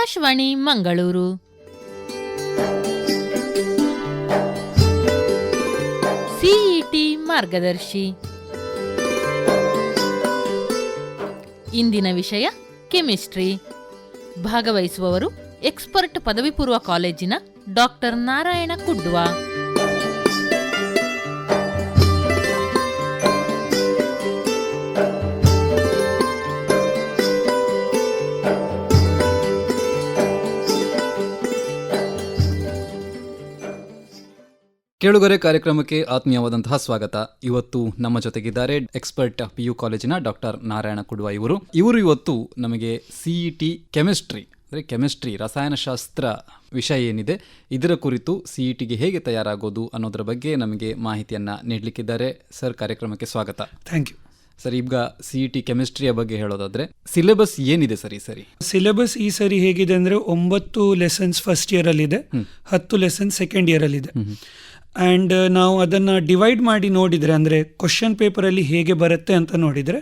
Akashvani Mangaluru. CET ಮಾರ್ಗದರ್ಶಿ. ಇಂದಿನ ವಿಷಯ ಕೆಮಿಸ್ಟ್ರಿ. ಭಾಗವಹಿಸುವವರು ಎಕ್ಸ್ಪರ್ಟ್ ಪದವಿ ಪೂರ್ವ ಕಾಲೇಜಿನ ಡಾಕ್ಟರ್ ನಾರಾಯಣ ಕುಡ್ವಾ. ಕೇಳುಗರೆ, ಕಾರ್ಯಕ್ರಮಕ್ಕೆ ಆತ್ಮೀಯವಾದಂತಹ ಸ್ವಾಗತ. ಇವತ್ತು ನಮ್ಮ ಜೊತೆಗಿದ್ದಾರೆ ಎಕ್ಸ್ಪರ್ಟ್ PU ಕಾಲೇಜಿನ ಡಾಕ್ಟರ್ ನಾರಾಯಣ ಕುಡ್ವಾ ಇವರು ಇವತ್ತು ನಮಗೆ ಸಿಇಟಿ ಕೆಮಿಸ್ಟ್ರಿ ಅಂದರೆ ಕೆಮಿಸ್ಟ್ರಿ ರಸಾಯನಶಾಸ್ತ್ರ ವಿಷಯ ಏನಿದೆ ಇದರ ಕುರಿತು ಸಿಇಟಿಗೆ ಹೇಗೆ ತಯಾರಾಗೋದು ಅನ್ನೋದರ ಬಗ್ಗೆ ನಮಗೆ ಮಾಹಿತಿಯನ್ನು ನೀಡಲಿಕ್ಕಿದ್ದಾರೆ. ಸರ್, ಕಾರ್ಯಕ್ರಮಕ್ಕೆ ಸ್ವಾಗತ. Thank you sir. ಈಗ ಸಿಇಟಿ ಕೆಮಿಸ್ಟ್ರಿಯ ಬಗ್ಗೆ ಹೇಳೋದಾದ್ರೆ ಸಿಲೆಬಸ್ ಏನಿದೆ ಸರ್? ಸಿಲೆಬಸ್ ಈ ಸರಿ ಹೇಗಿದೆ ಅಂದರೆ 9 ಲೆಸನ್ಸ್ ಫಸ್ಟ್ ಇಯರಲ್ಲಿದೆ, 10 ಲೆಸನ್ಸ್ ಸೆಕೆಂಡ್ ಇಯರಲ್ಲಿದೆ. ಆ್ಯಂಡ್ ನಾವು ಅದನ್ನು ಡಿವೈಡ್ ಮಾಡಿ ನೋಡಿದರೆ, ಅಂದರೆ ಕ್ವಶನ್ ಪೇಪರಲ್ಲಿ ಹೇಗೆ ಬರುತ್ತೆ ಅಂತ ನೋಡಿದರೆ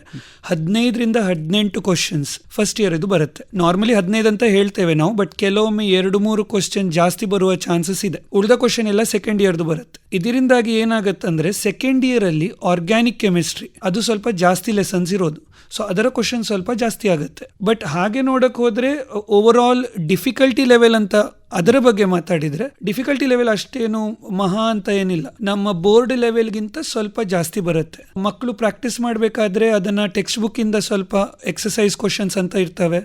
15ರಿಂದ 18 ಕ್ವಶನ್ಸ್ ಫಸ್ಟ್ ಇಯರ್ ಇದು ಬರುತ್ತೆ. ನಾರ್ಮಲಿ 15 ಅಂತ ಹೇಳ್ತೇವೆ ನಾವು, ಬಟ್ ಕೆಲವೊಮ್ಮೆ 2-3 ಕ್ವಶನ್ ಜಾಸ್ತಿ ಬರುವ ಚಾನ್ಸಸ್ ಇದೆ. ಉಳಿದ ಕ್ವಶನ್ ಎಲ್ಲ ಸೆಕೆಂಡ್ ಇಯರ್ದು ಬರುತ್ತೆ. ಇದರಿಂದಾಗಿ ಏನಾಗುತ್ತೆ ಅಂದರೆ ಸೆಕೆಂಡ್ ಇಯರಲ್ಲಿ ಆರ್ಗ್ಯಾನಿಕ್ ಕೆಮಿಸ್ಟ್ರಿ ಅದು ಸ್ವಲ್ಪ ಜಾಸ್ತಿ ಲೆಸನ್ಸ್ ಇರೋದು, ಸೊ ಅದರ ಕ್ವಶನ್ ಸ್ವಲ್ಪ ಜಾಸ್ತಿ ಆಗುತ್ತೆ. ಬಟ್ ಹಾಗೆ ನೋಡಕ್ಕೆ ಹೋದರೆ ಓವರ್ ಆಲ್ ಡಿಫಿಕಲ್ಟಿ ಲೆವೆಲ್ ಅಂತ ಅದರ ಬಗ್ಗೆ ಮಾತಾಡಿದರೆ ಡಿಫಿಕಲ್ಟಿ ಲೆವೆಲ್ ಅಷ್ಟೇನು ಮಹಾ ಅಂತ ಏನಿಲ್ಲ, ನಮ್ಮ ಬೋರ್ಡ್ ಲೆವೆಲ್ಗಿಂತ ಸ್ವಲ್ಪ ಜಾಸ್ತಿ ಬರುತ್ತೆ. ಮಕ್ಕಳು ಪ್ರಾಕ್ಟೀಸ್ ಮಾಡಬೇಕಾದ್ರೆ ಅದನ್ನ ಟೆಕ್ಸ್ಟ್ ಬುಕ್ ಇಂದ ಸ್ವಲ್ಪ ಎಕ್ಸಸೈಸ್ ಕ್ವಶನ್ಸ್ ಅಂತ ಇರ್ತವೆ,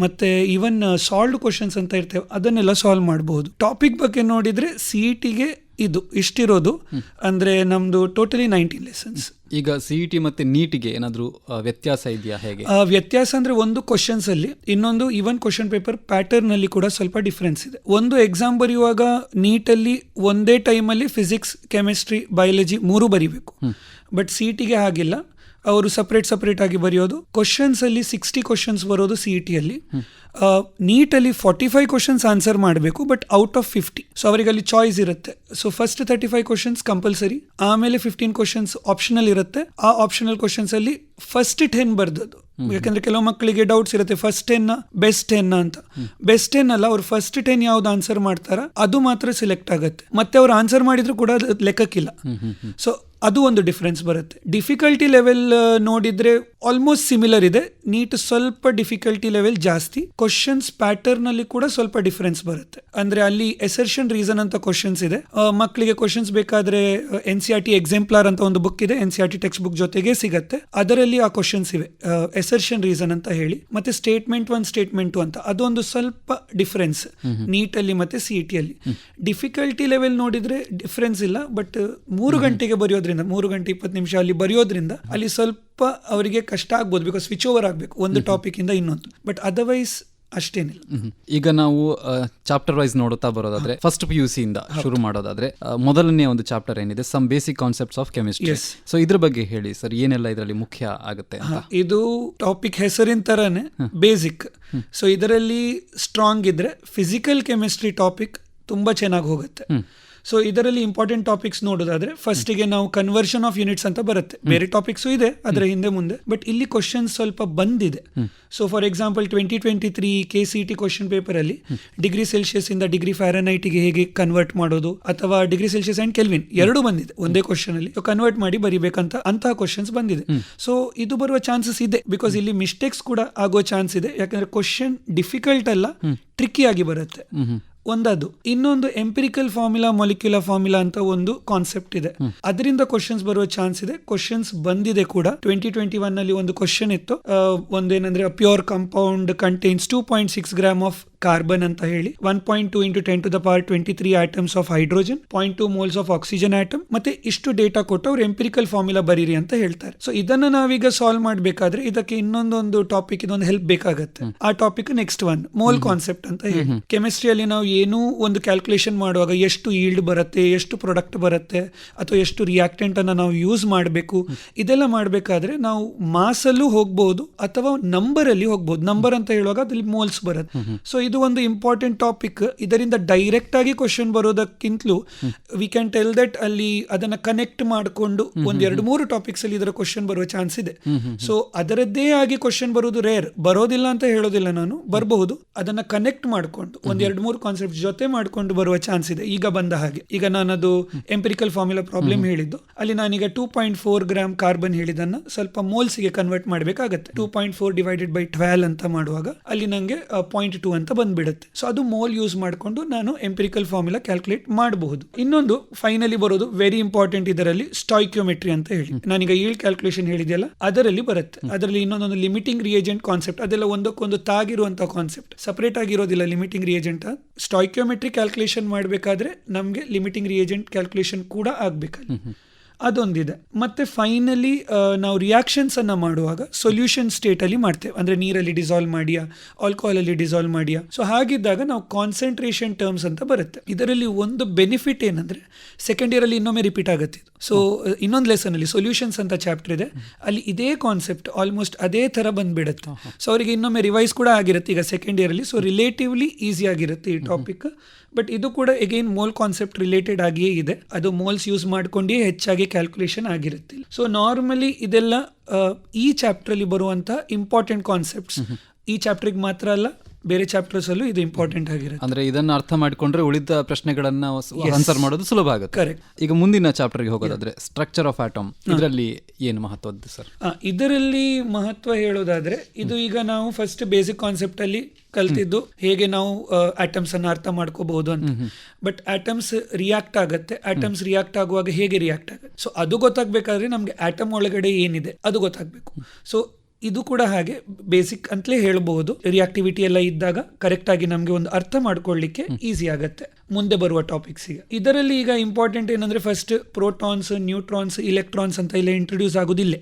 ಮತ್ತೆ ಈವನ್ ಸಾಲ್ವ್ಡ್ ಕ್ವಶನ್ಸ್ ಅಂತ ಇರ್ತವೆ, ಅದನ್ನೆಲ್ಲ ಸಾಲ್ವ್ ಮಾಡಬಹುದು. ಟಾಪಿಕ್ ಬಗ್ಗೆ ನೋಡಿದ್ರೆ ಸಿಇಟಿಗೆ ಇದು ಇಷ್ಟಿರೋದು, ಅಂದ್ರೆ ನಮ್ದು ಟೋಟಲಿ 19 ಲೆಸನ್ಸ್. ಈಗ ಸಿಇಟಿ ಮತ್ತೆ ನೀಟಿಗೆ ಏನಾದರೂ ವ್ಯತ್ಯಾಸ ಇದೆಯಾ? ಹೇಗೆ ವ್ಯತ್ಯಾಸ ಅಂದ್ರೆ ಒಂದು ಕ್ವಶನ್ಸ್ ಅಲ್ಲಿ, ಇನ್ನೊಂದು ಈವನ್ ಕ್ವಶನ್ ಪೇಪರ್ ಪ್ಯಾಟರ್ನ್ ಅಲ್ಲಿ ಕೂಡ ಸ್ವಲ್ಪ ಡಿಫ್ರೆನ್ಸ್ ಇದೆ. ಒಂದು ಎಕ್ಸಾಮ್ ಬರೆಯುವಾಗ ನೀಟಲ್ಲಿ ಒಂದೇ ಟೈಮಲ್ಲಿ ಫಿಸಿಕ್ಸ್, ಕೆಮಿಸ್ಟ್ರಿ, ಬಯಾಲಜಿ 3 ಬರೀಬೇಕು. ಬಟ್ ಸಿಇಟಿಗೆ ಹಾಗಿಲ್ಲ, ಅವರು ಸಪ್ರೇಟ್ ಆಗಿ ಬರೆಯೋದು. ಕ್ವಶನ್ಸ್ ಅಲ್ಲಿ 60 ಕ್ವಶನ್ಸ್ ಬರೋದು ಸಿಇಟಿಯಲ್ಲಿ. ನೀಟಲ್ಲಿ 45 ಕ್ವಶನ್ಸ್ ಆನ್ಸರ್ ಮಾಡಬೇಕು, ಬಟ್ ಔಟ್ ಆಫ್ 50. ಸೊ ಅವರಿಗೆ ಅಲ್ಲಿ ಚಾಯ್ಸ್ ಇರುತ್ತೆ. ಸೊ ಫಸ್ಟ್ 35 ಕ್ವಶನ್ಸ್ ಕಂಪಲ್ಸರಿ, ಆಮೇಲೆ 15 ಕ್ವಶನ್ಸ್ ಆಪ್ಷನಲ್ ಇರುತ್ತೆ. ಆ ಆಪ್ಷನಲ್ ಕ್ವಶನ್ಸ್ ಅಲ್ಲಿ ಫಸ್ಟ್ 10 ಬರ್ದದ್ದು. ಯಾಕಂದ್ರೆ ಕೆಲವು ಮಕ್ಕಳಿಗೆ ಡೌಟ್ಸ್ ಇರುತ್ತೆ, ಫಸ್ಟ್ 10 ಬೆಸ್ಟ್ 10 ಅಂತ. ಬೆಸ್ಟ್ 10 ಅಲ್ಲ, ಅವ್ರು ಫಸ್ಟ್ 10 ಯಾವ್ದು ಆನ್ಸರ್ ಮಾಡ್ತಾರ ಅದು ಮಾತ್ರ ಸೆಲೆಕ್ಟ್ ಆಗುತ್ತೆ. ಮತ್ತೆ ಅವ್ರು ಆನ್ಸರ್ ಮಾಡಿದ್ರು ಕೂಡ ಲೆಕ್ಕಕ್ಕಿಲ್ಲ. ಸೊ ಅದು ಒಂದು ಡಿಫ್ರೆನ್ಸ್ ಬರುತ್ತೆ. ಡಿಫಿಕಲ್ಟಿ ಲೆವೆಲ್ ನೋಡಿದ್ರೆ ಆಲ್ಮೋಸ್ಟ್ ಸಿಮಿಲರ್ ಇದೆ. ನೀಟ್ ಸ್ವಲ್ಪ ಡಿಫಿಕಲ್ಟಿ ಲೆವೆಲ್ ಜಾಸ್ತಿ. ಕ್ವಶನ್ಸ್ ಪ್ಯಾಟರ್ನ್ ಅಲ್ಲಿ ಕೂಡ ಸ್ವಲ್ಪ ಡಿಫರೆನ್ಸ್ ಬರುತ್ತೆ. ಅಂದ್ರೆ ಅಲ್ಲಿ ಎಸರ್ಷನ್ ರೀಸನ್ ಅಂತ ಕ್ವಶನ್ಸ್ ಇದೆ. ಮಕ್ಕಳಿಗೆ ಕ್ವಶನ್ಸ್ ಬೇಕಾದ್ರೆ NCERT ಎಕ್ಸಾಂಪ್ಲಾರ್ ಅಂತ ಒಂದು ಬುಕ್ ಇದೆ, NCERT ಟೆಕ್ಸ್ಟ್ ಬುಕ್ ಜೊತೆಗೆ ಸಿಗುತ್ತೆ. ಅದರಲ್ಲಿ ಆ ಕ್ವಶನ್ಸ್ ಇವೆ, ಎಸರ್ಷನ್ ರೀಸನ್ ಅಂತ ಹೇಳಿ, ಮತ್ತೆ ಸ್ಟೇಟ್ಮೆಂಟ್ 1 ಸ್ಟೇಟ್ಮೆಂಟ್ 2 ಅಂತ. ಅದೊಂದು ಸ್ವಲ್ಪ ಡಿಫರೆನ್ಸ್ ನೀಟಲ್ಲಿ ಮತ್ತೆ ಸಿಇಟಿ ಅಲ್ಲಿ. ಡಿಫಿಕಲ್ಟಿ ಲೆವೆಲ್ ನೋಡಿದ್ರೆ ಡಿಫರೆನ್ಸ್ ಇಲ್ಲ, ಬಟ್ 3 ಗಂಟೆಗೆ ಬರೆಯೋದ್ರಿಂದ, 3 ಗಂಟೆ 20 ನಿಮಿಷ ಅಲ್ಲಿ ಬರೆಯೋದ್ರಿಂದ ಅಲ್ಲಿ ಸ್ವಲ್ಪ ಅವರಿಗೆ ಕಷ್ಟ ಆಗ್ಬೋದು, ಬಿಕಾಸ್ ಸ್ವಿಚ್ ಓವರ್ ಆಗಬೇಕು ಒಂದು ಟಾಪಿಕ್ ಇಂದ ಇನ್ನೊಂದು. ಬಟ್ ಅದರ್ವೈಸ್ ಅಷ್ಟೇನಿಲ್ಲ. ಈಗ ನಾವು ಚಾಪ್ಟರ್ ವೈಸ್ ನೋಡುತ್ತಾ ಬರೋದಾದ್ರೆ ಫಸ್ಟ್ PUC ಇಂದ ಶುರು ಮಾಡೋದಾದ್ರೆ ಮೊದಲನೇ ಒಂದು ಚಾಪ್ಟರ್ ಏನಿದೆ, some basic concepts of chemistry. So ಇದ್ರ ಬಗ್ಗೆ ಹೇಳಿ ಸರ್, ಏನೆಲ್ಲ ಇದರಲ್ಲಿ ಮುಖ್ಯ ಆಗುತ್ತೆ ಅಂತ. ಇದು ಟಾಪಿಕ್ ಹೆಸರಿನ ತರಾನೇ ಬೇಸಿಕ್. ಸೊ ಇದರಲ್ಲಿ ಸ್ಟ್ರಾಂಗ್ ಇದ್ರೆ ಫಿಸಿಕಲ್ ಕೆಮಿಸ್ಟ್ರಿ ಟಾಪಿಕ್ ತುಂಬಾ ಚೆನ್ನಾಗಿ ಹೋಗುತ್ತೆ. ಸೊ ಇದರಲ್ಲಿ ಇಂಪಾರ್ಟೆಂಟ್ ಟಾಪಿಕ್ಸ್ ನೋಡೋದಾದ್ರೆ ಫಸ್ಟಿಗೆ ನಾವು ಕನ್ವರ್ಷನ್ ಆಫ್ ಯೂನಿಟ್ಸ್ ಅಂತ ಬರುತ್ತೆ. ಬೇರೆ ಟಾಪಿಕ್ಸು ಇದೆ ಅದರ ಹಿಂದೆ ಮುಂದೆ, ಬಟ್ ಇಲ್ಲಿ ಕ್ವಶನ್ ಸ್ವಲ್ಪ ಬಂದಿದೆ. So for example 2023 KCET question paper ಅಲ್ಲಿ ಡಿಗ್ರಿ ಸೆಲ್ಸಿಯಸ್ ಇಂದ ಡಿಗ್ರಿ ಫ್ಯಾರನೈಟ್ಗೆ ಹೇಗೆ ಕನ್ವರ್ಟ್ ಮಾಡೋದು, ಅಥವಾ ಡಿಗ್ರಿ ಸೆಲ್ಸಿಯಸ್ ಅಂಡ್ ಕೆಲ್ವಿನ್ ಎರಡು ಬಂದಿದೆ ಒಂದೇ ಕ್ವಶನ್ ಅಲ್ಲಿ. ಕನ್ವರ್ಟ್ ಮಾಡಿ ಬರಿಬೇಕಂತ ಅಂತಹ ಕ್ವಶನ್ಸ್ ಬಂದಿದೆ. ಸೊ ಇದು ಬರುವ ಚಾನ್ಸಸ್ ಇದೆ, ಬಿಕಾಸ್ ಇಲ್ಲಿ ಮಿಸ್ಟೇಕ್ಸ್ ಕೂಡ ಆಗೋ ಚಾನ್ಸ್ ಇದೆ. ಯಾಕಂದ್ರೆ ಕ್ವಶನ್ ಡಿಫಿಕಲ್ಟ್ ಅಲ್ಲ, ಟ್ರಿಕ್ಕಿ ಆಗಿ ಬರುತ್ತೆ ಒಂದದು. ಇನ್ನೊಂದು ಎಂಪಿರಿಕಲ್ ಫಾರ್ಮುಲಾ, ಮೊಲಿಕ್ಯುಲರ್ ಫಾರ್ಮುಲಾ ಅಂತ ಒಂದು ಕಾನ್ಸೆಪ್ಟ್ ಇದೆ, ಅದರಿಂದ ಕ್ವಶನ್ಸ್ ಬರುವ ಚಾನ್ಸ್ ಇದೆ. ಕ್ವಶನ್ಸ್ ಬಂದಿದೆ ಕೂಡ. 2021 ನಲ್ಲಿ ಒಂದು ಕ್ವಶನ್ ಇತ್ತು, ಒಂದೇನಂದ್ರೆ pure compound contains 2.6 gram of carbon ಅಂತ ಹೇಳಿ, 1.2 × 10⁻23 atoms of hydrogen, 0.2 moles of oxygen atom, ಮತ್ತೆ ಇಷ್ಟು ಡೇಟಾ ಕೊಟ್ಟು ಅವ್ರು ಎಂಪಿರಿಕಲ್ ಫಾರ್ಮುಲಾ ಬರೀರಿ ಅಂತ ಹೇಳ್ತಾರೆ. ಸೊ ಇದನ್ನ ನಾವೀಗ ಸಾಲ್ವ್ ಮಾಡಬೇಕಾದ್ರೆ ಇದಕ್ಕೆ ಇನ್ನೊಂದೊಂದು ಟಾಪಿಕ್, ಇದೊಂದು ಹೆಲ್ಪ್ ಬೇಕಾಗುತ್ತೆ. ಆ topic next one mole concept ಅಂತ ಹೇಳಿ. ಕೆಮಿಸ್ಟ್ರಿಯಲ್ಲಿ ನಾವು ಏನೂ ಒಂದು ಕ್ಯಾಲ್ಕುಲೇಷನ್ ಮಾಡುವಾಗ ಎಷ್ಟು ಈಲ್ಡ್ ಬರುತ್ತೆ, ಎಷ್ಟು ಪ್ರಾಡಕ್ಟ್ ಬರುತ್ತೆ, ಅಥವಾ ಎಷ್ಟು ರಿಯಾಕ್ಟೆಂಟ್ ಅನ್ನ ನಾವು ಯೂಸ್ ಮಾಡಬೇಕು, ಇದೆಲ್ಲ ಮಾಡಬೇಕಾದ್ರೆ ನಾವು ಮಾಸಲ್ಲೂ ಹೋಗ್ಬೋದು ಅಥವಾ ನಂಬರ್ ಅಲ್ಲಿ ಹೋಗ್ಬೋದು. ನಂಬರ್ ಅಂತ ಹೇಳುವಾಗ ಅದ್ರಲ್ಲಿ ಮೋಲ್ಸ್ ಬರುತ್ತೆ. ಸೊ ಇದು ಒಂದು ಇಂಪಾರ್ಟೆಂಟ್ ಟಾಪಿಕ್. ಇದರಿಂದ ಡೈರೆಕ್ಟ್ ಆಗಿ ಕ್ವಶನ್ ಬರೋದಕ್ಕಿಂತಲೂ ವಿ ಕ್ಯಾನ್ ಟೆಲ್ ದಟ್ ಅಲ್ಲಿ ಅದನ್ನ ಕನೆಕ್ಟ್ ಮಾಡಿಕೊಂಡು ಒಂದ್ 2-3 ಟಾಪಿಕ್ಸ್ ಅಲ್ಲಿ ಇದರ ಕ್ವಶನ್ ಬರುವ ಚಾನ್ಸ್ ಇದೆ. ಸೊ ಅದರದ್ದೇ ಆಗಿ ಕ್ವಶನ್ ಬರೋದು ರೇರ್, ಬರೋದಿಲ್ಲ ಅಂತ ಹೇಳೋದಿಲ್ಲ ನಾನು, ಬರಬಹುದು. ಅದನ್ನ ಕನೆಕ್ಟ್ ಮಾಡ್ಕೊಂಡು ಒಂದ್ 2-3 ಕಾನ್ಸೆಪ್ಟ್ ಜೊತೆ ಮಾಡ್ಕೊಂಡು ಬರುವ ಚಾನ್ಸ್ ಇದೆ. ಈಗ ಬಂದ ಹಾಗೆ, ಈಗ ನಾನದು ಎಂಪಿರಿಕಲ್ ಫಾರ್ಮುಲಾ ಪ್ರಾಬ್ಲಮ್ ಹೇಳಿದ್ದು, ಅಲ್ಲಿ ನಾನೀಗ 2.4 ಗ್ರಾಮ್ ಕಾರ್ಬನ್ ಹೇಳಿದನ್ನ ಸ್ವಲ್ಪ ಮೋಲ್ಸ್ ಗೆ ಕನ್ವರ್ಟ್ ಮಾಡಬೇಕಾಗತ್ತೆ. 2.4 ಡಿವೈಡೆಡ್ ಬೈ 12 ಅಂತ ಮಾಡುವಾಗ ಅಲ್ಲಿ ನಂಗೆ 0.2 ಅಂತ ಬಂದ್ಬಿಡುತ್ತೆ. ಸೊ ಅದು ಮೋಲ್ ಯೂಸ್ ಮಾಡಿಕೊಂಡು ನಾನು ಎಂಪಿರಿಕಲ್ ಫಾರ್ಮುಲಾ ಕ್ಯಾಲ್ಕುಲೇಟ್ ಮಾಡಬಹುದು. ಇನ್ನೊಂದು ಫೈನಲಿ ಬರೋದು ವೆರಿ ಇಂಪಾರ್ಟೆಂಟ್, ಇದರಲ್ಲಿ ಸ್ಟಾಯ್ಕಿಯೋಮೆಟ್ರಿ ಅಂತ ಹೇಳಿ, ನಾನೀಗ ಈಲ್ಡ್ ಕ್ಯಾಲ್ಕುಲೇಷನ್ ಹೇಳಿದೆಯಲ್ಲ ಅದರಲ್ಲಿ ಬರುತ್ತೆ. ಅದರಲ್ಲಿ ಇನ್ನೊಂದೊಂದು ಲಿಮಿಟಿಂಗ್ ರಿಯೇಜೆಂಟ್ ಕಾನ್ಸೆಪ್ಟ್, ಅದೆಲ್ಲ ಒಂದಕ್ಕೊಂದು ತಾಗಿರುವಂತ ಕಾನ್ಸೆಪ್ಟ್, ಸಪರೇಟ್ ಆಗಿರೋದಿಲ್ಲ ಲಿಮಿಟಿಂಗ್ ರಿಯೇಜೆಂಟ್. ಸ್ಟಾಯ್ಕಿಯೋಮೆಟ್ರಿ ಕ್ಯಾಲ್ಕುಲೇಷನ್ ಮಾಡಬೇಕಾದ್ರೆ ನಮಗೆ ಲಿಮಿಟಿಂಗ್ ರಿಯೇಜೆಂಟ್ ಕ್ಯಾಲ್ಕುಲೇಷನ್ ಕೂಡ ಆಗ್ಬೇಕಲ್ಲ, ಅದೊಂದಿದೆ. ಮತ್ತೆ ಫೈನಲಿ ನಾವು ರಿಯಾಕ್ಷನ್ಸ್ ಅನ್ನ ಮಾಡುವಾಗ ಸೊಲ್ಯೂಷನ್ ಸ್ಟೇಟ್ ಅಲ್ಲಿ ಮಾಡ್ತೇವೆ, ಅಂದ್ರೆ ನೀರಲ್ಲಿ ಡಿಸಾಲ್ವ್ ಮಾಡಿಯಾ, ಆಲ್ಕೋಹಾಲ್ ಅಲ್ಲಿ ಡಿಸಾಲ್ವ್ ಮಾಡಿಯಾ. ಸೊ ಹಾಗಿದ್ದಾಗ ನಾವು ಕಾನ್ಸಂಟ್ರೇಷನ್ ಟರ್ಮ್ಸ್ ಅಂತ ಬರುತ್ತೆ. ಇದರಲ್ಲಿ ಒಂದು ಬೆನಿಫಿಟ್ ಏನಂದ್ರೆ ಸೆಕೆಂಡ್ ಇಯರ್ ಅಲ್ಲಿ ಇನ್ನೊಮ್ಮೆ ರಿಪೀಟ್ ಆಗುತ್ತೆ. ಸೊ ಇನ್ನೊಂದು ಲೆಸನ್ ಅಲ್ಲಿ ಸೊಲ್ಯೂಷನ್ಸ್ ಅಂತ ಚಾಪ್ಟರ್ ಇದೆ, ಅಲ್ಲಿ ಇದೇ ಕಾನ್ಸೆಪ್ಟ್ ಆಲ್ಮೋಸ್ಟ್ ಅದೇ ತರ ಬಂದ್ಬಿಡುತ್ತೆ. ಸೊ ಅವರಿಗೆ ಇನ್ನೊಮ್ಮೆ ರಿವೈಸ್ ಕೂಡ ಆಗಿರುತ್ತೆ ಈಗ ಸೆಕೆಂಡ್ ಇಯರ್ ಅಲ್ಲಿ. ಸೊ ರಿಲೇಟಿವ್ಲಿ ಈಸಿ ಆಗಿರುತ್ತೆ ಈ ಟಾಪಿಕ್. ಬಟ್ ಇದು ಕೂಡ ಅಗೈನ್ ಮೋಲ್ ಕಾನ್ಸೆಪ್ಟ್ ರಿಲೇಟೆಡ್ ಆಗಿಯೇ ಇದೆ, ಅದು ಮೋಲ್ಸ್ ಯೂಸ್ ಮಾಡ್ಕೊಂಡೇ ಹೆಚ್ಚಾಗಿ ಕ್ಯಾಲ್ಕುಲೇಷನ್ ಆಗಿರುತ್ತೆ. ಸೊ ನಾರ್ಮಲಿ ಇದೆಲ್ಲ ಈ ಚಾಪ್ಟರ್ ಅಲ್ಲಿ ಬರುವಂತ ಇಂಪಾರ್ಟೆಂಟ್ ಕಾನ್ಸೆಪ್ಟ್ಸ್. ಈ ಚಾಪ್ಟರ್ಗೆ ಮಾತ್ರ ಅಲ್ಲ, ಬೇರೆ ಚಾಪ್ಟರ್ಸ್ ಅಲ್ಲೂ ಇದು ಇಂಪಾರ್ಟೆಂಟ್ ಆಗಿರುತ್ತೆ. ಅಂದ್ರೆ ಇದನ್ನ ಅರ್ಥ ಮಾಡಿಕೊಂಡ್ರೆ ಉಳಿದ ಪ್ರಶ್ನೆಗಳನ್ನ ಆನ್ಸರ್ ಮಾಡೋದು ಸುಲಭ ಆಗುತ್ತೆ. ಕರೆಕ್ಟ್. ಈಗ ಮುಂದಿನ ಚಾಪ್ಟರ್ಗೆ ಹೋಗೋದಾದ್ರೆ ಸ್ಟ್ರಕ್ಚರ್ ಆಫ್ ಆಟಮ್, ಇದರಲ್ಲಿ ಏನು ಮಹತ್ವದ್ದು ಸರ್? ಇದರಲ್ಲಿ ಮಹತ್ವ ಹೇಳೋದಾದ್ರೆ, ಇದು ಈಗ ನಾವು ಫಸ್ಟ್ ಬೇಸಿಕ್ ಕಾನ್ಸೆಪ್ಟ್ ಅಲ್ಲಿ ಕಲ್ತಿದ್ದು ಹೇಗೆ ನಾವು ಆಟಮ್ಸ್ ಅನ್ನ ಅರ್ಥ ಮಾಡ್ಕೋಬಹುದು ಅಂತ. ಬಟ್ ಆಟಮ್ಸ್ ರಿಯಾಕ್ಟ್ ಆಗತ್ತೆ, ಆಟಮ್ಸ್ ರಿಯಾಕ್ಟ್ ಆಗುವಾಗ ಹೇಗೆ ರಿಯಾಕ್ಟ್ ಆಗುತ್ತೆ, ಸೊ ಅದು ಗೊತ್ತಾಗ್ಬೇಕಾದ್ರೆ ನಮ್ಗೆ ಆಟಮ್ ಒಳಗಡೆ ಏನಿದೆ ಅದು ಗೊತ್ತಾಗ್ಬೇಕು. ಸೊ ಇದು ಕೂಡ ಹಾಗೆ ಬೇಸಿಕ್ ಅಂತಲೇ ಹೇಳಬಹುದು. ರಿಯಾಕ್ಟಿವಿಟಿ ಎಲ್ಲ ಇದ್ದಾಗ ಕರೆಕ್ಟ್ ಆಗಿ ನಮ್ಗೆ ಒಂದು ಅರ್ಥ ಮಾಡ್ಕೊಳ್ಳಿಕ್ಕೆ ಈಸಿ ಆಗತ್ತೆ ಮುಂದೆ ಬರುವ ಟಾಪಿಕ್ಸ್ ಗೆ. ಇದರಲ್ಲಿ ಈಗ ಇಂಪಾರ್ಟೆಂಟ್ ಏನಂದ್ರೆ ಫಸ್ಟ್ ಪ್ರೋಟಾನ್ಸ್, ನ್ಯೂಟ್ರಾನ್ಸ್, ಇಲೆಕ್ಟ್ರಾನ್ಸ್ ಅಂತ ಇಲ್ಲ ಇಂಟ್ರೊಡ್ಯೂಸ್ ಆಗುದಿಲ್ಲ.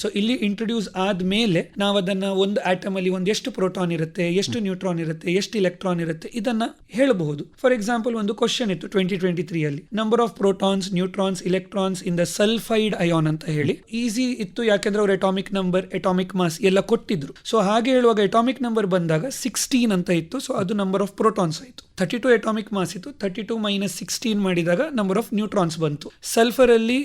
ಸೊ ಇಲ್ಲಿ ಇಂಟ್ರೊಡ್ಯೂಸ್ ಆದ್ಮೇಲೆ ನಾವು ಅದನ್ನ ಒಂದು ಆಟಮ್ ಅಲ್ಲಿ ಒಂದು ಎಷ್ಟು ಪ್ರೋಟಾನ್ ಇರುತ್ತೆ, ಎಷ್ಟು ನ್ಯೂಟ್ರಾನ್ ಇರುತ್ತೆ, ಎಷ್ಟು ಇಲೆಕ್ಟ್ರಾನ್ ಇರುತ್ತೆ, ಇದನ್ನ ಹೇಳಬಹುದು. ಫಾರ್ ಎಕ್ಸಾಂಪಲ್ ಒಂದು ಕ್ವಶನ್ ಇತ್ತು 2023 ಅಲ್ಲಿ, number of protons, neutrons, electrons in the sulphide ion ಅಂತ ಹೇಳಿ. ಈಸಿ ಇತ್ತು ಯಾಕೆಂದ್ರೆ ಅವ್ರ ಅಟಾಮಿಕ್ ನಂಬರ್, ಅಟಾಮಿಕ್ ಮಾಸ್ ಎಲ್ಲ ಕೊಟ್ಟಿದ್ರು. ಸೊ ಹಾಗೆ ಹೇಳುವಾಗ ಅಟಾಮಿಕ್ ನಂಬರ್ ಬಂದಾಗ 16 ಅಂತ ಇತ್ತು. ಸೊ ಅದು ನಂಬರ್ ಆಫ್ ಪ್ರೋಟಾನ್ಸ್ ಆಯ್ತು. 32 ಅಟಾಮಿಕ್ ಮಾಸ್ ಇತ್ತು, 32 ಮೈನಸ್ 16 ಮಾಡಿದಾಗ ನಂಬರ್ ಆಫ್ ನ್ಯೂಟ್ರಾನ್ಸ್ ಬಂತು. ಸಲ್ಫರ್ ಅಲ್ಲಿ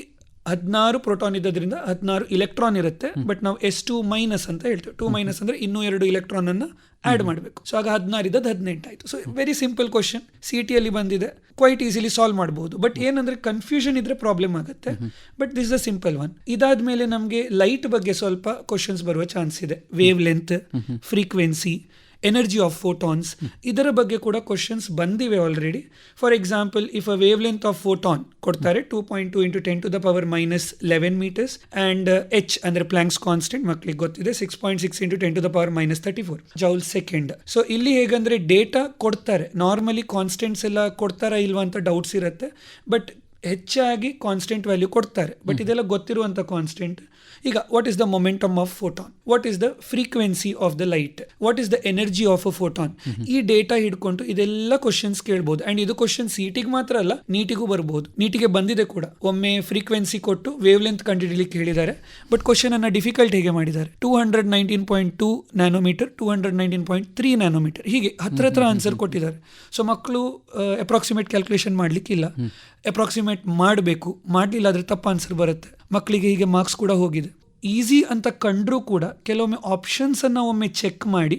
16 ಪ್ರೋಟಾನ್ ಇದ್ದದ್ರಿಂದ 16 ಇಲೆಕ್ಟ್ರಾನ್ ಇರುತ್ತೆ. ಬಟ್ ನಾವು S2 ಮೈನಸ್ ಅಂತ ಹೇಳ್ತೇವೆ. 2 ಮೈನಸ್ ಅಂದ್ರೆ ಇನ್ನೂ 2 ಇಲೆಕ್ಟ್ರಾನ್ ಅನ್ನ ಆಡ್ ಮಾಡಬೇಕು. ಸೊ ಆಗ 16 ಇದ್ದದ್ದು 18 ಆಯ್ತು. So very simple question, CET ಅಲ್ಲಿ ಬಂದಿದೆ, ಕ್ವೈಟ್ ಈಸಿಲಿ ಸಾಲ್ವ್ ಮಾಡಬಹುದು. ಬಟ್ ಏನಂದ್ರೆ ಕನ್ಫ್ಯೂಷನ್ ಇದ್ರೆ ಪ್ರಾಬ್ಲಮ್ ಆಗುತ್ತೆ. But this the simple one. ಇದಾದ್ಮೇಲೆ ನಮಗೆ ಲೈಟ್ ಬಗ್ಗೆ ಸ್ವಲ್ಪ ಕ್ವಶನ್ಸ್ ಬರುವ ಚಾನ್ಸ್ ಇದೆ. Wave length, frequency, energy of photons, ಇದರ ಬಗ್ಗೆ ಕೂಡ ಕ್ವಶನ್ಸ್ ಬಂದಿವೆ already. For example, if a wave length of photon ಕೊಡ್ತಾರೆ 2.2 into 10 to the power minus 11 meters and H ಅಂದ್ರೆ ಪ್ಲಾಂಕ್ಸ್ ಕಾನ್ಸ್ಟೆಂಟ್ ಮಕ್ಕಳಿಗೆ ಗೊತ್ತಿದೆ 6.6 into 10 to the power minus 34 joule second. So ಇಲ್ಲಿ ಹೇಗಂದ್ರೆ ಡೇಟಾ ಕೊಡ್ತಾರೆ, ನಾರ್ಮಲಿ ಕಾನ್ಸ್ಟೆಂಟ್ಸ್ ಎಲ್ಲ ಕೊಡ್ತಾರಾ ಇಲ್ವಾ ಅಂತ ಡೌಟ್ಸ್ ಇರುತ್ತೆ. ಬಟ್ ಹೆಚ್ಚಾಗಿ ಕಾನ್ಸ್ಟೆಂಟ್ ವ್ಯಾಲ್ಯೂ ಕೊಡ್ತಾರೆ. ಬಟ್ ಇದೆಲ್ಲ ಗೊತ್ತಿರುವಂತ ಕಾನ್ಸ್ಟೆಂಟ್. ಈಗ what is the momentum of photon, what is the frequency of the light, what is the energy of a photon, ಈ ಡೇಟಾ ಹಿಡ್ಕೊಂಡು ಇದೆಲ್ಲ ಕ್ವಶನ್ಸ್ ಕೇಳಬಹುದು. ಅಂಡ್ ಇದು ಕ್ವಶನ್ CET ಮಾತ್ರ ಅಲ್ಲ, ನೀಟಿಗೂ ಬರಬಹುದು. ನೀಟಿಗೆ ಬಂದಿದೆ ಕೂಡ. ಒಮ್ಮೆ ಫ್ರೀಕ್ವೆನ್ಸಿ ಕೊಟ್ಟು ವೇವ್ ಲೆಂತ್ ಕಂಡುಹಿಡಿಯಲಿಕ್ಕೆ ಹೇಳಿದ್ದಾರೆ. ಬಟ್ ಕ್ವಶನ್ ಅನ್ನ ಡಿಫಿಕಲ್ಟ್ ಹೇಗೆ ಮಾಡಿದ್ದಾರೆ, 219.2 ನ್ಯಾನೋಮೀಟರ್, 219.3 ನ್ಯಾನೋಮೀಟರ್, ಹೀಗೆ ಹತ್ರ ಆನ್ಸರ್ ಕೊಟ್ಟಿದ್ದಾರೆ. ಸೊ ಮಕ್ಕಳು ಅಪ್ರಾಕ್ಸಿಮೇಟ್ ಕ್ಯಾಲ್ಕುಲೇಷನ್ ಮಾಡ್ಲಿಕ್ಕಿಲ್ಲ, ಅಪ್ರಾಕ್ಸಿಮೇಟ್ ಮಾಡಬೇಕು. ಮಾಡಲಿಲ್ಲ ಆದರೆ ತಪ್ಪು ಆನ್ಸರ್ ಬರುತ್ತೆ. ಮಕ್ಕಳಿಗೆ ಹೀಗೆ ಮಾರ್ಕ್ಸ್ ಕೂಡ ಹೋಗಿದೆ. ಈಸಿ ಅಂತ ಕಂಡ್ರೂ ಕೂಡ ಕೆಲವೊಮ್ಮೆ ಆಪ್ಷನ್ಸ್ ಅನ್ನ ಒಮ್ಮೆ ಚೆಕ್ ಮಾಡಿ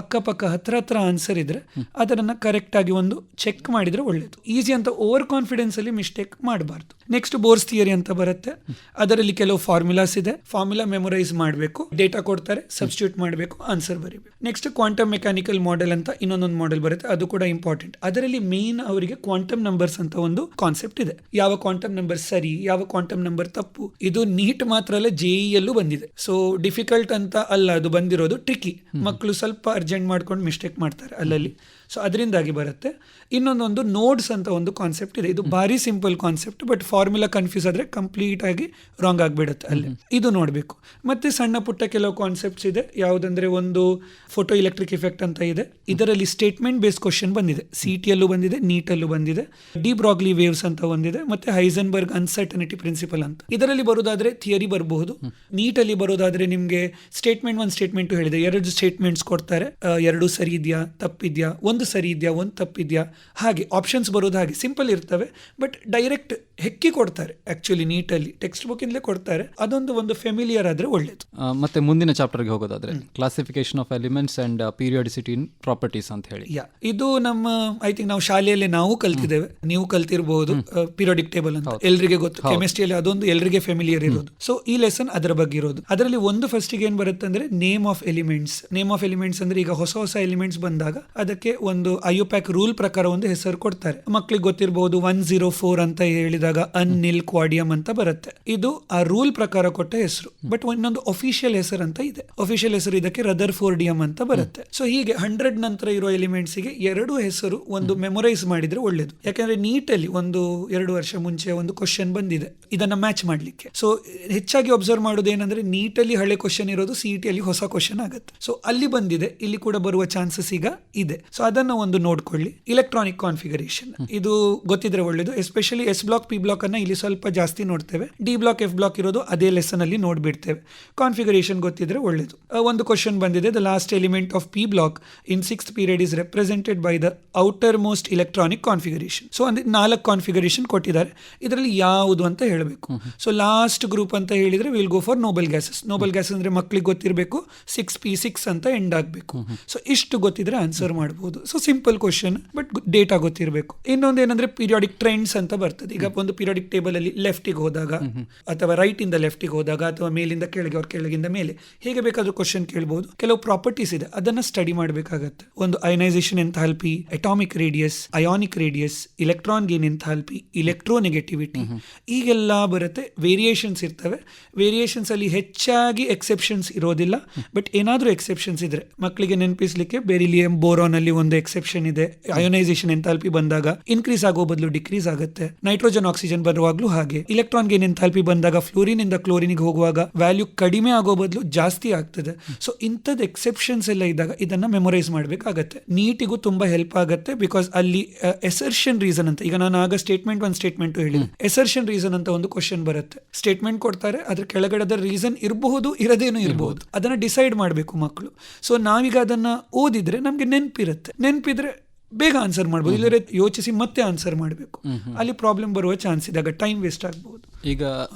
ಅಕ್ಕಪಕ್ಕ ಹತ್ರ ಆನ್ಸರ್ ಇದ್ರೆ ಅದನ್ನ ಕರೆಕ್ಟ್ ಆಗಿ ಒಂದು ಚೆಕ್ ಮಾಡಿದ್ರೆ ಒಳ್ಳೇದು. ಈಸಿ ಅಂತ ಓವರ್ ಕಾನ್ಫಿಡೆನ್ಸ್ ಅಲ್ಲಿ ಮಿಸ್ಟೇಕ್ ಮಾಡಬಾರ್ದು. ನೆಕ್ಸ್ಟ್ ಬೋರ್ಸ್ ಥಿಯರಿ ಅಂತ ಬರುತ್ತೆ. ಅದರಲ್ಲಿ ಕೆಲವು ಫಾರ್ಮುಲಾಸ್ ಇದೆ, ಫಾರ್ಮುಲಾ ಮೆಮೊರೈಸ್ ಮಾಡಬೇಕು, ಡೇಟಾ ಕೊಡ್ತಾರೆ, ಸಬ್ಸ್ಟಿಟ್ಯೂಟ್ ಮಾಡಬೇಕು, ಆನ್ಸರ್ ಬರೀಬೇಕು. ನೆಕ್ಸ್ಟ್ ಕ್ವಾಂಟಮ್ ಮೆಕ್ಯಾನಿಕಲ್ ಮಾಡೆಲ್ ಅಂತ ಇನ್ನೊಂದೊಂದು ಮಾಡೆಲ್ ಬರುತ್ತೆ, ಅದು ಕೂಡ ಇಂಪಾರ್ಟೆಂಟ್. ಅದರಲ್ಲಿ ಮೇನ್ ಅವರಿಗೆ ಕ್ವಾಂಟಮ್ ನಂಬರ್ಸ್ ಅಂತ ಒಂದು ಕಾನ್ಸೆಪ್ಟ್ ಇದೆ. ಯಾವ ಕ್ವಾಂಟಮ್ ನಂಬರ್ ಸರಿ, ಯಾವ ಕ್ವಾಂಟಮ್ ನಂಬರ್ ತಪ್ಪು. ಇದು ನೀಟ್ ಮಾತ್ರ ಅಲ್ಲ, JEE ಯಲ್ಲೂ ಬಂದಿದೆ. ಸೊ ಡಿಫಿಕಲ್ಟ್ ಅಂತ ಅಲ್ಲ, ಅದು ಬಂದಿರೋದು ಟ್ರಿಕಿ. ಮಕ್ಕಳು ಸ್ವಲ್ಪ ಅರ್ಜೆಂಟ್ ಮಾಡ್ಕೊಂಡು ಮಿಸ್ಟೇಕ್ ಮಾಡ್ತಾರೆ ಅಲ್ಲಲ್ಲಿ. ಸೊ ಅದರಿಂದಾಗಿ ಬರುತ್ತೆ. ಇನ್ನೊಂದೊಂದು ನೋಡ್ಸ್ ಅಂತ ಒಂದು ಕಾನ್ಸೆಪ್ಟ್ ಇದೆ. ಇದು ಭಾರಿ simple concept, but formula confuse ಆದರೆ ಕಂಪ್ಲೀಟ್ ಆಗಿ ರಾಂಗ್ ಆಗಿಬಿಡುತ್ತೆ ಅಲ್ಲಿ. ಇದು ನೋಡಬೇಕು. ಮತ್ತೆ ಸಣ್ಣ ಪುಟ್ಟ ಕೆಲವು ಕಾನ್ಸೆಪ್ಟ್ಸ್ ಇದೆ. ಯಾವುದಂದ್ರೆ ಒಂದು ಫೋಟೋ ಎಲೆಕ್ಟ್ರಿಕ್ ಇಫೆಕ್ಟ್ ಅಂತ ಇದೆ. ಇದರಲ್ಲಿ ಸ್ಟೇಟ್ಮೆಂಟ್ ಬೇಸ್ಡ್ ಕ್ವಶನ್ ಬಂದಿದೆ, CET-ಯಲ್ಲೂ ಬಂದಿದೆ, ನೀಟಲ್ಲೂ ಬಂದಿದೆ. ಡಿ ಬ್ರಾಗ್ಲಿ ವೇವ್ಸ್ ಅಂತ ಒಂದಿದೆ, ಮತ್ತೆ ಹೈಸನ್ಬರ್ಗ್ ಅನ್ಸರ್ಟನಿಟಿ ಪ್ರಿನ್ಸಿಪಲ್ ಅಂತ. ಇದರಲ್ಲಿ ಬರೋದಾದ್ರೆ ಥಿಯರಿ ಬರಬಹುದು. ನೀಟಲ್ಲಿ ಬರೋದಾದ್ರೆ ನಿಮಗೆ ಸ್ಟೇಟ್ಮೆಂಟ್ ಒಂದು ಸ್ಟೇಟ್ಮೆಂಟ್ ಹೇಳಿದೆ, 2 ಸ್ಟೇಟ್ಮೆಂಟ್ಸ್ ಕೊಡ್ತಾರೆ, 2 ಸರಿ ಇದೆಯಾ ತಪ್ಪಿದ್ಯಾ, ಒಂದು ಸರಿ ಇದೆಯಾ ಒಂದು ತಪ್ಪಿದ್ಯಾ, ಹಾಗೆ ಆಪ್ಷನ್ಸ್ ಬರೋದು ಹಾಗೆ ಸಿಂಪಲ್ ಇರ್ತವೆ. ಬಟ್ ಡೈರೆಕ್ಟ್ ಹೆಕ್ಕಿ ಕೊಡ್ತಾರೆ. ಆಕ್ಚುಲಿ ನೀಟಲ್ಲಿ ಟೆಕ್ಸ್ಟ್ ಬುಕ್ ಇಂದಲೇ ಕೊಡ್ತಾರೆ. ಒಂದು ಫೆಮಿಲಿಯರ್ ಆದ್ರೆ ಒಳ್ಳೇದು. ಮತ್ತೆ ಮುಂದಿನ ಚಾಪ್ಟರ್ಗೆ ಹೋಗೋದಾದ್ರೆ classification of elements and periodicity in properties ಅಂತ ಹೇಳಿ. ಇದು ನಮ್ಮ ಐ ಥಿಂಕ್ ನಾವು ಶಾಲೆಯಲ್ಲಿ ನಾವು ಕಲ್ತಿದ್ದೇವೆ, ನೀವು ಕಲ್ತಿರಬಹುದು. ಪೀರಿಯಾಡಿಕ್ ಟೇಬಲ್ ಅಂತ ಎಲ್ರಿಗೆ ಗೊತ್ತು, ಕೆಮಿಸ್ಟ್ರಿಯಲ್ಲಿ ಅದೊಂದು ಎಲ್ರಿಗೆ ಫೆಮಿಲಿಯರ್ ಇರೋದು. ಸೊ ಈ ಲೆಸನ್ ಅದರ ಬಗ್ಗೆ ಇರೋದು. ಅದರಲ್ಲಿ ಒಂದು ಫಸ್ಟಿಗೆ ಏನ್ ಬರುತ್ತೆ ಅಂದ್ರೆ name of elements. Name of elements ಅಂದ್ರೆ ಈಗ ಹೊಸ ಎಲಿಮೆಂಟ್ಸ್ ಬಂದಾಗ ಅದಕ್ಕೆ ಒಂದು IUPAC ರೂಲ್ ಪ್ರಕಾರ ಒಂದು ಹೆಸರು ಕೊಡ್ತಾರೆ. ಮಕ್ಕಳಿಗೆ ಗೊತ್ತಿರಬಹುದು 104 ಅಂತ ಹೇಳಿದಾಗ ಅನ್ನಿಲ್ ಕ್ವಾಡಿಯಂ ಅಂತ ಬರುತ್ತೆ. ಇದು ಆ ರೂಲ್ ಪ್ರಕಾರ ಕೊಟ್ಟ ಹೆಸರು. ಬಟ್ ಇನ್ನೊಂದು ಅಫಿಷಿಯಲ್ ಹೆಸರು ಅಂತ ಇದೆ. ಅಫಿಷಿಯಲ್ ಹೆಸರು ಇದಕ್ಕೆ ರದರ್ಫೋರ್ಡಿಯಂ ಅಂತ ಬರುತ್ತೆ. ಸೊ ಹೀಗೆ 100 ನಂತರ ಇರೋ ಎಲಿಮೆಂಟ್ಸ್ ಗೆ 2 ಹೆಸರು ಒಂದು ಮೆಮೊರೈಸ್ ಮಾಡಿದ್ರೆ ಒಳ್ಳೇದು. ಯಾಕಂದ್ರೆ ನೀಟಲ್ಲಿ 1-2 ವರ್ಷ ಮುಂಚೆ ಒಂದು ಕ್ವಶನ್ ಬಂದಿದೆ ಇದನ್ನ ಮ್ಯಾಚ್ ಮಾಡ್ಲಿಕ್ಕೆ. ಸೊ ಹೆಚ್ಚಾಗಿ ಅಬ್ಸರ್ವ್ ಮಾಡೋದು ಏನಂದ್ರೆ ನೀಟಲ್ಲಿ ಹಳೆ ಕ್ವಶನ್ ಇರೋದು CET-ಯಲ್ಲಿ ಹೊಸ ಕ್ವಶನ್ ಆಗುತ್ತೆ. ಸೊ ಅಲ್ಲಿ ಬಂದಿದೆ, ಇಲ್ಲಿ ಕೂಡ ಬರುವ ಚಾನ್ಸಸ್ ಈಗ ಇದೆ. ಸೊ ಅದನ್ನ ಒಂದು ನೋಡ್ಕೊಳ್ಳಿ. ಇಲೆಕ್ಟ್ರಾನಿಕ್ ಕಾನ್ಫಿಗರೇಷನ್ ಇದು ಗೊತ್ತಿದ್ರೆ ಒಳ್ಳೇದು. Especially S block P block ಅನ್ನ ಇಲ್ಲಿ ಸ್ವಲ್ಪ ಜಾಸ್ತಿ ನೋಡ್ತೇವೆ. D ಬ್ಲಾಕ್ F ಬ್ಲಾಕ್ ಇರೋದು ಅದೇ ಲೆಸನ್ ಅಲ್ಲಿ ನೋಡ್ಬಿಡ್ತೇವೆ. ಕಾನ್ಫಿಗರೇಷನ್ ಗೊತ್ತಿದ್ರೆ ಒಳ್ಳೇದು. ಒಂದು ಕ್ವಶನ್ ಬಂದಿದೆ, the last element of P block in 6th period is represented by the outermost electronic configuration. So ಅಂದ್ರೆ 4 ಕಾನ್ಫಿಗರೇಷನ್ ಕೊಟ್ಟಿದ್ದಾರೆ. ಇದರಲ್ಲಿ ಯಾವುದು ಅಂತ ಹೇಳಬೇಕು. ಸೊ ಲಾಸ್ಟ್ ಗ್ರೂಪ್ ಅಂತ ಹೇಳಿದ್ರೆ will go for Nobel gases. Nobel gases ಅಂದ್ರೆ ಮಕ್ಕಳಿಗೆ ಗೊತ್ತಿರಬೇಕು 6p6 ಅಂತ ಎಂಡ್ ಆಗಬೇಕು. ಸೊ ಇಷ್ಟು ಗೊತ್ತಿದ್ರೆ ಆನ್ಸರ್ ಮಾಡಬಹುದು. So simple question, but data ಗೊತ್ತಿರಬೇಕು. ಇನ್ನೊಂದು ಏನಂದ್ರೆ ಪೀರಿಯಾಡಿಕ್ ಟ್ರೆಂಡ್ಸ್ ಅಂತ ಬರ್ತದೆ. ಈಗ ಒಂದು ಪೀರಿಯಾಡಿಕ್ ಟೇಬಲ್ ಅಲ್ಲಿ ಲೆಫ್ಟಿಗೆ ಹೋದಾಗ ಅಥವಾ ರೈಟ್ ಇಂದ ಲೆಫ್ಟಿಗೆ ಹೋದಾಗ ಅಥವಾ ಮೇಲಿಂದ ಕೆಳಗೆ ಅವ್ರ ಕೆಳಗಿಂದ ಮೇಲೆ ಹೇಗೆ ಬೇಕಾದ್ರೂ ಕ್ವಶನ್ ಕೇಳಬಹುದು. ಕೆಲವು ಪ್ರಾಪರ್ಟೀಸ್ ಇದೆ, ಅದನ್ನ ಸ್ಟಡಿ ಮಾಡಬೇಕಾಗತ್ತೆ. ಒಂದು ionisation enthalpy, atomic radius, ionic radius, electron gain enthalpy, electronegativity, ಈಗೆಲ್ಲ ಬರುತ್ತೆ. ವೇರಿಯೇಷನ್ಸ್ ಇರ್ತವೆ. ವೇರಿಯೇಷನ್ಸ್ ಅಲ್ಲಿ ಹೆಚ್ಚಾಗಿ ಎಕ್ಸೆಪ್ಷನ್ಸ್ ಇರೋದಿಲ್ಲ. ಬಟ್ ಏನಾದ್ರೂ ಎಕ್ಸೆಪ್ಷನ್ಸ್ ಇದ್ರೆ ಮಕ್ಕಳಿಗೆ ನೆನಪಿಸಲಿಕ್ಕೆ ಬೆರಿಲಿಯಂ ಬೋರಾನ್ ಅಲ್ಲಿ ಒಂದು ಎಕ್ಸೆಪ್ಷನ್ ಇದೆ. ಅಯೋನೈಸೇಷನ್ ಎಂಥಾಲ್ಪಿ ಬಂದಾಗ ಇನ್ಕ್ರೀಸ್ ಆಗೋ ಬದಲು ಡಿಕ್ರೀಸ್ ಆಗುತ್ತೆ. ನೈಟ್ರೋಜನ್ ಆಕ್ಸಿಜನ್ ಬರುವಾಗ್ಲೂ ಹಾಗೆ. ಇಲೆಕ್ಟ್ರಾನ್ ಗೇನ್ ಎಂಥಾಲ್ಪಿ ಬಂದಾಗ ಫ್ಲೋರಿನ್ ಇಂದ ಕ್ಲೋರಿನ್ ಹೋಗುವಾಗ ವ್ಯಾಲ್ಯೂ ಕಡಿಮೆ ಆಗೋ ಬದಲು ಜಾಸ್ತಿ ಆಗ್ತದೆ. ಸೊ ಇಂಥದ್ದು ಎಕ್ಸೆಪ್ಷನ್ಸ್ ಎಲ್ಲ ಇದ್ದಾಗ ಇದನ್ನ ಮೆಮೊರೈಸ್ ಮಾಡಬೇಕಾಗತ್ತೆ. ನೀಟಿಗೂ ತುಂಬಾ ಹೆಲ್ಪ್ ಆಗುತ್ತೆ. ಬಿಕಾಸ್ ಅಲ್ಲಿ ಎಸರ್ಷನ್ ರೀಸನ್ ಅಂತ, ಈಗ ನಾನು ಆಗ ಸ್ಟೇಟ್ಮೆಂಟ್ ಹೇಳಿದೆ, ಎಸರ್ಷನ್ ರೀಸನ್ ಅಂತ ಒಂದು ಕ್ವಶನ್ ಬರುತ್ತೆ. ಸ್ಟೇಟ್ಮೆಂಟ್ ಕೊಡ್ತಾರೆ, ಅದ್ರ ಕೆಳಗಡೆ ಅದರ ರೀಸನ್ ಇರಬಹುದು, ಇರದೇನು ಇರಬಹುದು. ಅದನ್ನ ಡಿಸೈಡ್ ಮಾಡಬೇಕು ಮಕ್ಕಳು. ಸೊ ನಾವೀಗ ಅದನ್ನ ಓದಿದ್ರೆ ನಮ್ಗೆ ನೆನಪಿದ್ರೆ ಬೇಗ ಆನ್ಸರ್ ಮಾಡಬಹುದು. ಇಲ್ಲರೆ ಯೋಚಿಸಿ ಮತ್ತೆ ಆನ್ಸರ್ ಮಾಡಬೇಕು. ಅಲ್ಲಿ ಪ್ರಾಬ್ಲಮ್ ಬರುವ ಚಾನ್ಸ್ ಇದೆ, ಆಗ ಟೈಮ್ ವೇಸ್ಟ್ ಆಗಬಹುದು. ಈಗ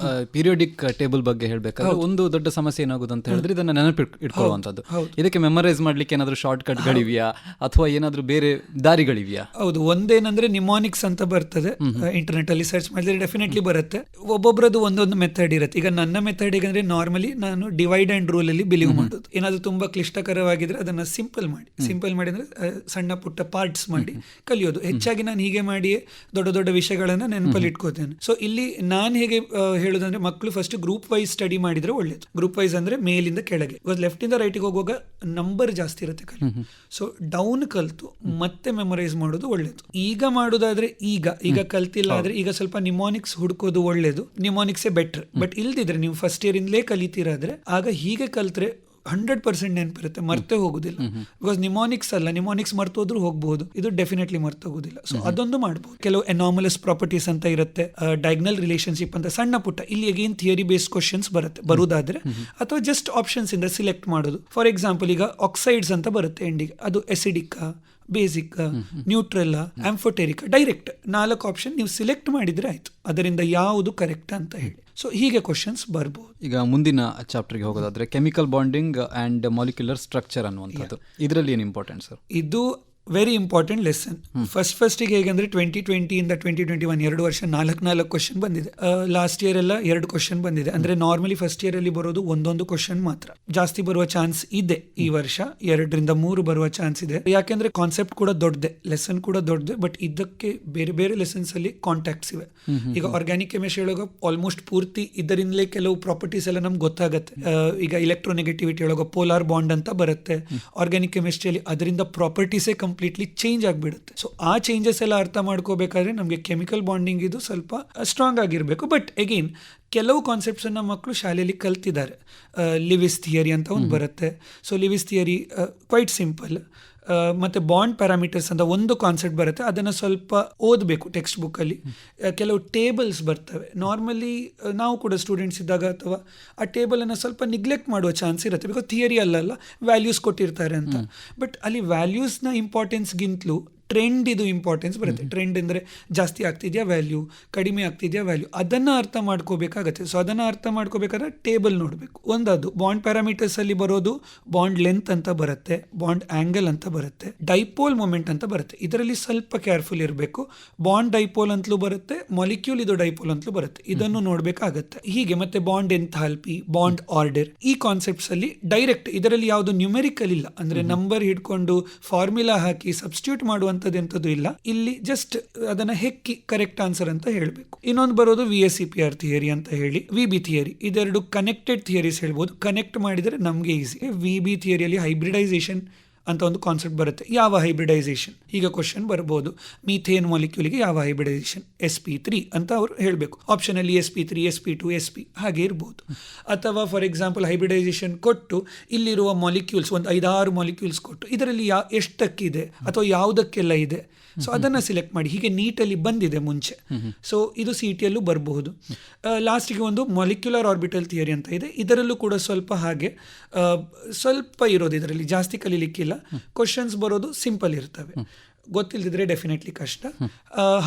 ಪೀರಿಯಾಡಿಕ್ ಟೇಬಲ್ ಬಗ್ಗೆ ಹೇಳ್ಬೇಕಾದ್ರೆ ಒಂದು ದೊಡ್ಡ ಸಮಸ್ಯೆ ಏನಾಗುದು ಅಂತ ಹೇಳಿದ್ರೆ ಇದನ್ನ ನೆನಪಿಟ್ಕೊಳ್ಳುವಂಥದ್ದು. ಇದಕ್ಕೆ ಮೆಮರೈಸ್ ಮಾಡ್ಲಿಕ್ಕೆ ಏನಾದ್ರು ಶಾರ್ಟ್ ಕಟ್ಗಳಿವೆಯಾ ಅಥವಾ ಏನಾದ್ರು ಬೇರೆ ದಾರಿಗಳಿವೆಯಾ? ಹೌದು, ಒಂದೇನಂದ್ರೆ ನಿಮಾನಿಕ್ಸ್ ಅಂತ ಬರ್ತದೆ. ಇಂಟರ್ನೆಟ್ ಅಲ್ಲಿ ಸರ್ಚ್ ಮಾಡಿದ್ರೆ ಡೆಫಿನೆಟ್ಲಿ ಬರುತ್ತೆ. ಒಬ್ಬೊಬ್ರದ್ದು ಒಂದೊಂದು ಮೆಥಡ್ ಇರುತ್ತೆ. ಈಗ ನನ್ನ ಮೆಥಡ್ ಹೇಗಂದ್ರೆ ನಾರ್ಮಲಿ ನಾನು ಡಿವೈಡ್ ಅಂಡ್ ರೂಲ್ ಅಲ್ಲಿ ಬಿಲೀವ್ ಮಾಡೋದು. ಏನಾದ್ರು ತುಂಬಾ ಕ್ಲಿಷ್ಟಕರವಾಗಿದ್ರೆ ಅದನ್ನ ಸಿಂಪಲ್ ಮಾಡಿ ಅಂದ್ರೆ ಸಣ್ಣ ಪುಟ್ಟ ಪಾರ್ಟ್ಸ್ ಮಾಡಿ ಕಲಿಯೋದು. ಹೆಚ್ಚಾಗಿ ನಾನು ಹೀಗೆ ಮಾಡಿ ದೊಡ್ಡ ದೊಡ್ಡ ವಿಷಯಗಳನ್ನ ನೆನಪಲ್ಲಿ ಇಟ್ಕೋತೇನೆ. ಸೊ ಇಲ್ಲಿ ನಾನು ಹೇಗೆ ಹೇಳುದಂದ್ರೆ ಮಕ್ಕಳು ಫಸ್ಟ್ ಗ್ರೂಪ್ ವೈಸ್ ಸ್ಟಡಿ ಮಾಡಿದ್ರೆ ಒಳ್ಳೇದು. ಗ್ರೂಪ್ ವೈಸ್ ಅಂದ್ರೆ ಮೇಲಿಂದ ಕೆಳಗೆ. ಲೆಫ್ಟ್ ಇಂದ ರೈಟಿಗೆ ಹೋಗುವಾಗ ನಂಬರ್ ಜಾಸ್ತಿ ಇರುತ್ತೆ ಕಲಿ. ಸೊ ಡೌನ್ ಕಲ್ತು ಮತ್ತೆ ಮೆಮೊರೈಸ್ ಮಾಡೋದು ಒಳ್ಳೇದು. ಈಗ ಮಾಡೋದಾದ್ರೆ ಈಗ ಕಲ್ತಿಲ್ಲ ಆದ್ರೆ ಈಗ ಸ್ವಲ್ಪ ನಿಮಾನಿಕ್ಸ್ ಹುಡ್ಕೋದು ಒಳ್ಳೇದು. ನಿಮಾನಿಕ್ಸೇ ಬೆಟರ್. ಬಟ್ ಇಲ್ದಿದ್ರೆ ನೀವು ಫಸ್ಟ್ ಇಯರ್ ಇಂದಲೇ ಕಲಿತೀರಾದ್ರೆ ಆಗ ಹೀಗೆ ಕಲ್ತ್ರೆ 100% ನೆನಪಿರುತ್ತೆ, ಮರ್ತೇ ಹೋಗುದಿಲ್ಲ. ಬಿಕಾಸ್ ನಿಮಾನಿಕ್ಸ್ ಅಲ್ಲ, ನಿಮಾನಿಕ್ಸ್ ಮರ್ತೋದ್ರೂ ಹೋಗಬಹುದು, ಇದು ಡೆಫಿನೆಟ್ಲಿ ಮರ್ತೋಗುದಿಲ್ಲ. ಸೊ ಅದೊಂದು ಮಾಡಬಹುದು. ಕೆಲವು ಎನಾಮಲಸ್ ಪ್ರಾಪರ್ಟೀಸ್ ಅಂತ ಇರುತ್ತೆ, ಡಯಾಗ್ನಲ್ ರಿಲೇಶನ್ಶಿಪ್ ಅಂತ ಸಣ್ಣ ಪುಟ್ಟ. ಇಲ್ಲಿ ಅಗೇನ್ ಥಿಯರಿ ಬೇಸ್ಡ್ ಕ್ವಶನ್ಸ್ ಬರುದಾದ್ರೆ ಅಥವಾ ಜಸ್ಟ್ ಆಪ್ಷನ್ಸ್ ಇಂದ ಸಿಲೆಕ್ಟ್ ಮಾಡೋದು. ಫಾರ್ ಎಕ್ಸಾಂಪಲ್ ಈಗ ಆಕ್ಸೈಡ್ಸ್ ಅಂತ ಬರುತ್ತೆ ಎಂಡಿಗೆ, ಅದು acidic, basic, neutral, amphoteric, direct 4 option ನೀವು ಸಿಲೆಕ್ಟ್ ಮಾಡಿದ್ರೆ ಆಯ್ತು, ಅದರಿಂದ ಯಾವುದು ಕರೆಕ್ಟ್ ಅಂತ ಹೇಳಿ. ಸೊ ಹೀಗೆ ಕ್ವಶನ್ಸ್ ಬರ್ಬೋದು. ಈಗ ಮುಂದಿನ ಚಾಪ್ಟರ್ಗೆ ಹೋಗೋದಾದ್ರೆ chemical bonding and molecular structure ಅನ್ನುವಂಥದ್ದು, ಇದರಲ್ಲಿ ಏನು ಇಂಪಾರ್ಟೆಂಟ್ ಸರ್? ಇದು ವೆರಿ ಇಂಪಾರ್ಟೆಂಟ್ ಲೆಸನ್. ಫಸ್ಟಿಗೆ ಹೇಗಂದ್ರೆ 2020 ಇಂದ 2021 2 ವರ್ಷ 4 ಕ್ವಶನ್ ಬಂದಿದೆ. ಲಾಸ್ಟ್ ಇಯರ್ ಎಲ್ಲ 2 ಕ್ವಶನ್ ಬಂದಿದೆ. ಅಂದ್ರೆ ನಾರ್ಮಲಿ ಫಸ್ಟ್ ಇಯರ್ ಅಲ್ಲಿ ಬರೋದು ಒಂದೊಂದು ಕ್ವಶನ್ ಮಾತ್ರ. ಜಾಸ್ತಿ ಬರುವ ಚಾನ್ಸ್ ಇದೆ ಈ ವರ್ಷ, 2 ರಿಂದ 3 ಬರುವ ಚಾನ್ಸ್ ಇದೆ. ಯಾಕೆಂದ್ರೆ ಕಾನ್ಸೆಪ್ಟ್ ಕೂಡ ದೊಡ್ಡದೆ, ಲೆಸನ್ ಕೂಡ ದೊಡ್ಡದೆ, ಬಟ್ ಇದಕ್ಕೆ ಬೇರೆ ಬೇರೆ ಲೆಸನ್ಸ್ ಅಲ್ಲಿ ಕಾಂಟ್ಯಾಕ್ಟ್ಸ್ ಇವೆ. ಈಗ ಆರ್ಗ್ಯಾನಿಕ್ ಕೆಮಿಸ್ಟ್ರಿ ಒಳಗ ಆಲ್ಮೋಸ್ಟ್ ಪೂರ್ತಿ ಇದರಿಂದಲೇ ಕೆಲವು ಪ್ರಾಪರ್ಟೀಸ್ ಎಲ್ಲ ನಮ್ಗೆ ಗೊತ್ತಾಗುತ್ತೆ. ಈಗ ಇಲೆಕ್ಟ್ರೋನೆಗೆಟಿವಿಟಿ ಒಳಗ ಪೋಲಾರ್ ಬಾಂಡ್ ಅಂತ ಬರುತ್ತೆ. ಆರ್ಗ್ಯಾನಿಕ್ ಕೆಮಿಸ್ಟ್ರಿಯಲ್ಲಿ ಅದರಿಂದ ಪ್ರಾಪರ್ಟೀಸೇ ಕಂಪ್ಲೀಟ್ಲಿ ಚೇಂಜ್ ಆಗಿಬಿಡುತ್ತೆ. ಸೊ ಆ ಚೇಂಜಸ್ ಎಲ್ಲ ಅರ್ಥ ಮಾಡ್ಕೋಬೇಕಾದ್ರೆ ನಮಗೆ ಕೆಮಿಕಲ್ ಬಾಂಡಿಂಗ್ ಇದು ಸ್ವಲ್ಪ ಸ್ಟ್ರಾಂಗ್ ಆಗಿರಬೇಕು. ಬಟ್ ಅಗೇನ್ ಕೆಲವು ಕಾನ್ಸೆಪ್ಟ್ಸ್ ಅನ್ನ ಮಕ್ಕಳು ಶಾಲೆಯಲ್ಲಿ ಕಲ್ತಿದ್ದಾರೆ. ಲಿವಿಸ್ ಥಿಯರಿ ಅಂತ ಒಂದು ಬರುತ್ತೆ. So Lewis theory quite simple. ಮತ್ತು ಬಾಂಡ್ ಪ್ಯಾರಾಮೀಟರ್ಸ್ ಅಂತ ಒಂದು ಕಾನ್ಸೆಪ್ಟ್ ಬರುತ್ತೆ, ಅದನ್ನು ಸ್ವಲ್ಪ ಓದಬೇಕು ಟೆಕ್ಸ್ಟ್ ಬುಕ್ಕಲ್ಲಿ. ಕೆಲವು ಟೇಬಲ್ಸ್ ಬರ್ತವೆ. ನಾರ್ಮಲಿ ನಾವು ಕೂಡ ಸ್ಟೂಡೆಂಟ್ಸ್ ಇದ್ದಾಗ ಅಥವಾ ಆ ಟೇಬಲನ್ನು ಸ್ವಲ್ಪ ನಿಗ್ಲೆಕ್ಟ್ ಮಾಡುವ ಚಾನ್ಸ್ ಇರುತ್ತೆ, ಬಿಕಾಸ್ ಥಿಯರಿ ಅಲ್ಲಲ್ಲ, ವ್ಯಾಲ್ಯೂಸ್ ಕೊಟ್ಟಿರ್ತಾರೆ ಅಂತ. ಬಟ್ ಅಲ್ಲಿ ವ್ಯಾಲ್ಯೂಸ್ನ ಇಂಪಾರ್ಟೆನ್ಸ್ಗಿಂತಲೂ ಟ್ರೆಂಡ್ ಇದು ಇಂಪಾರ್ಟೆನ್ಸ್ ಬರುತ್ತೆ. ಟ್ರೆಂಡ್ ಅಂದರೆ ಜಾಸ್ತಿ ಆಗ್ತಿದೆಯಾ ವ್ಯಾಲ್ಯೂ, ಕಡಿಮೆ ಆಗ್ತಿದೆಯಾ ವ್ಯಾಲ್ಯೂ, ಅದನ್ನು ಅರ್ಥ ಮಾಡ್ಕೋಬೇಕಾಗತ್ತೆ. ಸೊ ಅದನ್ನು ಅರ್ಥ ಮಾಡ್ಕೋಬೇಕಾದ್ರೆ ಟೇಬಲ್ ನೋಡಬೇಕು. ಒಂದದು ಬಾಂಡ್ ಪ್ಯಾರಾಮೀಟರ್ಸ್ ಅಲ್ಲಿ ಬರೋದು ಬಾಂಡ್ ಲೆಂತ್ ಅಂತ ಬರುತ್ತೆ, ಬಾಂಡ್ ಆಂಗಲ್ ಅಂತ ಬರುತ್ತೆ, ಡೈಪೋಲ್ ಮೊಮೆಂಟ್ ಅಂತ ಬರುತ್ತೆ. ಇದರಲ್ಲಿ ಸ್ವಲ್ಪ ಕೇರ್ಫುಲ್ ಇರಬೇಕು. ಬಾಂಡ್ ಡೈಪೋಲ್ ಅಂತಲೂ ಬರುತ್ತೆ, ಮಾಲಿಕ್ಯೂಲ್ ಇದು ಡೈಪೋಲ್ ಅಂತಲೂ ಬರುತ್ತೆ. ಇದನ್ನು ನೋಡಬೇಕಾಗತ್ತೆ. ಹೀಗೆ ಮತ್ತೆ ಬಾಂಡ್ ಎಂಥಾಲ್ಪಿ, ಬಾಂಡ್ ಆರ್ಡರ್, ಈ ಕಾನ್ಸೆಪ್ಟ್ಸ್ ಅಲ್ಲಿ ಡೈರೆಕ್ಟ್ ಇದರಲ್ಲಿ ಯಾವುದು ನ್ಯೂಮೆರಿಕಲ್ ಇಲ್ಲ, ಅಂದ್ರೆ ನಂಬರ್ ಹಿಡ್ಕೊಂಡು ಫಾರ್ಮುಲಾ ಹಾಕಿ ಸಬ್ಸ್ಟಿಟ್ಯೂಟ್ ಮಾಡುವಂಥದ್ದು ಎಂಥದ್ದು ಇಲ್ಲ. ಇಲ್ಲಿ ಜಸ್ಟ್ ಅದನ್ನ ಹೆಕ್ಕಿ ಕರೆಕ್ಟ್ ಆನ್ಸರ್ ಅಂತ ಹೇಳಬೇಕು. ಇನ್ನೊಂದು ಬರೋದು VSEPR ಥಿಯರಿ ಅಂತ ಹೇಳಿ, VB ಥಿಯರಿ. ಇದೆರಡು ಕನೆಕ್ಟೆಡ್ ಥಿಯರೀಸ್ ಹೇಳ್ಬೋದು. ಕನೆಕ್ಟ್ ಮಾಡಿದರೆ ನಮಗೆ ಈಸಿ. VB ಥಿಯರಿಯಲ್ಲಿ ಹೈಬ್ರಿಡೈಸೇಷನ್ ಅಂತ ಒಂದು ಕಾನ್ಸೆಪ್ಟ್ ಬರುತ್ತೆ. ಯಾವ ಹೈಬ್ರಿಡೈಸೇಷನ್, ಈಗ ಕ್ವಶನ್ ಬರ್ಬೋದು, ಮೀಥೇನ್ ಮಾಲಿಕ್ಯೂಲ್ಗೆ ಯಾವ ಹೈಬ್ರಿಡೈಸೇಷನ್, sp3 ಅಂತ ಅವರು ಹೇಳಬೇಕು. ಆಪ್ಷನಲ್ಲಿ sp3, sp2, sp ಹಾಗೆ ಇರ್ಬೋದು. ಅಥವಾ ಫಾರ್ ಎಕ್ಸಾಂಪಲ್ ಹೈಬ್ರಿಡೈಸೇಷನ್ ಕೊಟ್ಟು ಇಲ್ಲಿರುವ ಮಾಲಿಕ್ಯೂಲ್ಸ್ ಒಂದು 5-6 ಮಾಲಿಕ್ಯೂಲ್ಸ್ ಕೊಟ್ಟು ಇದರಲ್ಲಿ ಎಷ್ಟಕ್ಕಿದೆ ಅಥವಾ ಯಾವುದಕ್ಕೆಲ್ಲ ಇದೆ, ಸೊ ಅದನ್ನು ಸಿಲೆಕ್ಟ್ ಮಾಡಿ. ಹೀಗೆ ನೀಟಲ್ಲಿ ಬಂದಿದೆ ಮುಂಚೆ. ಸೊ ಇದು CETಯಲ್ಲೂ ಬರಬಹುದು. ಲಾಸ್ಟಿಗೆ ಒಂದು ಮಾಲಿಕ್ಯುಲರ್ ಆರ್ಬಿಟಲ್ ಥಿಯರಿ ಅಂತ ಇದೆ. ಇದರಲ್ಲೂ ಕೂಡ ಸ್ವಲ್ಪ ಹಾಗೆ ಸ್ವಲ್ಪ ಇರೋದು, ಇದರಲ್ಲಿ ಜಾಸ್ತಿ ಕಲೀಲಿಕ್ಕಿಲ್ಲ. ಕ್ವಶನ್ಸ್ ಬರೋದು ಸಿಂಪಲ್ ಇರ್ತವೆ. ಗೊತ್ತಿಲ್ಲದಿದ್ರೆ ಡೆಫಿನೆಟ್ಲಿ ಕಷ್ಟ.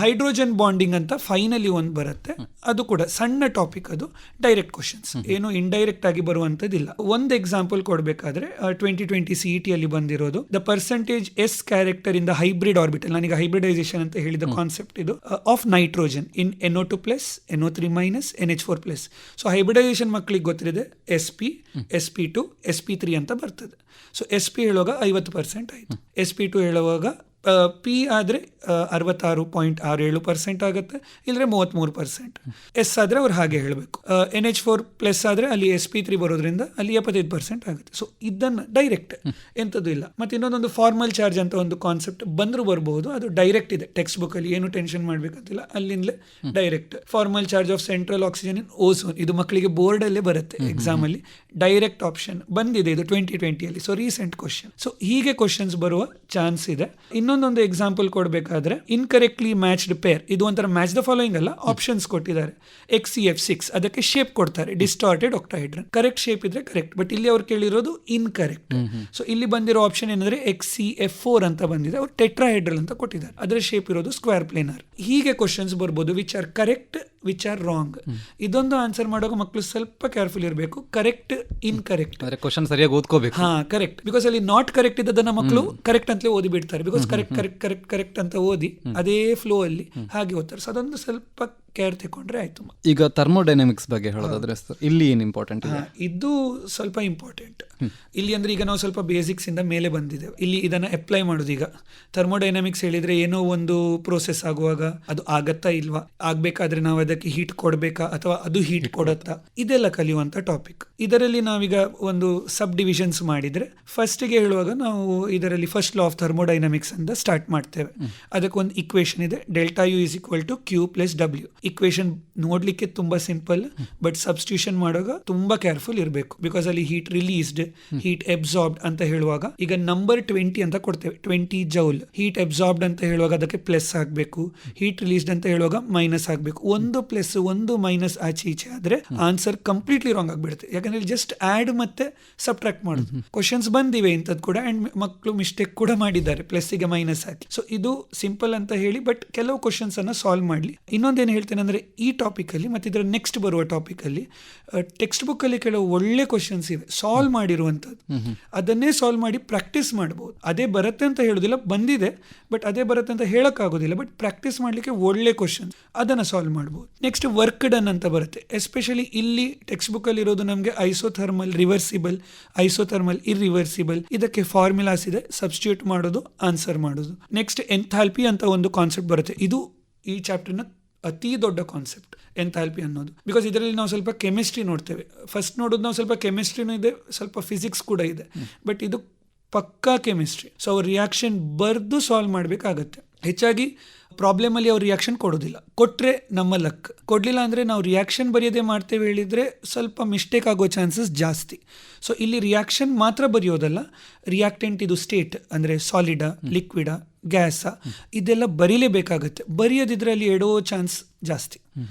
ಹೈಡ್ರೋಜನ್ ಬಾಂಡಿಂಗ್ ಅಂತ ಫೈನಲಿ ಒಂದು ಬರುತ್ತೆ, ಅದು ಕೂಡ ಸಣ್ಣ ಟಾಪಿಕ್, ಅದು ಡೈರೆಕ್ಟ್ ಕ್ವಶನ್ಸ್, ಏನು ಇಂಡೈರೆಕ್ಟ್ ಆಗಿ ಬರುವಂಥದ್ದಿಲ್ಲ. ಒಂದು ಎಕ್ಸಾಂಪಲ್ ಕೊಡಬೇಕಾದ್ರೆ 2020 CETಯಲ್ಲಿ ಬಂದಿರೋದು the percentage S character in the hybrid orbital. ನಾನೀಗ ಹೈಬ್ರಿಡೈಸೇಷನ್ ಅಂತ ಹೇಳಿದ ಕಾನ್ಸೆಪ್ಟ್ ಇದು, of nitrogen in NO2+, NO3-, NH4+. So hybridisation ಮಕ್ಕಳಿಗೆ ಗೊತ್ತಿದೆ sp, sp2, sp3 ಅಂತ ಬರ್ತದೆ. ಸೊ sp ಹೇಳುವಾಗ 50% ಆಯಿತು, sp2 ಹೇಳುವಾಗ P ಆದರೆ 66.67% ಆಗುತ್ತೆ, ಇಲ್ಲದ್ರೆ 33%. S ಆದರೆ ಅವ್ರು ಹಾಗೆ ಹೇಳಬೇಕು. NH4+ ಆದರೆ ಅಲ್ಲಿ sp3 ಬರೋದ್ರಿಂದ ಅಲ್ಲಿ 75% ಆಗುತ್ತೆ. ಸೊ ಇದನ್ನು ಡೈರೆಕ್ಟ್ ಎಂಥದ್ದು ಇಲ್ಲ. ಮತ್ತು ಇನ್ನೊಂದೊಂದು ಫಾರ್ಮಲ್ ಚಾರ್ಜ್ ಅಂತ ಒಂದು ಕಾನ್ಸೆಪ್ಟ್ ಬಂದರೂ ಬರಬಹುದು, ಅದು ಡೈರೆಕ್ಟ್ ಇದೆ ಟೆಕ್ಸ್ಟ್ ಬುಕ್ಕಲ್ಲಿ, ಏನು ಟೆನ್ಷನ್ ಮಾಡಬೇಕಂತಿಲ್ಲ, ಅಲ್ಲಿಂದಲೇ direct. Formal charge of central oxygen in ozone, ಇದು ಮಕ್ಕಳಿಗೆ ಬೋರ್ಡಲ್ಲೇ ಬರುತ್ತೆ ಎಕ್ಸಾಮಲ್ಲಿ, ಡೈರೆಕ್ಟ್ ಆಪ್ಷನ್ ಬಂದಿದೆ ಇದು 2020ಯಲ್ಲಿ. So recent question. ಸೊ ಹೀಗೆ ಕ್ವಶನ್ಸ್ ಬರುವ ಚಾನ್ಸ್ ಇದೆ. ಇನ್ನೊಂದೊಂದು ಎಕ್ಸಾಂಪಲ್ ಕೊಡಬೇಕಾದ್ರೆ ಇನ್ಕರೆಕ್ಟ್ಲಿ ಮ್ಯಾಚ್ಡ್ ಪೇರ್, ಇದು ಒಂಥರ ಮ್ಯಾಚ್ ದ ಫಾಲೋಯಿಂಗ್ ಅಲ್ಲ, ಆಪ್ಷನ್ಸ್ ಕೊಟ್ಟಿದ್ದಾರೆ. XCF6 ಅದಕ್ಕೆ ಶೇಪ್ ಕೊಡ್ತಾರೆ, ಡಿಸ್ಟಾರ್ಟೆಡ್ ಆಕ್ಟಾಹೈಡ್ರನ್. ಕರೆಕ್ಟ್ ಶೇಪ್ ಇದ್ರೆ ಕರೆಕ್ಟ್, ಬಟ್ ಇಲ್ಲಿ ಅವ್ರು ಕೇಳಿರೋದು ಇನ್ಕರೆಕ್ಟ್. ಸೊ ಇಲ್ಲಿ ಬಂದಿರೋ ಆಪ್ಷನ್ ಏನಂದ್ರೆ XCF4 ಅಂತ ಬಂದಿದೆ, ಅವ್ರು ಟೆಟ್ರಾಹೈಡ್ರಲ್ ಅಂತ ಕೊಟ್ಟಿದ್ದಾರೆ, ಅದರ ಶೇಪ್ ಇರೋದು ಸ್ಕ್ವೇರ್ ಪ್ಲೇನರ್. ಹೀಗೆ ಕ್ವಶನ್ಸ್ ಬರ್ಬೋದು, which are correct, which are wrong. ಇದೊಂದು ಆನ್ಸರ್ ಮಾಡುವಾಗ ಮಕ್ಕಳು ಸ್ವಲ್ಪ ಕೇರ್ಫುಲ್ ಇರಬೇಕು. ಕರೆಕ್ಟ್, ಇನ್ಕರೆಕ್ಟ್, ಕ್ವಶನ್ ಸರಿಯಾಗಿ ಓದ್ಕೋಬೇಕು. ಹಾ ಕರೆಕ್ಟ್, ಬಿಕಾಸ್ ಅಲ್ಲಿ ನಾಟ್ ಕರೆಕ್ಟ್ ಇದ್ದದನ್ನ ಮಕ್ಕಳು ಕರೆಕ್ಟ್ ಅಂತಲೇ ಓದಿ ಬಿಡ್ತಾರೆ. Because correct correct correct correct ಅಂತ ಓದಿ ಅದೇ ಫ್ಲೋ ಅಲ್ಲಿ ಹಾಗೆ ಓದ್ತಾರೆ. ಸೊ ಅದೊಂದು ಸ್ವಲ್ಪ ಕೇರ್ ತಗೊಂಡ್ರೆ ಆಯ್ತು. ಈಗ ಥರ್ಮೋಡೈನಮಿಕ್ಸ್ ಬಗ್ಗೆ ಹೇಳೋದಾದ್ರೆ ಇಲ್ಲಿ ಏನು ಇಂಪಾರ್ಟೆಂಟ್ ಇದೆ? ಇದು ಸ್ವಲ್ಪ ಇಂಪಾರ್ಟೆಂಟ್ ಇಲ್ಲಿ. ಅಂದ್ರೆ ಈಗ ನಾವು ಸ್ವಲ್ಪ ಬೇಸಿಕ್ಸ್ ಇಂದ ಮೇಲೆ ಬಂದಿದ್ದೇವೆ, ಇಲ್ಲಿ ಇದನ್ನ ಅಪ್ಲೈ ಮಾಡೋದು. ಈಗ ಥರ್ಮೋಡೈನಮಿಕ್ಸ್ ಹೇಳಿದ್ರೆ ಏನೋ ಒಂದು ಪ್ರೋಸೆಸ್ ಆಗುವಾಗ ಅದು ಆಗತ್ತಾ ಇಲ್ವಾ, ಆಗ್ಬೇಕಾದ್ರೆ ನಾವು ಅದಕ್ಕೆ ಹೀಟ್ ಕೊಡ್ಬೇಕಾ ಅಥವಾ ಅದು ಹೀಟ್ ಕೊಡತ್ತಾ, ಇದೆಲ್ಲ ಕಲಿಯುವಂತ ಟಾಪಿಕ್. ಇದರಲ್ಲಿ ನಾವೀಗ ಒಂದು ಸಬ್ ಡಿವಿಷನ್ಸ್ ಮಾಡಿದ್ರೆ, ಫಸ್ಟಿಗೆ ಹೇಳುವಾಗ ನಾವು ಇದರಲ್ಲಿ ಫಸ್ಟ್ ಲಾ ಆಫ್ ಥರ್ಮೋಡೈನಮಿಕ್ಸ್ ಅಂತ ಸ್ಟಾರ್ಟ್ ಮಾಡ್ತೇವೆ. ಅದಕ್ಕೊಂದು ಇಕ್ವೇಶನ್ ಇದೆ, ΔU = Q + W. ಇಕ್ವೇಶನ್ ನೋಡ್ಲಿಕ್ಕೆ ತುಂಬಾ ಸಿಂಪಲ್, ಬಟ್ ಸಬ್ಸ್ಟಿಟ್ಯೂಷನ್ ಮಾಡುವಾಗ ತುಂಬಾ ಕೇರ್ಫುಲ್ ಇರಬೇಕು. ಬಿಕಾಸ್ ಅಲ್ಲಿ ಹೀಟ್ ರಿಲೀಸ್ಡ್, ಹೀಟ್ ಅಬ್ಸಾರ್ಬ್ಡ್ ಅಂತ ಹೇಳುವಾಗ ಈಗ ನಂಬರ್ 20 ಅಂತ ಕೊಡ್ತೇವೆ, 20 ಜೌಲ್. ಹೀಟ್ ಅಬ್ಸಾರ್ಬ್ಡ್ ಅಂತ ಹೇಳುವಾಗ ಅದಕ್ಕೆ ಪ್ಲಸ್ ಆಗಬೇಕು, ಹೀಟ್ ರಿಲೀಸ್ಡ್ ಅಂತ ಹೇಳುವಾಗ ಮೈನಸ್ ಆಗಬೇಕು. ಒಂದು ಪ್ಲಸ್ ಒಂದು ಮೈನಸ್ ಆಚೆ ಈಚೆ ಆದ್ರೆ ಆನ್ಸರ್ ಕಂಪ್ಲೀಟ್ಲಿ ರಾಂಗ್ ಆಗಿಬಿಡುತ್ತೆ. ಯಾಕಂದ್ರೆ ಜಸ್ಟ್ ಆಡ್ ಮತ್ತೆ ಸಬ್ಟ್ರಾಕ್ಟ್ ಮಾಡೋದು. ಕ್ವಶನ್ಸ್ ಬಂದಿವೆ ಇಂಥದ್ದು ಕೂಡ, ಅಂಡ್ ಮಕ್ಕಳು ಮಿಸ್ಟೇಕ್ ಕೂಡ ಮಾಡಿದ್ದಾರೆ, ಪ್ಲಸ್ಸಿಗೆ ಮೈನಸ್ ಹಾಕಿ. ಸೊ ಇದು ಸಿಂಪಲ್ ಅಂತ ಹೇಳಿ, ಬಟ್ ಕೆಲವು ಕ್ವಶನ್ಸ್ ಅನ್ನ ಸಾಲ್ವ್ ಮಾಡ್ಲಿ. ಇನ್ನೊಂದೇನು ಹೇಳ್ತೇನೆ ಹೇಳ್ತೇನೆ ಈ ಟಾಪಿಕಲ್ಲಿ ಮತ್ತು ಇದರ ನೆಕ್ಸ್ಟ್ ಬರುವ ಟಾಪಿಕಲ್ಲಿ ಟೆಕ್ಸ್ಟ್ ಬುಕ್ಕಲ್ಲಿ ಕೆಲವು ಒಳ್ಳೆ ಕ್ವಶನ್ಸ್ ಇವೆ ಸಾಲ್ವ್ ಮಾಡಿರುವಂಥದ್ದು. ಅದನ್ನೇ ಸಾಲ್ವ್ ಮಾಡಿ ಪ್ರಾಕ್ಟೀಸ್ ಮಾಡ್ಬೋದು. ಅದೇ ಬರುತ್ತೆ ಅಂತ ಹೇಳೋದಿಲ್ಲ, ಬಂದಿದೆ ಬಟ್ ಅದೇ ಬರುತ್ತೆ ಅಂತ ಹೇಳೋಕ್ಕಾಗೋದಿಲ್ಲ, ಬಟ್ ಪ್ರಾಕ್ಟೀಸ್ ಮಾಡಲಿಕ್ಕೆ ಒಳ್ಳೆ ಕ್ವಶನ್ಸ್ ಅದನ್ನು ಸಾಲ್ವ್ ಮಾಡ್ಬೋದು. ನೆಕ್ಸ್ಟ್ ವರ್ಕ್ ಡನ್ ಅಂತ ಬರುತ್ತೆ. ಎಸ್ಪೆಷಲಿ ಇಲ್ಲಿ ಟೆಕ್ಸ್ಟ್ ಬುಕ್ಕಲ್ಲಿ ಇರೋದು ನಮಗೆ ಐಸೋಥರ್ಮಲ್ ರಿವರ್ಸಿಬಲ್, ಐಸೋಥರ್ಮಲ್ ಇರ್ರಿವರ್ಸಿಬಲ್, ಇದಕ್ಕೆ ಫಾರ್ಮುಲಾಸ್ ಇದೆ, ಸಬ್ಸ್ಟಿಟ್ಯೂಟ್ ಮಾಡೋದು, ಆನ್ಸರ್ ಮಾಡೋದು. ನೆಕ್ಸ್ಟ್ ಎಂಥಾಲ್ಪಿ ಅಂತ ಒಂದು ಕಾನ್ಸೆಪ್ಟ್ ಬರುತ್ತೆ. ಇದು ಈ ಚಾಪ್ಟರ್ನ ಅತಿ ದೊಡ್ಡ ಕಾನ್ಸೆಪ್ಟ್ ಎಂಥಾಲ್ಪಿ ಅನ್ನೋದು. ಬಿಕಾಸ್ ಇದರಲ್ಲಿ ನಾವು ಸ್ವಲ್ಪ ಕೆಮಿಸ್ಟ್ರಿ ನೋಡ್ತೇವೆ. ಫಸ್ಟ್ ನೋಡೋದು ನಾವು ಸ್ವಲ್ಪ ಕೆಮಿಸ್ಟ್ರಿನೂ ಇದೆ, ಸ್ವಲ್ಪ ಫಿಸಿಕ್ಸ್ ಕೂಡ ಇದೆ, ಬಟ್ ಇದು ಪಕ್ಕಾ ಕೆಮಿಸ್ಟ್ರಿ. ಸೊ ಅವ್ರ ರಿಯಾಕ್ಷನ್ ಬರೆದು ಸಾಲ್ವ್ ಮಾಡಬೇಕಾಗತ್ತೆ. ಹೆಚ್ಚಾಗಿ ಪ್ರಾಬ್ಲಮಲ್ಲಿ ಅವ್ರು ರಿಯಾಕ್ಷನ್ ಕೊಡೋದಿಲ್ಲ, ಕೊಟ್ಟರೆ ನಮ್ಮ ಲಕ್. ಕೊಡಲಿಲ್ಲ ಅಂದರೆ ನಾವು ರಿಯಾಕ್ಷನ್ ಬರೆಯೋದೇ ಮಾಡ್ತೇವೆ ಹೇಳಿದರೆ ಸ್ವಲ್ಪ ಮಿಸ್ಟೇಕ್ ಆಗೋ ಚಾನ್ಸಸ್ ಜಾಸ್ತಿ. ಸೊ ಇಲ್ಲಿ ರಿಯಾಕ್ಷನ್ ಮಾತ್ರ ಬರೆಯೋದಲ್ಲ, ರಿಯಾಕ್ಟೆಂಟ್ ಇದು ಸ್ಟೇಟ್ ಅಂದರೆ ಸಾಲಿಡಾ, ಲಿಕ್ವಿಡಾ, ಗ್ಯಾಸ, ಇದೆಲ್ಲ ಬರೀಲೇಬೇಕಾಗತ್ತೆ. ಬರೆಯೋದಿದ್ರಲ್ಲಿ ಎಡೋ ಚಾನ್ಸ್ ಜಾಸ್ತಿ.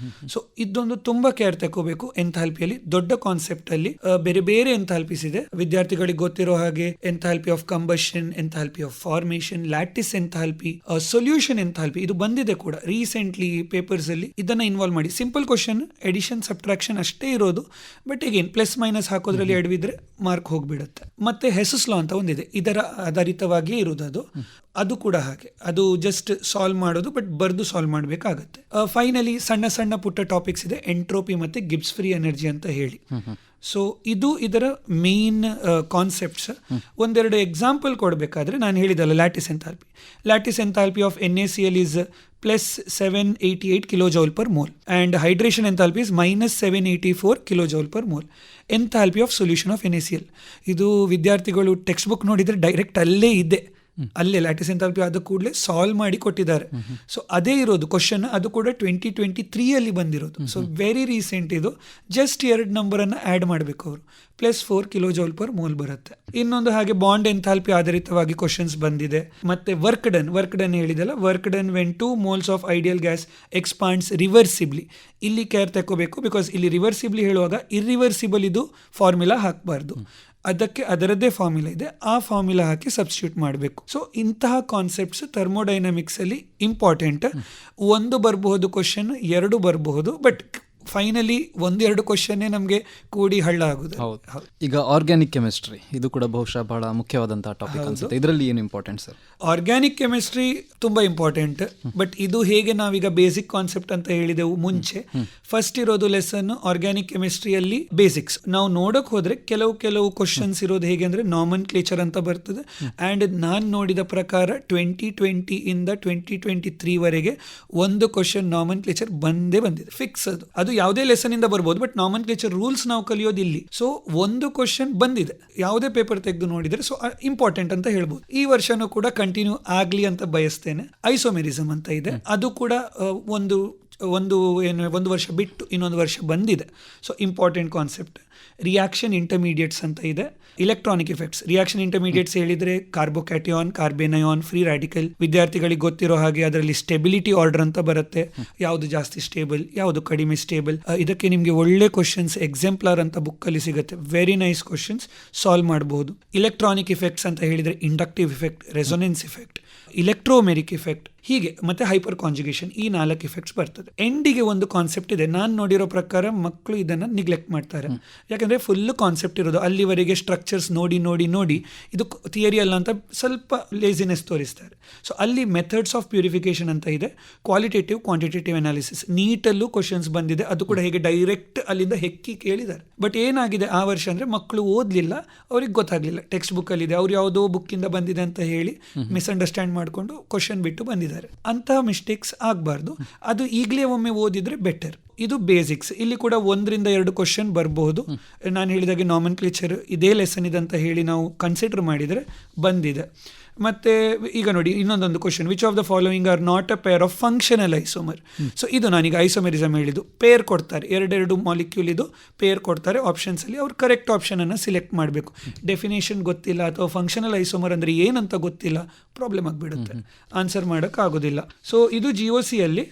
ಸೊ ಇದೊಂದು ತುಂಬ ಕೇರ್ ತಗೋಬೇಕು. ಎಂಥಾಲ್ಪಿಯಲ್ಲಿ ದೊಡ್ಡ ಕಾನ್ಸೆಪ್ಟಲ್ಲಿ ಬೇರೆ ಬೇರೆ ಎಂಥಾಲ್ಪೀಸ್ ಇದೆ. ವಿದ್ಯಾರ್ಥಿಗಳಿಗೆ ಗೊತ್ತಿರೋ ಹಾಗೆ enthalpy of combustion, enthalpy of formation, lattice enthalpy, solution enthalpy, ಇದು ಬಂದಿದೆ ಕೂಡ ರೀಸೆಂಟ್ಲಿ ಪೇಪರ್ಸ್ ಅಲ್ಲಿ. ಇದನ್ನ ಇನ್ವಾಲ್ವ್ ಮಾಡಿ. ಸಿಂಪಲ್ ಕ್ವಶನ್, ಎಡಿಷನ್ ಸಬ್ಟ್ರಾಕ್ಷನ್ ಅಷ್ಟೇ ಇರೋದು, ಬಟ್ ಈಗೇನು ಪ್ಲಸ್ ಮೈನಸ್ ಹಾಕೋದ್ರಲ್ಲಿ ಎಡವಿದ್ರೆ ಮಾರ್ಕ್ ಹೋಗ್ಬಿಡುತ್ತೆ. ಮತ್ತೆ ಹೆಸಸ್ ಲಾ ಅಂತ ಒಂದಿದೆ, ಇದರ ಆಧಾರಿತವಾಗಿಯೇ ಇರೋದು. ಅದು ಕೂಡ ಹಾಗೆ, ಅದು ಜಸ್ಟ್ ಸಾಲ್ವ್ ಮಾಡೋದು, ಬಟ್ ಬರೆದು ಸಾಲ್ವ್ ಮಾಡಬೇಕಾಗತ್ತೆ. ಫೈನಲಿ ಸಣ್ಣ ಸಣ್ಣ ಪುಟ್ಟ ಟಾಪಿಕ್ಸ್ ಇದೆ, ಎಂಟ್ರೋಪಿ ಮತ್ತೆ ಗಿಬ್ಸ್ ಫ್ರೀ ಎನರ್ಜಿ ಅಂತ ಹೇಳಿ. ಸೊ ಇದು ಇದರ ಮೇನ್ ಕಾನ್ಸೆಪ್ಟ್ಸ್. ಒಂದೆರಡು ಎಕ್ಸಾಂಪಲ್ ಕೊಡಬೇಕಾದ್ರೆ ನಾನು ಹೇಳಿದಲ್ಲ, lattice enthalpy. Lattice enthalpy of NaCl is plus 788 kilojoule per mole and hydration enthalpy is minus 784 kilojoule per mole. Enthalpy of solution of NaCl. ಇದು ವಿದ್ಯಾರ್ಥಿಗಳು ಟೆಕ್ಸ್ಟ್ ಬುಕ್ ನೋಡಿದರೆ ಡೈರೆಕ್ಟ್ ಅಲ್ಲೇ ಇದೆ, ಅಲ್ಲೇ ಲ್ಯಾಟಿಸ್ ಎಂಥಾಲ್ಪಿ ಆದ ಕೂಡಲೇ ಸಾಲ್ವ್ ಮಾಡಿ ಕೊಟ್ಟಿದ್ದಾರೆ. ಸೊ ಅದೇ ಇರೋದು ಕ್ವಶನ್, ಅದು ಕೂಡ 2023 ಬಂದಿರೋದು. ಸೊ ವೆರಿ ರೀಸೆಂಟ್ ಇದು. ಜಸ್ಟ್ 2 ನಂಬರನ್ನು ಆ್ಯಡ್ ಮಾಡಬೇಕು ಅವರು, +4 kilojoule per mole ಬರುತ್ತೆ. ಇನ್ನೊಂದು ಹಾಗೆ ಬಾಂಡ್ ಎಂಥಾಲ್ಪಿ ಆಧಾರಿತವಾಗಿ ಕ್ವಶನ್ಸ್ ಬಂದಿದೆ. ಮತ್ತೆ ವರ್ಕ್ ಡನ್ ಹೇಳಿದಲ್ಲ, work done when 2 moles of ideal gas expands reversibly. ಇಲ್ಲಿ ಕೇರ್ ತಗೋಬೇಕು, ಬಿಕಾಸ್ ಇಲ್ಲಿ ರಿವರ್ಸಿಬ್ಲಿ ಹೇಳುವಾಗ ಇರ್ರಿವರ್ಸಿಬಲ್ ಇದು ಫಾರ್ಮುಲಾ ಹಾಕಬಾರ್ದು, ಅದಕ್ಕೆ ಅದರದ್ದೇ ಫಾರ್ಮುಲಾ ಇದೆ, ಆ ಫಾರ್ಮುಲಾ ಹಾಕಿ ಸಬ್ಸ್ಟಿಟ್ಯೂಟ್ ಮಾಡಬೇಕು. ಸೊ ಇಂತಹ ಕಾನ್ಸೆಪ್ಟ್ಸ್ ಥರ್ಮೋಡೈನಮಿಕ್ಸ್ ಅಲ್ಲಿ ಇಂಪಾರ್ಟೆಂಟ್. ಒಂದು ಬರಬಹುದು ಕ್ವಶನ್, 2 ಬರಬಹುದು, ಬಟ್ ಫೈನಲಿ 1-2 ಕ್ವಶನ್ನೇ ನಮಗೆ ಕೂಡಿ ಹಳ್ಳ ಆಗುದು. ಈಗ ಆರ್ಗ್ಯಾನಿಕ್ ಕೆಮಿಸ್ಟ್ರಿ, ಇದು ಕೂಡ ಬಹುಶಃ ಬಹಳ ಮುಖ್ಯವಾದಂತಹ ಟಾಪಿಕ್ ಅನ್ಸುತ್ತೆ. ಇದರಲ್ಲಿ ಏನು ಇಂಪಾರ್ಟೆಂಟ್ ಸರ್? ಆರ್ಗ್ಯಾನಿಕ್ ಕೆಮಿಸ್ಟ್ರಿ ತುಂಬಾ ಇಂಪಾರ್ಟೆಂಟ್, ಬಟ್ ಇದು ಹೇಗೆ ನಾವೀಗ ಬೇಸಿಕ್ ಕಾನ್ಸೆಪ್ಟ್ ಅಂತ ಹೇಳಿದೆವು ಮುಂಚೆ, ಫಸ್ಟ್ ಇರೋದು ಲೆಸನ್ ಆರ್ಗ್ಯಾನಿಕ್ ಕೆಮಿಸ್ಟ್ರಿಯಲ್ಲಿ ಬೇಸಿಕ್ಸ್. ನಾವು ನೋಡಕ್ ಹೋದ್ರೆ ಕೆಲವು ಕ್ವಶನ್ಸ್ ಇರೋದು ಹೇಗೆ ಅಂದ್ರೆ ನಾಮನ್ ಕ್ಲೇಚರ್ ಅಂತ ಬರ್ತದೆ. ಅಂಡ್ ನಾನು ನೋಡಿದ ಪ್ರಕಾರ 2020 ಇಂದ 2023 ವರೆಗೆ ಒಂದು ಕ್ವಶನ್ ನಾಮನ್ ಕ್ಲೇಚರ್ ಬಂದಿದೆ, ಫಿಕ್ಸ್. ಅದು ಯಾವುದೇ ಲೆಸನ್ ಇಂದ ಬರ್ಬೋದು, ಬಟ್ ನಾಮನ್ ಕ್ಲೇಚರ್ ರೂಲ್ಸ್ ನಾವು ಕಲಿಯೋದು ಇಲ್ಲಿ. ಸೊ ಒಂದು ಕ್ವಶನ್ ಬಂದಿದೆ, ಯಾವುದೇ ಪೇಪರ್ ತೆಗೆದು ನೋಡಿದ್ರೆ, ಸೊ ಇಂಪಾರ್ಟೆಂಟ್ ಅಂತ ಹೇಳ್ಬೋದು. ಈ ವರ್ಷನೂ ಕೂಡ ಕಂಟಿನ್ಯೂ ಆಗ್ಲಿ ಅಂತ ಬಯಸ್ತೇನೆ. ಐಸೋಮೆರಿಸಮ್ ಅಂತ ಇದೆ, ಅದು ಕೂಡ ಒಂದು ವರ್ಷ ಬಿಟ್ಟು ಇನ್ನೊಂದು ವರ್ಷ ಬಂದಿದೆ. So important concept. Reaction intermediates ಅಂತ ಇದೆ. Electronic effects. ರಿಯಾಕ್ಷನ್ ಇಂಟರ್ಮೀಡಿಯೇಟ್ಸ್ ಹೇಳಿದ್ರೆ ಕಾರ್ಬೋಕ್ಯಾಟಿಯಾನ್, ಕಾರ್ಬೆನಯಾನ್, ಫ್ರೀ ರಾಡಿಕಲ್. ವಿದ್ಯಾರ್ಥಿಗಳಿಗೆ ಗೊತ್ತಿರೋ ಹಾಗೆ ಅದರಲ್ಲಿ ಸ್ಟೆಬಿಲಿಟಿ ಆರ್ಡರ್ ಅಂತ ಬರುತ್ತೆ, ಯಾವುದು ಜಾಸ್ತಿ ಸ್ಟೇಬಲ್, ಯಾವುದು ಕಡಿಮೆ ಸ್ಟೇಬಲ್. ಇದಕ್ಕೆ ನಿಮಗೆ ಒಳ್ಳೆ ಕ್ವಶನ್ಸ್ ಎಕ್ಸಾಂಪ್ಲರ್ ಅಂತ ಬುಕ್ಕಲ್ಲಿ ಸಿಗುತ್ತೆ, ವೆರಿ ನೈಸ್ ಕ್ವಶನ್ಸ್, ಸಾಲ್ವ್ ಮಾಡಬಹುದು. ಇಲೆಕ್ಟ್ರಾನಿಕ್ ಇಫೆಕ್ಟ್ಸ್ ಅಂತ ಹೇಳಿದ್ರೆ inductive effect, resonance effect, electromeric effect, ಹೀಗೆ ಮತ್ತೆ ಹೈಪರ್ ಕಾಂಜುಗೇಷನ್, ಈ 4 ಇಫೆಕ್ಟ್ಸ್ ಬರ್ತದೆ. ಎಂಡಿಗೆ ಒಂದು ಕಾನ್ಸೆಪ್ಟ್ ಇದೆ, ನಾನು ನೋಡಿರೋ ಪ್ರಕಾರ ಮಕ್ಕಳು ಇದನ್ನು ನಿಗ್ಲೆಕ್ಟ್ ಮಾಡ್ತಾರೆ, ಯಾಕಂದ್ರೆ ಫುಲ್ ಕಾನ್ಸೆಪ್ಟ್ ಇರೋದು ಅಲ್ಲಿವರೆಗೆ ಸ್ಟ್ರಕ್ಚರ್ಸ್ ನೋಡಿ ಇದು ಥಿಯರಿ ಅಲ್ಲ ಅಂತ ಸ್ವಲ್ಪ ಲೇಸಿನೆಸ್ ತೋರಿಸ್ತಾರೆ. ಸೊ ಅಲ್ಲಿ ಮೆಥಡ್ಸ್ ಆಫ್ ಪ್ಯೂರಿಫಿಕೇಶನ್ ಅಂತ ಇದೆ, ಕ್ವಾಲಿಟೇಟಿವ್ ಕ್ವಾಂಟಿಟೇಟಿವ್ ಅನಾಲಿಸಿಸ್, ನೀಟಲ್ಲೂ ಕ್ವಶನ್ಸ್ ಬಂದಿದೆ. ಅದು ಕೂಡ ಹೇಗೆ ಡೈರೆಕ್ಟ್ ಅಲ್ಲಿಂದ ಹೆಕ್ಕಿ ಕೇಳಿದ್ದಾರೆ. ಬಟ್ ಏನಾಗಿದೆ ಆ ವರ್ಷ ಅಂದರೆ ಮಕ್ಕಳು ಓದಲಿಲ್ಲ, ಅವ್ರಿಗೆ ಗೊತ್ತಾಗಲಿಲ್ಲ ಟೆಕ್ಸ್ಟ್ ಬುಕ್ಕಲ್ಲಿದೆ, ಅವ್ರು ಯಾವುದೋ ಬುಕ್ಕಿಂದ ಬಂದಿದೆ ಅಂತ ಹೇಳಿ ಮಿಸ್ಅಂಡರ್ಸ್ಟ್ಯಾಂಡ್ ಮಾಡಿಕೊಂಡು ಕ್ವಶನ್ ಬಿಟ್ಟು ಬಂದಿದ್ದಾರೆ. ಅಂತಹ ಮಿಸ್ಟೇಕ್ಸ್ ಆಗಬಾರ್ದು, ಅದು ಈಗಲೇ ಒಮ್ಮೆ ಓದಿದ್ರೆ ಬೆಟರ್. ಇದು ಬೇಸಿಕ್ಸ್. ಇಲ್ಲಿ ಕೂಡ 1-2 ಕ್ವಶನ್ ಬರಬಹುದು. ನಾನು ಹೇಳಿದಾಗೆ ನಾಮನ್ ಕ್ಲೇಚರ್ ಇದೇ ಲೆಸನ್ ಇದೆ ಅಂತ ಹೇಳಿ ನಾವು ಕನ್ಸಿಡರ್ ಮಾಡಿದರೆ ಬಂದಿದೆ. ಮತ್ತೆ ಈಗ ನೋಡಿ ಇನ್ನೊಂದೊಂದು question, which of the following are not a pair of functional isomer. So ಇದು ನಾನೀಗ ಐಸೋಮೆರಿಸಮ್ ಹೇಳಿದ್ದು, ಪೇರ್ ಕೊಡ್ತಾರೆ, 2 ಮಾಲಿಕ್ಯೂಲ್ ಇದು ಪೇರ್ ಕೊಡ್ತಾರೆ ಆಪ್ಷನ್ಸಲ್ಲಿ, ಅವ್ರು ಕರೆಕ್ಟ್ ಆಪ್ಷನನ್ನು ಸಿಲೆಕ್ಟ್ ಮಾಡಬೇಕು. ಡೆಫಿನೇಷನ್ ಗೊತ್ತಿಲ್ಲ ಅಥವಾ ಫಂಕ್ಷನಲ್ ಐಸೋಮರ್ ಅಂದರೆ ಏನಂತ ಗೊತ್ತಿಲ್ಲ, ಪ್ರಾಬ್ಲಮ್ ಆಗಿಬಿಡುತ್ತೆ, ಆನ್ಸರ್ ಮಾಡೋಕ್ಕಾಗೋದಿಲ್ಲ. ಸೊ ಇದು GOCಯಲ್ಲಿ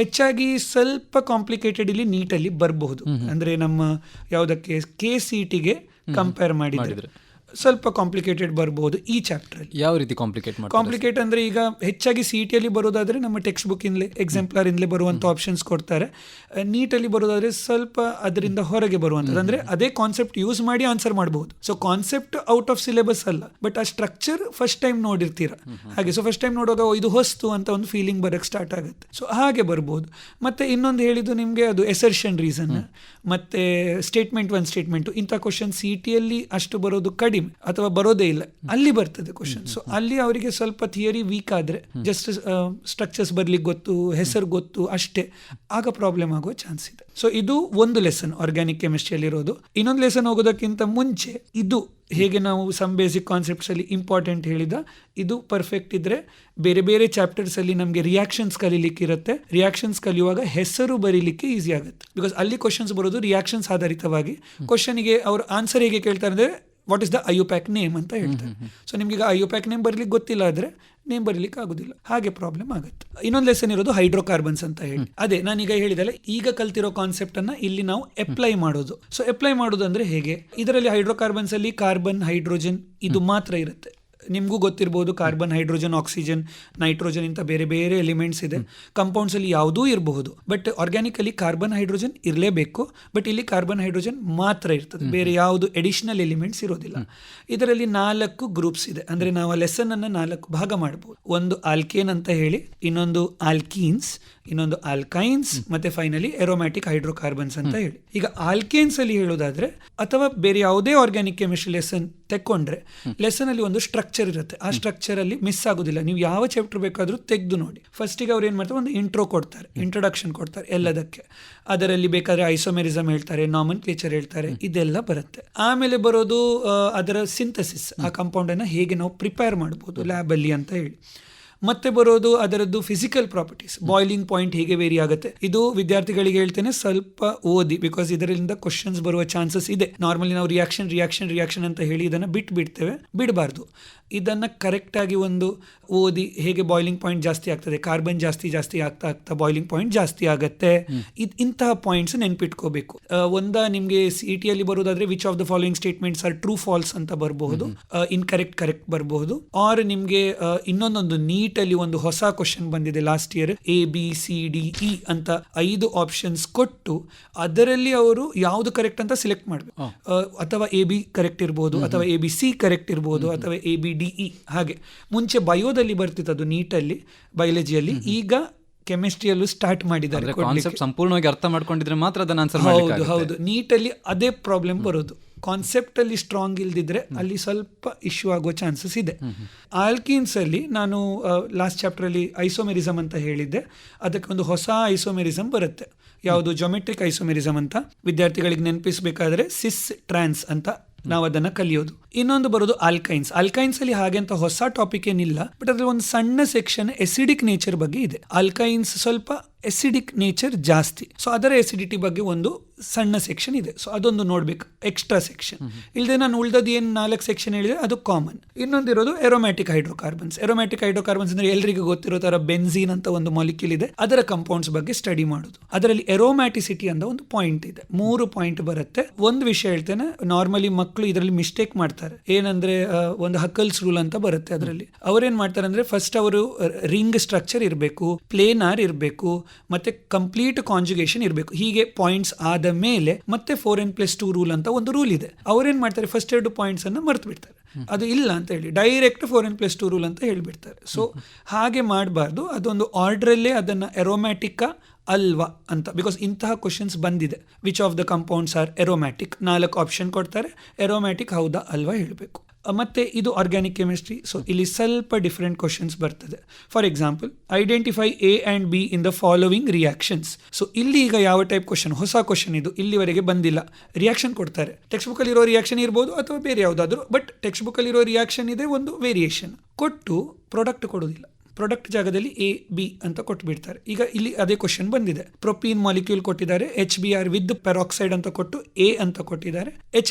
ಹೆಚ್ಚಾಗಿ ಸ್ವಲ್ಪ ಕಾಂಪ್ಲಿಕೇಟೆಡ್, ಇಲ್ಲಿ ನೀಟಲ್ಲಿ ಬರಬಹುದು. ಅಂದರೆ ನಮ್ಮ ಯಾವುದಕ್ಕೆ KCETಗೆ ಕಂಪೇರ್ ಮಾಡಿದರೆ ಸ್ವಲ್ಪ ಕಾಂಪ್ಲಿಕೇಟೆಡ್ ಬರ್ಬೋದು ಈ ಚಾಪ್ಟರ್ ಅಲ್ಲಿ. ಯಾವ ರೀತಿ ಕಾಂಪ್ಲಿಕೇಟ್ ಮಾಡ್ತಾರೆ? ಕಾಂಪ್ಲಿಕೇಟ್ ಅಂದ್ರೆ ಈಗ ಹೆಚ್ಚಾಗಿ CET ಅಲ್ಲಿ ಬರೋದಾದ್ರೆ ನಮ್ಮ ಟೆಕ್ಸ್ಟ್ ಬುಕ್ ಇಂದಲೇ ಎಕ್ಸಾಂಪ್ಲರ್ ಇಂದಲೇ ಬರುವಂತ ಆಪ್ಷನ್ಸ್ ಕೊಡ್ತಾರೆ. ನೀಟಲ್ಲಿ ಬರೋದಾದ್ರೆ ಸ್ವಲ್ಪ ಅದರಿಂದ ಹೊರಗೆ ಬರುವಂಥದ್ದು, ಅಂದ್ರೆ ಅದೇ ಕಾನ್ಸೆಪ್ಟ್ ಯೂಸ್ ಮಾಡಿ ಆನ್ಸರ್ ಮಾಡಬಹುದು. So concept out of syllabus ಅಲ್ಲ, ಬಟ್ ಆ ಸ್ಟ್ರಕ್ಚರ್ ಫಸ್ಟ್ ಟೈಮ್ ನೋಡಿರ್ತೀರ ಹಾಗೆ. ಸೊ ಫಸ್ಟ್ ಟೈಮ್ ನೋಡುವಾಗ ಇದು ಹೊಸ್ತು ಅಂತ ಒಂದು ಫೀಲಿಂಗ್ ಬರಕ್ಕೆ ಸ್ಟಾರ್ಟ್ ಆಗುತ್ತೆ. ಸೊ ಹಾಗೆ ಬರ್ಬೋದು. ಮತ್ತೆ ಇನ್ನೊಂದು ಹೇಳಿದ್ದು ನಿಮಗೆ ಅದು ಎಸರ್ಷನ್ ರೀಸನ್ ಮತ್ತೆ ಸ್ಟೇಟ್ಮೆಂಟ್ ಒನ್ ಸ್ಟೇಟ್ಮೆಂಟ್ ಇಂಥ ಕ್ವಶನ್ CET ಅಲ್ಲಿ ಅಷ್ಟು ಬರೋದು ಕಡಿಮೆ ಅಥವಾ ಬರೋದೇ ಇಲ್ಲ, ಅಲ್ಲಿ ಬರ್ತದೆ ಕ್ವಶನ್. ಸೊ ಅಲ್ಲಿ ಅವರಿಗೆ ಸ್ವಲ್ಪ ಥಿಯರಿ ವೀಕ್ ಆದ್ರೆ ಜಸ್ಟ್ ಸ್ಟ್ರಕ್ಚರ್ಸ್ ಬರ್ಲಿಕ್ಕೆ ಗೊತ್ತು, ಹೆಸರು ಗೊತ್ತು ಅಷ್ಟೇ, ಆಗ ಪ್ರಾಬ್ಲಮ್ ಆಗುವ ಚಾನ್ಸ್ ಇದೆ. ಸೊ ಇದು ಒಂದು ಲೆಸನ್ ಆರ್ಗ್ಯಾನಿಕ್ ಕೆಮಿಸ್ಟ್ರಿಯಲ್ಲಿ ಇರೋದು. ಇನ್ನೊಂದು ಲೆಸನ್ ಹೋಗೋದಕ್ಕಿಂತ ಮುಂಚೆ ಇದು ಹೇಗೆ ನಾವು ಸಮ್ ಬೇಸಿಕ್ ಕಾನ್ಸೆಪ್ಟ್ಸ್ ಅಲ್ಲಿ ಇಂಪಾರ್ಟೆಂಟ್ ಹೇಳಿದ ಇದು ಪರ್ಫೆಕ್ಟ್ ಇದ್ರೆ ಬೇರೆ ಬೇರೆ ಚಾಪ್ಟರ್ಸ್ ಅಲ್ಲಿ ನಮಗೆ ರಿಯಾಕ್ಷನ್ಸ್ ಕಲಿಲಿಕ್ಕೆ ಇರುತ್ತೆ. ರಿಯಾಕ್ಷನ್ಸ್ ಕಲಿಯುವಾಗ ಹೆಸರು ಬರೀಲಿಕ್ಕೆ ಈಸಿ ಆಗುತ್ತೆ. ಬಿಕಾಸ್ ಅಲ್ಲಿ ಕ್ವಶನ್ಸ್ ಬರೋದು ರಿಯಾಕ್ಷನ್ಸ್ ಆಧಾರಿತವಾಗಿ. ಕ್ವಶನ್ಗೆ ಅವ್ರು ಆನ್ಸರ್ ಹೇಗೆ ಕೇಳ್ತಾರೆ ಅಂದ್ರೆ what is the IUPAC name ಅಂತ ಹೇಳ್ತಾರೆ. ಸೊ ನಿಮ್ಗೆ ಈಗ IUPAC ನೇಮ್ ಬರ್ಲಿಕ್ಕೆ ಗೊತ್ತಿಲ್ಲ ಆದ್ರೆ ನೇಮ್ ಬರಲಿಕ್ಕೆ ಆಗುದಿಲ್ಲ, ಹಾಗೆ ಪ್ರಾಬ್ಲಮ್ ಆಗುತ್ತೆ. ಇನ್ನೊಂದು ಲೆಸನ್ ಇರೋದು ಹೈಡ್ರೋಕಾರ್ಬನ್ಸ್ ಅಂತ ಹೇಳಿ. ಅದೇ ನಾನೀಗ ಹೇಳಿದಲ್ಲ, ಈಗ ಕಲ್ತಿರೋ ಕಾನ್ಸೆಪ್ಟ್ ಅನ್ನ ಇಲ್ಲಿ ನಾವು ಅಪ್ಲೈ ಮಾಡೋದು. ಸೊ ಅಪ್ಲೈ ಮಾಡೋದು ಅಂದ್ರೆ ಹೇಗೆ, ಇದರಲ್ಲಿ ಹೈಡ್ರೋಕಾರ್ಬನ್ಸ್ ಅಲ್ಲಿ ಕಾರ್ಬನ್, ಹೈಡ್ರೋಜನ್ ಇದು ಮಾತ್ರ ಇರುತ್ತೆ. ನಿಮಗೂ ಗೊತ್ತಿರ್ಬೋದು, ಕಾರ್ಬನ್, ಹೈಡ್ರೋಜನ್, ಆಕ್ಸಿಜನ್, ನೈಟ್ರೋಜನ್ ಇಂಥ ಬೇರೆ ಬೇರೆ ಎಲಿಮೆಂಟ್ಸ್ ಇದೆ. ಕಂಪೌಂಡ್ಸ್ ಅಲ್ಲಿ ಯಾವುದೂ ಇರಬಹುದು, ಬಟ್ ಆರ್ಗ್ಯಾನಿಕಲಿ ಕಾರ್ಬನ್, ಹೈಡ್ರೋಜನ್ ಇರಲೇಬೇಕು. ಬಟ್ ಇಲ್ಲಿ ಕಾರ್ಬನ್, ಹೈಡ್ರೋಜನ್ ಮಾತ್ರ ಇರ್ತದೆ, ಬೇರೆ ಯಾವುದು ಎಡಿಷನಲ್ ಎಲಿಮೆಂಟ್ಸ್ ಇರೋದಿಲ್ಲ. ಇದರಲ್ಲಿ 4 ಗ್ರೂಪ್ಸ್ ಇದೆ. ಅಂದ್ರೆ ನಾವು ಆ ಲೆಸನ್ ಅನ್ನ 4 ಭಾಗ ಮಾಡಬಹುದು. ಒಂದು ಆಲ್ಕೇನ್ ಅಂತ ಹೇಳಿ, ಇನ್ನೊಂದು ಆಲ್ಕೀನ್ಸ್, ಇನ್ನೊಂದು ಆಲ್ಕೈನ್ಸ್, ಮತ್ತೆ ಫೈನಲಿ ಎರೋಮ್ಯಾಟಿಕ್ ಹೈಡ್ರೋಕಾರ್ಬನ್ಸ್ ಅಂತ ಹೇಳಿ. ಈಗ ಆಲ್ಕೇನ್ಸ್ ಅಲ್ಲಿ ಹೇಳೋದಾದ್ರೆ ಅಥವಾ ಬೇರೆ ಯಾವುದೇ ಆರ್ಗ್ಯಾನಿಕ್ ಕೆಮಿಸ್ಟ್ರಿ ಲೆಸನ್ ತೆಕ್ಕೊಂಡ್ರೆ ಲೆಸನ್ ಅಲ್ಲಿ ಒಂದು ಸ್ಟ್ರಕ್ಚರ್ ಇರುತ್ತೆ. ಆ ಸ್ಟ್ರಕ್ಚರ್ ಅಲ್ಲಿ ಮಿಸ್ ಆಗೋದಿಲ್ಲ. ನೀವು ಯಾವ ಚಾಪ್ಟರ್ ಬೇಕಾದ್ರೂ ತೆಗೆದು ನೋಡಿ. ಫಸ್ಟಿಗೆ ಅವ್ರು ಏನ್ ಮಾಡ್ತಾರೆ, ಒಂದು ಇಂಟ್ರೋ ಕೊಡ್ತಾರೆ, ಇಂಟ್ರೊಡಕ್ಷನ್ ಕೊಡ್ತಾರೆ ಎಲ್ಲದಕ್ಕೆ. ಅದರಲ್ಲಿ ಬೇಕಾದ್ರೆ ಐಸೋಮೆರಿಸಮ್ ಹೇಳ್ತಾರೆ, ನಾಮನ್ಕ್ಲೇಚರ್ ಹೇಳ್ತಾರೆ, ಇದೆಲ್ಲ ಬರುತ್ತೆ. ಆಮೇಲೆ ಬರೋದು ಅದರ ಸಿಂಥಸಿಸ್, ಆ ಕಾಂಪೌಂಡ್ ಅನ್ನ ಹೇಗೆ ನಾವು ಪ್ರಿಪೇರ್ ಮಾಡಬಹುದು ಲ್ಯಾಬ್ ಅಲ್ಲಿ ಅಂತ ಹೇಳಿ. ಮತ್ತೆ ಬರೋದು ಅದರದ್ದು ಫಿಸಿಕಲ್ ಪ್ರಾಪರ್ಟೀಸ್, ಬಾಯ್ಲಿಂಗ್ ಪಾಯಿಂಟ್ ಹೇಗೆ ವೇರಿ ಆಗುತ್ತೆ. ಇದು ವಿದ್ಯಾರ್ಥಿಗಳಿಗೆ ಹೇಳ್ತೇನೆ ಸ್ವಲ್ಪ ಓದಿ, ಬಿಕಾಸ್ ಇದರಿಂದ ಕ್ವಶನ್ಸ್ ಬರುವ ಚಾನ್ಸಸ್ ಇದೆ. ನಾರ್ಮಲಿ ನಾವು ರಿಯಾಕ್ಷನ್ ಅಂತ ಹೇಳಿ ಇದನ್ನ ಬಿಡ್ತೇವೆ, ಬಿಡಬಾರ್ದು. ಇದನ್ನ ಕರೆಕ್ಟ್ ಆಗಿ ಒಂದು ಓದಿ, ಹೇಗೆ ಬಾಯ್ಲಿಂಗ್ ಪಾಯಿಂಟ್ ಜಾಸ್ತಿ ಆಗ್ತದೆ, ಕಾರ್ಬನ್ ಜಾಸ್ತಿ ಆಗ್ತಾ ಬಾಯ್ಲಿಂಗ್ ಪಾಯಿಂಟ್ ಜಾಸ್ತಿ ಆಗುತ್ತೆ, ಇಂತಹ ಪಾಯಿಂಟ್ಸ್ ನೆನ್ಪಿಟ್ಕೋಬೇಕು. ನಿಮ್ಗೆ CET ಅಲ್ಲಿ ಬರೋದಾದ್ರೆ which of the following statements are true false ಅಂತ ಬರಬಹುದು, ಕರೆಕ್ಟ್ ಬರಬಹುದು. ಆರ್ ನಿಮ್ಗೆ ಇನ್ನೊಂದೊಂದು ನೀಟಲ್ಲಿ ಒಂದು ಹೊಸ ಕ್ವಶನ್ ಬಂದಿದೆ ಲಾಸ್ಟ್ ಇಯರ್, ABCDE ಅಂತ 5 ಆಪ್ಷನ್ಸ್ ಕೊಟ್ಟು ಅದರಲ್ಲಿ ಅವರು ಯಾವ್ದು ಕರೆಕ್ಟ್ ಅಂತ ಸಿಲೆಕ್ಟ್ ಮಾಡಬೇಕು. ಅಥವಾ AB ಕರೆಕ್ಟ್ ಇರ್ಬೋದು, ಅಥವಾ ABC ಕರೆಕ್ಟ್ ಇರ್ಬೋದು, ಅಥವಾ ABDE ಹಾಗೆ. ಮುಂಚೆ ಬಯೋದಲ್ಲಿ ಬರ್ತಿತ್ತು ನೀಟಲ್ಲಿ, ಬಯಾಲಜಿಯಲ್ಲಿ. ಈಗ ಕೆಮಿಸ್ಟ್ರಿಯಲ್ಲೂ ಸ್ಟಾರ್ಟ್ ಮಾಡಿದ್ದಾರೆ. ಸಂಪೂರ್ಣವಾಗಿ ಅರ್ಥ ಮಾಡ್ಕೊಂಡಿದ್ರೆ ಮಾತ್ರ ಅದನ್ನ ಆನ್ಸರ್ ಹೌದು. ನೀಟಲ್ಲಿ ಅದೇ ಪ್ರಾಬ್ಲಮ್ ಬರೋದು. ಕಾನ್ಸೆಪ್ಟ್ ಅಲ್ಲಿ ಸ್ಟ್ರಾಂಗ್ ಇಲ್ದಿದ್ರೆ ಅಲ್ಲಿ ಸ್ವಲ್ಪ ಇಶ್ಯೂ ಆಗುವ ಚಾನ್ಸಸ್ ಇದೆ. ಆಲ್ಕೀನ್ಸ್ ಅಲ್ಲಿ ನಾನು ಲಾಸ್ಟ್ ಚಾಪ್ಟರ್ ಅಲ್ಲಿ ಐಸೋಮೆರಿಸಮ್ ಅಂತ ಹೇಳಿದ್ದೆ, ಅದಕ್ಕೆ ಒಂದು ಹೊಸ ಐಸೋಮೆರಿಸಮ್ ಬರುತ್ತೆ. ಯಾವುದು, ಜೊಮೆಟ್ರಿಕ್ ಐಸೋಮೆರಿಸಮ್ ಅಂತ. ವಿದ್ಯಾರ್ಥಿಗಳಿಗೆ ನೆನಪಿಸಬೇಕಾದ್ರೆ ಸಿಸ್ ಟ್ರಾನ್ಸ್ ಅಂತ ನಾವು ಅದನ್ನ ಕಲಿಯೋದು. ಇನ್ನೊಂದು ಬರೋದು ಆಲ್ಕೈನ್ಸ್. ಆಲ್ಕೈನ್ಸ್ ಅಲ್ಲಿ ಹಾಗೆ ಅಂತ ಹೊಸ ಟಾಪಿಕ್ ಏನಿಲ್ಲ, ಬಟ್ ಅದ್ರಲ್ಲಿ ಒಂದು ಸಣ್ಣ ಸೆಕ್ಷನ್ ಎಸಿಡಿಕ್ ನೇಚರ್ ಬಗ್ಗೆ ಇದೆ. ಆಲ್ಕೈನ್ಸ್ ಸ್ವಲ್ಪ ಎಸಿಡಿಕ್ ನೇಚರ್ ಜಾಸ್ತಿ, ಸೊ ಅದರ ಎಸಿಡಿಟಿ ಬಗ್ಗೆ ಒಂದು ಸಣ್ಣ ಸೆಕ್ಷನ್ ಇದೆ. ಸೊ ಅದೊಂದು ನೋಡ್ಬೇಕು, ಎಕ್ಸ್ಟ್ರಾ ಸೆಕ್ಷನ್. ಇಲ್ಲದೆ ನಾನು ಉಳಿದದ್ದು ಏನು 4 ಸೆಕ್ಷನ್ ಹೇಳಿದೆ ಅದು ಕಾಮನ್. ಇನ್ನೊಂದಿರೋದು ಎರೋಮ್ಯಾಟಿಕ್ ಹೈಡ್ರೋಕಾರ್ಬನ್ಸ್. ಎರೋಮ್ಯಾಟಿಕ್ ಹೈಡ್ರೋಕಾರ್ಬನ್ಸ್ ಅಂದ್ರೆ ಎಲ್ರಿಗೂ ಗೊತ್ತಿರೋ ತರ ಬೆನ್ಝೀನ್ ಅಂತ ಒಂದು ಮಾಲಿಕ್ಯೂಲ್ ಇದೆ, ಅದರ ಕಂಪೌಂಡ್ಸ್ ಬಗ್ಗೆ ಸ್ಟಡಿ ಮಾಡೋದು. ಅದರಲ್ಲಿ ಎರೋಮ್ಯಾಟಿಸಿಟಿ ಅಂತ ಒಂದು ಪಾಯಿಂಟ್ ಇದೆ, 3 ಪಾಯಿಂಟ್ ಬರುತ್ತೆ. ಒಂದು ವಿಷಯ ಹೇಳ್ತೇನೆ, ನಾರ್ಮಲಿ ಮಕ್ಕಳು ಇದರಲ್ಲಿ ಮಿಸ್ಟೇಕ್ ಮಾಡ್ತಾರೆ. ಏನಂದ್ರೆ ಒಂದು ಹಕಲ್ಸ್ ರೂಲ್ ಅಂತ ಬರುತ್ತೆ. ಅದರಲ್ಲಿ ಅವ್ರೇನ್ ಮಾಡ್ತಾರೆ ಅಂದ್ರೆ ಫಸ್ಟ್ ಅವರು ರಿಂಗ್ ಸ್ಟ್ರಕ್ಚರ್ ಇರಬೇಕು, ಪ್ಲೇನಾರ್ ಇರಬೇಕು, ಮತ್ತೆ ಕಂಪ್ಲೀಟ್ ಕಾಂಜುಗೇಷನ್ ಇರಬೇಕು. ಹೀಗೆ ಪಾಯಿಂಟ್ಸ್ ಆದ ಮೇಲೆ ಮತ್ತೆ 4n+2 ರೂಲ್ ಅಂತ ಒಂದು ರೂಲ್ ಇದೆ. ಅವ್ರೇನ್ ಮಾಡ್ತಾರೆ, ಫಸ್ಟ್ 2 ಪಾಯಿಂಟ್ಸ್ ಅನ್ನ ಮರ್ತು ಬಿಡ್ತಾರೆ. ಅದು ಇಲ್ಲ ಅಂತ ಹೇಳಿ ಡೈರೆಕ್ಟ್ 4n+2 ರೂಲ್ ಅಂತ ಹೇಳ್ಬಿಡ್ತಾರೆ. ಸೊ ಹಾಗೆ ಮಾಡಬಾರ್ದು. ಅದೊಂದು ಆರ್ಡ್ರಲ್ಲೇ ಅದನ್ನ ಎರೋಮ್ಯಾಟಿಕ್ ಅಲ್ವಾ ಅಂತ, ಬಿಕಾಸ್ ಇಂತಹ ಕ್ವಶನ್ಸ್ ಬಂದಿದೆ. Which of the compounds are aromatic, 4 option ಕೊಡ್ತಾರೆ, ಎರೋಮ್ಯಾಟಿಕ್ ಹೌದಾ ಅಲ್ವಾ ಹೇಳಬೇಕು. ಮತ್ತೆ ಇದು ಆರ್ಗ್ಯಾನಿಕ್ ಕೆಮಿಸ್ಟ್ರಿ. ಸೊ ಇಲ್ಲಿ ಸ್ವಲ್ಪ ಡಿಫರೆಂಟ್ ಕ್ವಶನ್ಸ್ ಬರ್ತದೆ. For example, identify A and B in the following reactions. So ಇಲ್ಲಿ ಈಗ ಯಾವ ಟೈಪ್ ಕ್ವಶನ್, ಹೊಸ ಕ್ವಶನ್ ಇದು, ಇಲ್ಲಿವರೆಗೆ ಬಂದಿಲ್ಲ. ರಿಯಾಕ್ಷನ್ ಕೊಡ್ತಾರೆ, ಟೆಕ್ಸ್ಟ್ ಬುಕ್ ಅಲ್ಲಿ ಇರೋ ರಿಯಾಕ್ಷನ್ ಇರ್ಬೋದು ಅಥವಾ ಬೇರೆ ಯಾವುದಾದ್ರೂ, ಬಟ್ ಟೆಕ್ಸ್ಟ್ ಬುಕ್ ಅಲ್ಲಿ ಇರೋ ರಿಯಾಕ್ಷನ್ ಇದೆ, ಒಂದು ವೇರಿಯೇಷನ್ ಕೊಟ್ಟು ಪ್ರಾಡಕ್ಟ್ ಕೊಡೋದಿಲ್ಲ. ಪ್ರಾಡಕ್ಟ್ ಜಾಗದಲ್ಲಿ AB ಅಂತ ಕೊಟ್ಬಿಡ್ತಾರೆ. ಈಗ ಇಲ್ಲಿ ಅದೇ ಕ್ವಶನ್ ಬಂದಿದೆ. ಪ್ರೊಪೀನ್ ಮಾಲಿಕ್ಯೂಲ್ ಕೊಟ್ಟಿದ್ದಾರೆ, HBr ವಿತ್ ಪೆರಾಕ್ಸೈಡ್ ಅಂತ ಕೊಟ್ಟು A ಅಂತ ಕೊಟ್ಟಿದ್ದಾರೆ,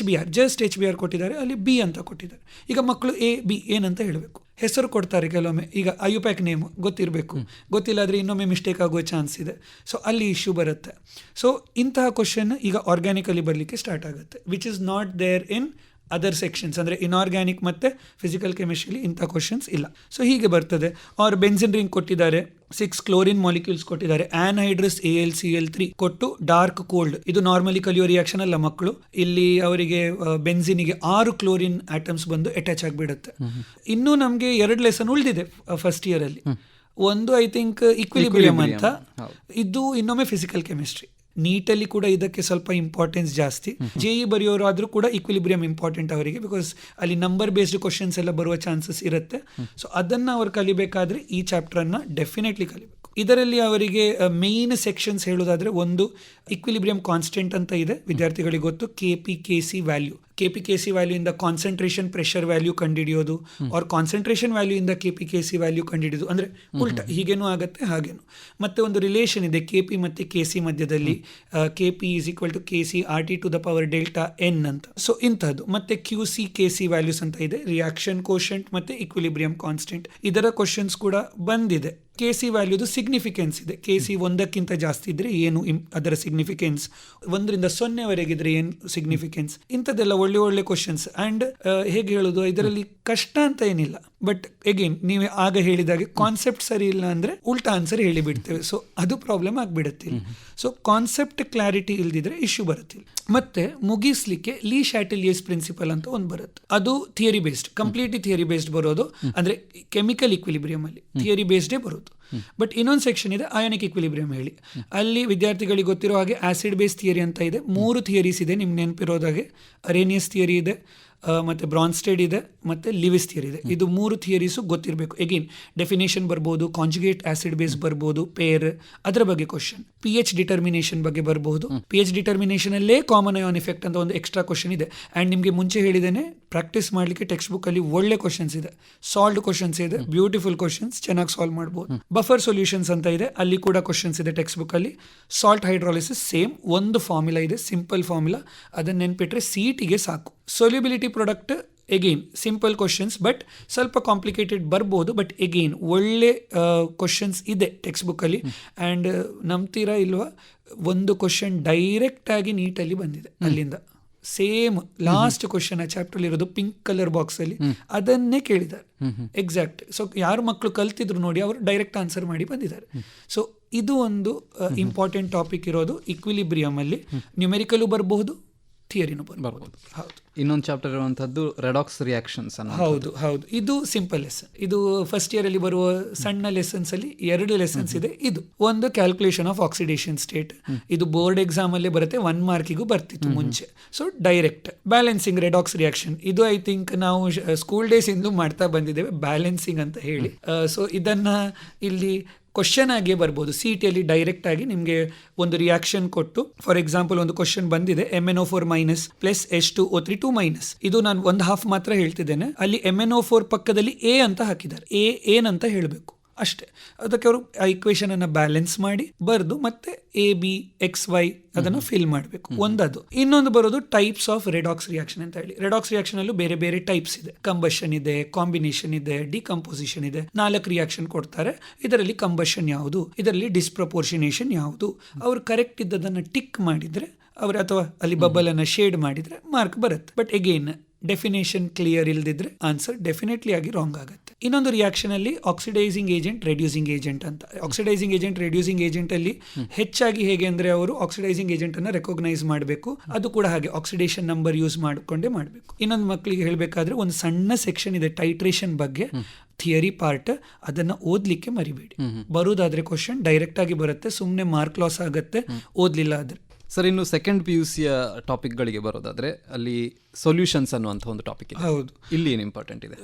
ಜಸ್ಟ್ HBr ಕೊಟ್ಟಿದ್ದಾರೆ, ಅಲ್ಲಿ B ಅಂತ ಕೊಟ್ಟಿದ್ದಾರೆ. ಈಗ ಮಕ್ಕಳು AB ಏನಂತ ಹೇಳಬೇಕು, ಹೆಸರು ಕೊಡ್ತಾರೆ ಕೆಲವೊಮ್ಮೆ. ಈಗ IUPAC ನೇಮ್ ಗೊತ್ತಿರಬೇಕು, ಗೊತ್ತಿಲ್ಲ ಆದರೆ ಇನ್ನೊಮ್ಮೆ ಮಿಸ್ಟೇಕ್ ಆಗುವ ಚಾನ್ಸ್ ಇದೆ. ಸೊ ಅಲ್ಲಿ ಇಶ್ಯೂ ಬರುತ್ತೆ. ಸೊ ಇಂತಹ ಕ್ವಶನ್ ಈಗ ಆರ್ಗ್ಯಾನಿಕಲ್ಲಿ ಬರಲಿಕ್ಕೆ ಸ್ಟಾರ್ಟ್ ಆಗುತ್ತೆ, which is not there in other sections ಅಂದರೆ ಇನಾರ್ಗ್ಯಾನಿಕ್ ಮತ್ತು ಫಿಸಿಕಲ್ ಕೆಮಿಸ್ಟ್ರಿಲಿ ಇಂಥ ಕ್ವಶನ್ಸ್ ಇಲ್ಲ. ಸೊ ಹೀಗೆ ಬರ್ತದೆ. ಅವ್ರು ಬೆನ್ಸಿನ್ ರಿಂಗ್ ಕೊಟ್ಟಿದ್ದಾರೆ, 6 ಕ್ಲೋರಿನ್ ಮಾಲಿಕ್ಯೂಲ್ಸ್ ಕೊಟ್ಟಿದ್ದಾರೆ, ಆನ್ಹೈಡ್ರಸ್ AlCl3 ಕೊಟ್ಟು ಡಾರ್ಕ್ ಕೋಲ್ಡ್, ಇದು ನಾರ್ಮಲಿ ಕಲಿಯೋ ರಿಯಾಕ್ಷನ್ ಅಲ್ಲ ಮಕ್ಕಳು. ಇಲ್ಲಿ ಅವರಿಗೆ ಬೆನ್ಸಿನಿಗೆ 6 ಕ್ಲೋರಿನ್ ಆಟಮ್ಸ್ ಬಂದು ಅಟ್ಯಾಚ್ ಆಗಿಬಿಡುತ್ತೆ. ಇನ್ನೂ ನಮಗೆ 2 ಲೆಸನ್ ಉಳಿದಿದೆ ಫಸ್ಟ್ ಇಯರ್ ಅಲ್ಲಿ. ಒಂದು ಐ ಥಿಂಕ್ ಇಕ್ವಿಲಿಬ್ರಿಯಂ ಅಂತ, ಇದು ಇನ್ನೊಮ್ಮೆ ಫಿಸಿಕಲ್ ಕೆಮಿಸ್ಟ್ರಿ. ನೀಟಲ್ಲಿ ಕೂಡ ಇದಕ್ಕೆ ಸ್ವಲ್ಪ ಇಂಪಾರ್ಟೆನ್ಸ್ ಜಾಸ್ತಿ. JEE ಬರೆಯೋರು ಆದರೂ ಕೂಡ ಇಕ್ವಿಲಿಬ್ರಿಯಂ ಇಂಪಾರ್ಟೆಂಟ್ ಅವರಿಗೆ, ಬಿಕಾಸ್ ಅಲ್ಲಿ ನಂಬರ್ ಬೇಸ್ಡ್ ಕ್ವಶನ್ಸ್ ಎಲ್ಲ ಬರುವ ಚಾನ್ಸಸ್ ಇರುತ್ತೆ. ಸೊ ಅದನ್ನು ಅವ್ರು ಕಲಿಬೇಕಾದ್ರೆ ಈ ಚಾಪ್ಟರನ್ನು ಡೆಫಿನೆಟ್ಲಿ ಕಲಿಬೇಕು. ಇದರಲ್ಲಿ ಅವರಿಗೆ ಮೇನ್ ಸೆಕ್ಷನ್ಸ್ ಹೇಳೋದಾದ್ರೆ, ಒಂದು ಇಕ್ವಿಲಿಬ್ರಿಯಂ ಕಾನ್ಸ್ಟೆಂಟ್ ಅಂತ ಇದೆ, ವಿದ್ಯಾರ್ಥಿಗಳಿಗೆ ಗೊತ್ತು. KP/Kc ವ್ಯಾಲ್ಯೂ, KP/Kc ವ್ಯಾಲ್ಯೂ ಇಂದ ಕಾನ್ಸಂಟ್ರೇಷನ್ ಪ್ರೆಷರ್ ವ್ಯಾಲ್ಯೂ ಕಂಡುಹಿಡಿಯೋದು, ಅವ್ರ ಕಾನ್ಸಂಟ್ರೇಷನ್ ವ್ಯಾಲ್ಯೂ ಇಂದ KP/Kc ವ್ಯಾಲ್ಯೂ ಕಂಡುಹಿಡಿಯೋದು, ಅಂದರೆ ಉಲ್ಟಾ ಹೀಗೇನೂ ಆಗುತ್ತೆ ಹಾಗೇನು. ಮತ್ತೆ ಒಂದು ರಿಲೇಷನ್ ಇದೆ KP ಮತ್ತು KC ಮಧ್ಯದಲ್ಲಿ, KP = KC RT⁴ ಅಂತ. ಸೊ ಇಂಥದ್ದು. ಮತ್ತೆ QC/Kc ವ್ಯಾಲ್ಯೂಸ್ ಅಂತ ಇದೆ, ರಿಯಾಕ್ಷನ್ ಕೋಶೆಂಟ್ ಮತ್ತೆ ಇಕ್ವಿಲಿಬ್ರಿಯಂ ಕಾನ್ಸ್ಟೆಂಟ್. ಇದರ ಕ್ವಶನ್ಸ್ ಕೂಡ ಬಂದಿದೆ. KC ವ್ಯಾಲ್ಯೂದು ಸಿಗ್ನಿಫಿಕೆನ್ಸ್ ಇದೆ. KC 1ಕ್ಕಿಂತ ಜಾಸ್ತಿ ಇದ್ರೆ ಏನು ಅದರ ಸಿಗ್ನಿಫಿಕೆನ್ಸ್, 1ರಿಂದ 0ವರೆಗಿದ್ರೆ ಏನು ಸಿಗ್ನಿಫಿಕೆನ್ಸ್, ಇಂಥದ್ದೆಲ್ಲ ಒಳ್ಳೆ ಕ್ವಶನ್ಸ್. ಅಂಡ್ ಹೇಗೆ ಹೇಳೋದು, ಇದರಲ್ಲಿ ಕಷ್ಟ ಅಂತ ಏನಿಲ್ಲ. ಬಟ್ ಎಗೇನ್ ನೀವು ಆಗ ಹೇಳಿದಾಗೆ ಕಾನ್ಸೆಪ್ಟ್ ಸರಿ ಇಲ್ಲ ಅಂದ್ರೆ ಉಲ್ಟಾ ಆನ್ಸರ್ ಹೇಳಿಬಿಡ್ತೇವೆ. ಸೊ ಅದು ಪ್ರಾಬ್ಲಮ್ ಆಗಿಬಿಡುತ್ತೆ. ಸೊ ಕಾನ್ಸೆಪ್ಟ್ ಕ್ಲಾರಿಟಿ ಇಲ್ದಿದ್ರೆ ಇಶ್ಯೂ ಬರುತ್ತೆ. ಮತ್ತೆ ಮುಗಿಸ್ಲಿಕ್ಕೆ ಲೀ ಶಾಟಿಲಿಯಸ್ ಪ್ರಿನ್ಸಿಪಲ್ ಅಂತ ಒಂದು ಬರುತ್ತೆ. ಅದು theory based, completely theory based ಬರೋದು. ಅಂದ್ರೆ ಕೆಮಿಕಲ್ ಇಕ್ವಿಲಿಬ್ರಿಯಂ ಅಲ್ಲಿ ಥಿಯರಿ ಬೇಸ್ಡೇ ಬರೋದು. ಬಟ್ ಇನ್ನೊಂದು ಸೆಕ್ಷನ್ ಇದೆ ಅಯಾನಿಕ್ ಇಕ್ವಿಲಿಬ್ರಿಯಂ ಹೇಳಿ. ಅಲ್ಲಿ ವಿದ್ಯಾರ್ಥಿಗಳಿಗೆ ಗೊತ್ತಿರೋ ಹಾಗೆ ಆಸಿಡ್ ಬೇಸ್ ಥಿಯರಿ ಅಂತ ಇದೆ. 3 ಥಿಯರೀಸ್ ಇದೆ ನಿಮ್ಗೆ ನೆನಪಿರೋದಾಗೆ. ಅರೇನಿಯಸ್ ಥಿಯರಿ ಇದೆ, ಮತ್ತು ಬ್ರಾನ್ಸ್ಟೆಡ್ ಇದೆ, ಮತ್ತು ಲಿವಿಸ್ ಥಿಯರಿ ಇದೆ. ಇದು 3 ಥಿಯರೀಸು ಗೊತ್ತಿರಬೇಕು. ಎಗೇನ್ ಡೆಫಿನೇಷನ್ ಬರ್ಬೋದು, ಕಾಂಜುಗೇಟ್ ಆಸಿಡ್ ಬೇಸ್ ಬರ್ಬೋದು, ಪೇರ್, ಅದರ ಬಗ್ಗೆ ಕ್ವಶನ್. pH ಡಿಟರ್ಮಿನೇಷನ್ ಬಗ್ಗೆ ಬರಬಹುದು. pH ಡಿಟರ್ಮಿನೇಷನ್ ಅಲ್ಲೇ ಕಾಮನ್ ಅಯಾನ್ ಎಫೆಕ್ಟ್ ಅಂತ ಒಂದು ಎಕ್ಸ್ಟ್ರಾ ಕ್ವಶನ್ ಇದೆ. ಆ್ಯಂಡ್ ನಿಮಗೆ ಮುಂಚೆ ಹೇಳಿದ್ದೇನೆ, ಪ್ರಾಕ್ಟೀಸ್ ಮಾಡಲಿಕ್ಕೆ ಟೆಕ್ಸ್ಟ್ ಬುಕ್ ಅಲ್ಲಿ ಒಳ್ಳೆ ಕ್ವಶನ್ಸ್ ಇದೆ, ಸಾಲ್ವ್ಡ್ ಕ್ವಶನ್ಸ್ ಇದೆ, ಬ್ಯೂಟಿಫುಲ್ ಕ್ವಶನ್ಸ್, ಚೆನ್ನಾಗಿ ಸಾಲ್ವ್ ಮಾಡ್ಬೋದು. ಬಫರ್ ಸೊಲ್ಯೂಷನ್ಸ್ ಅಂತ ಇದೆ, ಅಲ್ಲಿ ಕೂಡ ಕ್ವಶನ್ಸ್ ಇದೆ ಟೆಕ್ಸ್ಟ್ ಬುಕ್ ಅಲ್ಲಿ. ಸಾಲ್ಟ್ ಹೈಡ್ರಾಲಿಸಿಸ್ ಸೇಮ್ ಒಂದು ಫಾರ್ಮುಲಾ ಇದೆ, ಸಿಂಪಲ್ ಫಾರ್ಮುಲಾ, ಅದನ್ನ ನೆನ್ಪಿಟ್ರೆ CETಗೆ ಸಾಕು. Solubility product again simple questions, but ಸ್ವಲ್ಪ ಕಾಂಪ್ಲಿಕೇಟೆಡ್ ಬರ್ಬೋದು. ಬಟ್ ಎಗೇನ್ ಒಳ್ಳೆ ಕ್ವಶನ್ಸ್ ಇದೆ ಟೆಕ್ಸ್ಟ್ ಬುಕ್ಕಲ್ಲಿ. ಆ್ಯಂಡ್ ನಂಬ್ತೀರಾ ಇಲ್ವಾ, ಒಂದು ಕ್ವಶನ್ ಡೈರೆಕ್ಟ್ ಆಗಿ ನೀಟಲ್ಲಿ ಬಂದಿದೆ ಅಲ್ಲಿಂದ. ಸೇಮ್ ಲಾಸ್ಟ್ ಕ್ವಶನ್ ಆ ಚಾಪ್ಟರ್ ಇರೋದು ಪಿಂಕ್ ಕಲರ್ ಬಾಕ್ಸ್ ಅಲ್ಲಿ, ಅದನ್ನೇ ಕೇಳಿದ್ದಾರೆ ಎಕ್ಸಾಕ್ಟ್. ಸೊ ಯಾರು ಮಕ್ಕಳು ಕಲ್ತಿದ್ರು ನೋಡಿ, ಅವರು ಡೈರೆಕ್ಟ್ ಆನ್ಸರ್ ಮಾಡಿ ಬಂದಿದ್ದಾರೆ. ಸೊ ಇದು ಒಂದು ಇಂಪಾರ್ಟೆಂಟ್ ಟಾಪಿಕ್ ಇರೋದು ಇಕ್ವಿಲಿಬ್ರಿಯಂ ಅಲ್ಲಿ. ನ್ಯೂಮೆರಿಕಲು ಬರಬಹುದು, ಥಿಯರಿನೂ ಬರ್ಬೋದು. ಹೌದು. ಇನ್ನೊಂದು ಚಾಪ್ಟರ್ ಇರುವಂತದ್ದು ರೆಡಾಕ್ಸ್ ರಿಯಾಕ್ಷನ್ಸ್. ಹೌದು. ಇದು ಸಿಂಪಲ್ ಲೆಸನ್. ಇದು ಫಸ್ಟ್ ಇಯರ್ ಅಲ್ಲಿ ಬರುವ ಸಣ್ಣ ಲೆಸನ್ಸ್ ಅಲ್ಲಿ 2 ಲೆಸನ್ಸ್ ಇದೆ. ಇದು ಒಂದು ಕ್ಯಾಲ್ಕುಲೇಷನ್ ಆಫ್ ಆಕ್ಸಿಡೇಷನ್ ಸ್ಟೇಟ್, ಇದು ಬೋರ್ಡ್ ಎಕ್ಸಾಮ್ ಅಲ್ಲೇ ಬರುತ್ತೆ, 1 ಮಾರ್ಕಿಗೂ ಬರ್ತಿತ್ತು ಮುಂಚೆ. So direct balancing redox reaction, ಇದು ಐ ಥಿಂಕ್ ನಾವು ಸ್ಕೂಲ್ ಡೇಸ್ ಇಂದ ಮಾಡ್ತಾ ಬಂದಿದ್ದೇವೆ, ಬ್ಯಾಲೆನ್ಸಿಂಗ್ ಅಂತ ಹೇಳಿ. ಸೊ ಇದನ್ನ ಇಲ್ಲಿ ಕ್ವಶನ್ ಆಗಿಯೇ ಬರ್ಬೋದು. CETಯಲ್ಲಿ ಡೈರೆಕ್ಟ್ ಆಗಿ ನಿಮಗೆ ಒಂದು ರಿಯಾಕ್ಷನ್ ಕೊಟ್ಟು, ಫಾರ್ ಎಕ್ಸಾಂಪಲ್ ಒಂದು ಕ್ವಶನ್ ಬಂದಿದೆ, MnO4- ಪ್ಲಸ್ H2O3 2-. ಇದು ನಾನು 1/2 ಮಾತ್ರ ಹೇಳ್ತಿದ್ದೇನೆ. ಅಲ್ಲಿ MnO4 ಪಕ್ಕದಲ್ಲಿ A ಅಂತ ಹಾಕಿದ್ದಾರೆ, ಏನಂತ ಹೇಳಬೇಕು ಅಷ್ಟೇ. ಅದಕ್ಕೆ ಅವರು ಆ ಇಕ್ವೇಶನ್ ಅನ್ನ ಬ್ಯಾಲೆನ್ಸ್ ಮಾಡಿ ಬರೆದು ಮತ್ತೆ ABXY ಅದನ್ನು ಫಿಲ್ ಮಾಡಬೇಕು. ಒಂದದು. ಇನ್ನೊಂದು ಬರೋದು ಟೈಪ್ಸ್ ಆಫ್ ರೆಡಾಕ್ಸ್ ರಿಯಾಕ್ಷನ್ ಅಂತ ಹೇಳಿ. ರೆಡಾಕ್ಸ್ ರಿಯಾಕ್ಷನ್ ಅಲ್ಲೂ ಬೇರೆ ಬೇರೆ ಟೈಪ್ಸ್ ಇದೆ. ಕಂಬಷನ್ ಇದೆ, ಕಾಂಬಿನೇಷನ್ ಇದೆ, ಡಿಕಂಪೋಸಿಷನ್ ಇದೆ. 4 ರಿಯಾಕ್ಷನ್ ಕೊಡ್ತಾರೆ. ಇದರಲ್ಲಿ ಕಂಬಷನ್ ಯಾವುದು, ಇದರಲ್ಲಿ ಡಿಸ್ಪ್ರಪೋರ್ಷನೇಷನ್ ಯಾವುದು, ಅವರು ಕರೆಕ್ಟ್ ಇದ್ದದನ್ನು ಟಿಕ್ ಮಾಡಿದ್ರೆ ಅವರು, ಅಥವಾ ಅಲ್ಲಿ ಬಬಲ್ ಅನ್ನ ಶೇಡ್ ಮಾಡಿದ್ರೆ ಮಾರ್ಕ್ ಬರುತ್ತೆ. ಬಟ್ ಎಗೇನ್ ಡೆಫಿನೇಷನ್ ಕ್ಲಿಯರ್ ಇಲ್ದಿದ್ರೆ ಆನ್ಸರ್ ಡೆಫಿನೆಟ್ಲಿ ಆಗಿ ರಾಂಗ್ ಆಗುತ್ತೆ. ಇನ್ನೊಂದು ರಿಯಾಕ್ಷನ್ ಅಲ್ಲಿ ಆಕ್ಸಿಡೈಸಿಂಗ್ ಏಜೆಂಟ್, ರೆಡ್ಯೂಸಿಂಗ್ ಏಜೆಂಟ್ ಅಂತ. ಆಕ್ಸಿಡೈಸಿಂಗ್ ಏಜೆಂಟ್, ರೆಡ್ಯೂಸಿಂಗ್ ಏಜೆಂಟ್ ಅಲ್ಲಿ ಹೆಚ್ಚಾಗಿ ಹೇಗೆ ಅಂದ್ರೆ, ಅವರು ಆಕ್ಸಿಡೈಸಿಂಗ್ ಏಜೆಂಟ್ ಅನ್ನ ರೆಕಾಗ್ನೈಸ್ ಮಾಡಬೇಕು. ಅದು ಕೂಡ ಹಾಗೆ ಆಕ್ಸಿಡೇಷನ್ ನಂಬರ್ ಯೂಸ್ ಮಾಡಿಕೊಂಡೇ ಮಾಡಬೇಕು. ಇನ್ನೊಂದು ಮಕ್ಕಳಿಗೆ ಹೇಳಬೇಕಾದ್ರೆ ಒಂದು ಸಣ್ಣ ಸೆಕ್ಷನ್ ಇದೆ ಟೈಟ್ರೇಷನ್ ಬಗ್ಗೆ, ಥಿಯರಿ ಪಾರ್ಟ್, ಅದನ್ನ ಓದ್ಲಿಕ್ಕೆ ಮರಿಬೇಡಿ. ಬರುವುದಾದ್ರೆ ಕ್ವಶನ್ ಡೈರೆಕ್ಟ್ ಆಗಿ ಬರುತ್ತೆ, ಸುಮ್ಮನೆ ಮಾರ್ಕ್ ಲಾಸ್ ಆಗುತ್ತೆ ಓದ್ಲಿಲ್ಲ ಆದ್ರೆ. ಸರ್, ಇನ್ನು ಸೆಕೆಂಡ್ PUCಯ ಟಾಪಿಕ್ಗಳಿಗೆ ಬರೋದಾದ್ರೆ ಅಲ್ಲಿ ಸೊಲ್ಯೂಷನ್ಸ್ ಅನ್ನುವಂಥ ಒಂದು ಟಾಪಿಕ್ ಇದೆ. ಹೌದು. ಇಲ್ಲಿ ಏನು ಇಂಪಾರ್ಟೆಂಟ್ ಇದೆ?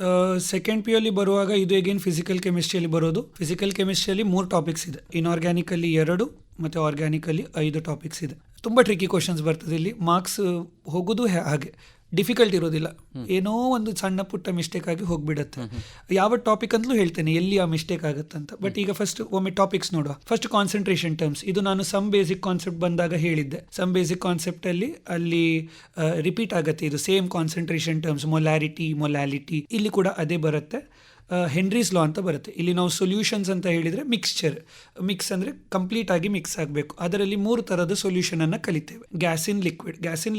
ಸೆಕೆಂಡ್ PU ಅಲ್ಲಿ ಬರುವಾಗ ಇದು ಅಗೇನ್ ಫಿಸಿಕಲ್ ಕೆಮಿಸ್ಟ್ರಿಯಲ್ಲಿ ಬರೋದು. ಫಿಸಿಕಲ್ ಕೆಮಿಸ್ಟ್ರಿಯಲ್ಲಿ 3 ಟಾಪಿಕ್ಸ್ ಇದೆ. ಇನ್ಆರ್ಗ್ಯಾನಿಕ್ ಅಲ್ಲಿ 2 ಮತ್ತು ಆರ್ಗ್ಯಾನಿಕ್ ಅಲ್ಲಿ 5 ಟಾಪಿಕ್ಸ್ ಇದೆ. ತುಂಬ ಟ್ರಿಕಿ ಕ್ವಶನ್ಸ್ ಬರ್ತದೆ ಇಲ್ಲಿ. ಮಾರ್ಕ್ಸ್ ಹೋಗೋದು ಹಾಗೆ ಡಿಫಿಕಲ್ಟ್ ಇರೋದಿಲ್ಲ, ಏನೋ ಒಂದು ಸಣ್ಣ ಪುಟ್ಟ ಮಿಸ್ಟೇಕ್ ಆಗಿ ಹೋಗ್ಬಿಡುತ್ತೆ. ಯಾವ ಟಾಪಿಕ್ ಅಂತಲೂ ಹೇಳ್ತೇನೆ ಎಲ್ಲಿ ಆ ಮಿಸ್ಟೇಕ್ ಆಗುತ್ತೆ ಅಂತ. ಬಟ್ ಈಗ ಫಸ್ಟ್ ಒಮ್ಮೆ ಟಾಪಿಕ್ಸ್ ನೋಡುವ. First concentration terms. ಇದು ನಾನು ಸಮ್ ಬೇಸಿಕ್ ಕಾನ್ಸೆಪ್ಟ್ ಬಂದಾಗ ಹೇಳಿದ್ದೆ. ಸಮ್ ಬೇಸಿಕ್ ಕಾನ್ಸೆಪ್ಟ್ ಅಲ್ಲಿ ರಿಪೀಟ್ ಆಗುತ್ತೆ ಇದು same concentration terms, molarity, molality, ಇಲ್ಲಿ ಕೂಡ ಅದೇ ಬರುತ್ತೆ. ಹೆನ್ರೀಸ್ ಲಾ ಅಂತ ಬರುತ್ತೆ. ಇಲ್ಲಿ ನಾವು ಸೊಲ್ಯೂಷನ್ಸ್ ಅಂತ ಹೇಳಿದರೆ ಮಿಕ್ಸ್ ಅಂದರೆ ಕಂಪ್ಲೀಟ್ ಆಗಿ ಮಿಕ್ಸ್ ಆಗಬೇಕು. ಅದರಲ್ಲಿ 3 ಥರದ ಸೊಲ್ಯೂಷನ್ ಅನ್ನು ಕಲಿತೇವೆ. ಗ್ಯಾಸ್ ಇನ್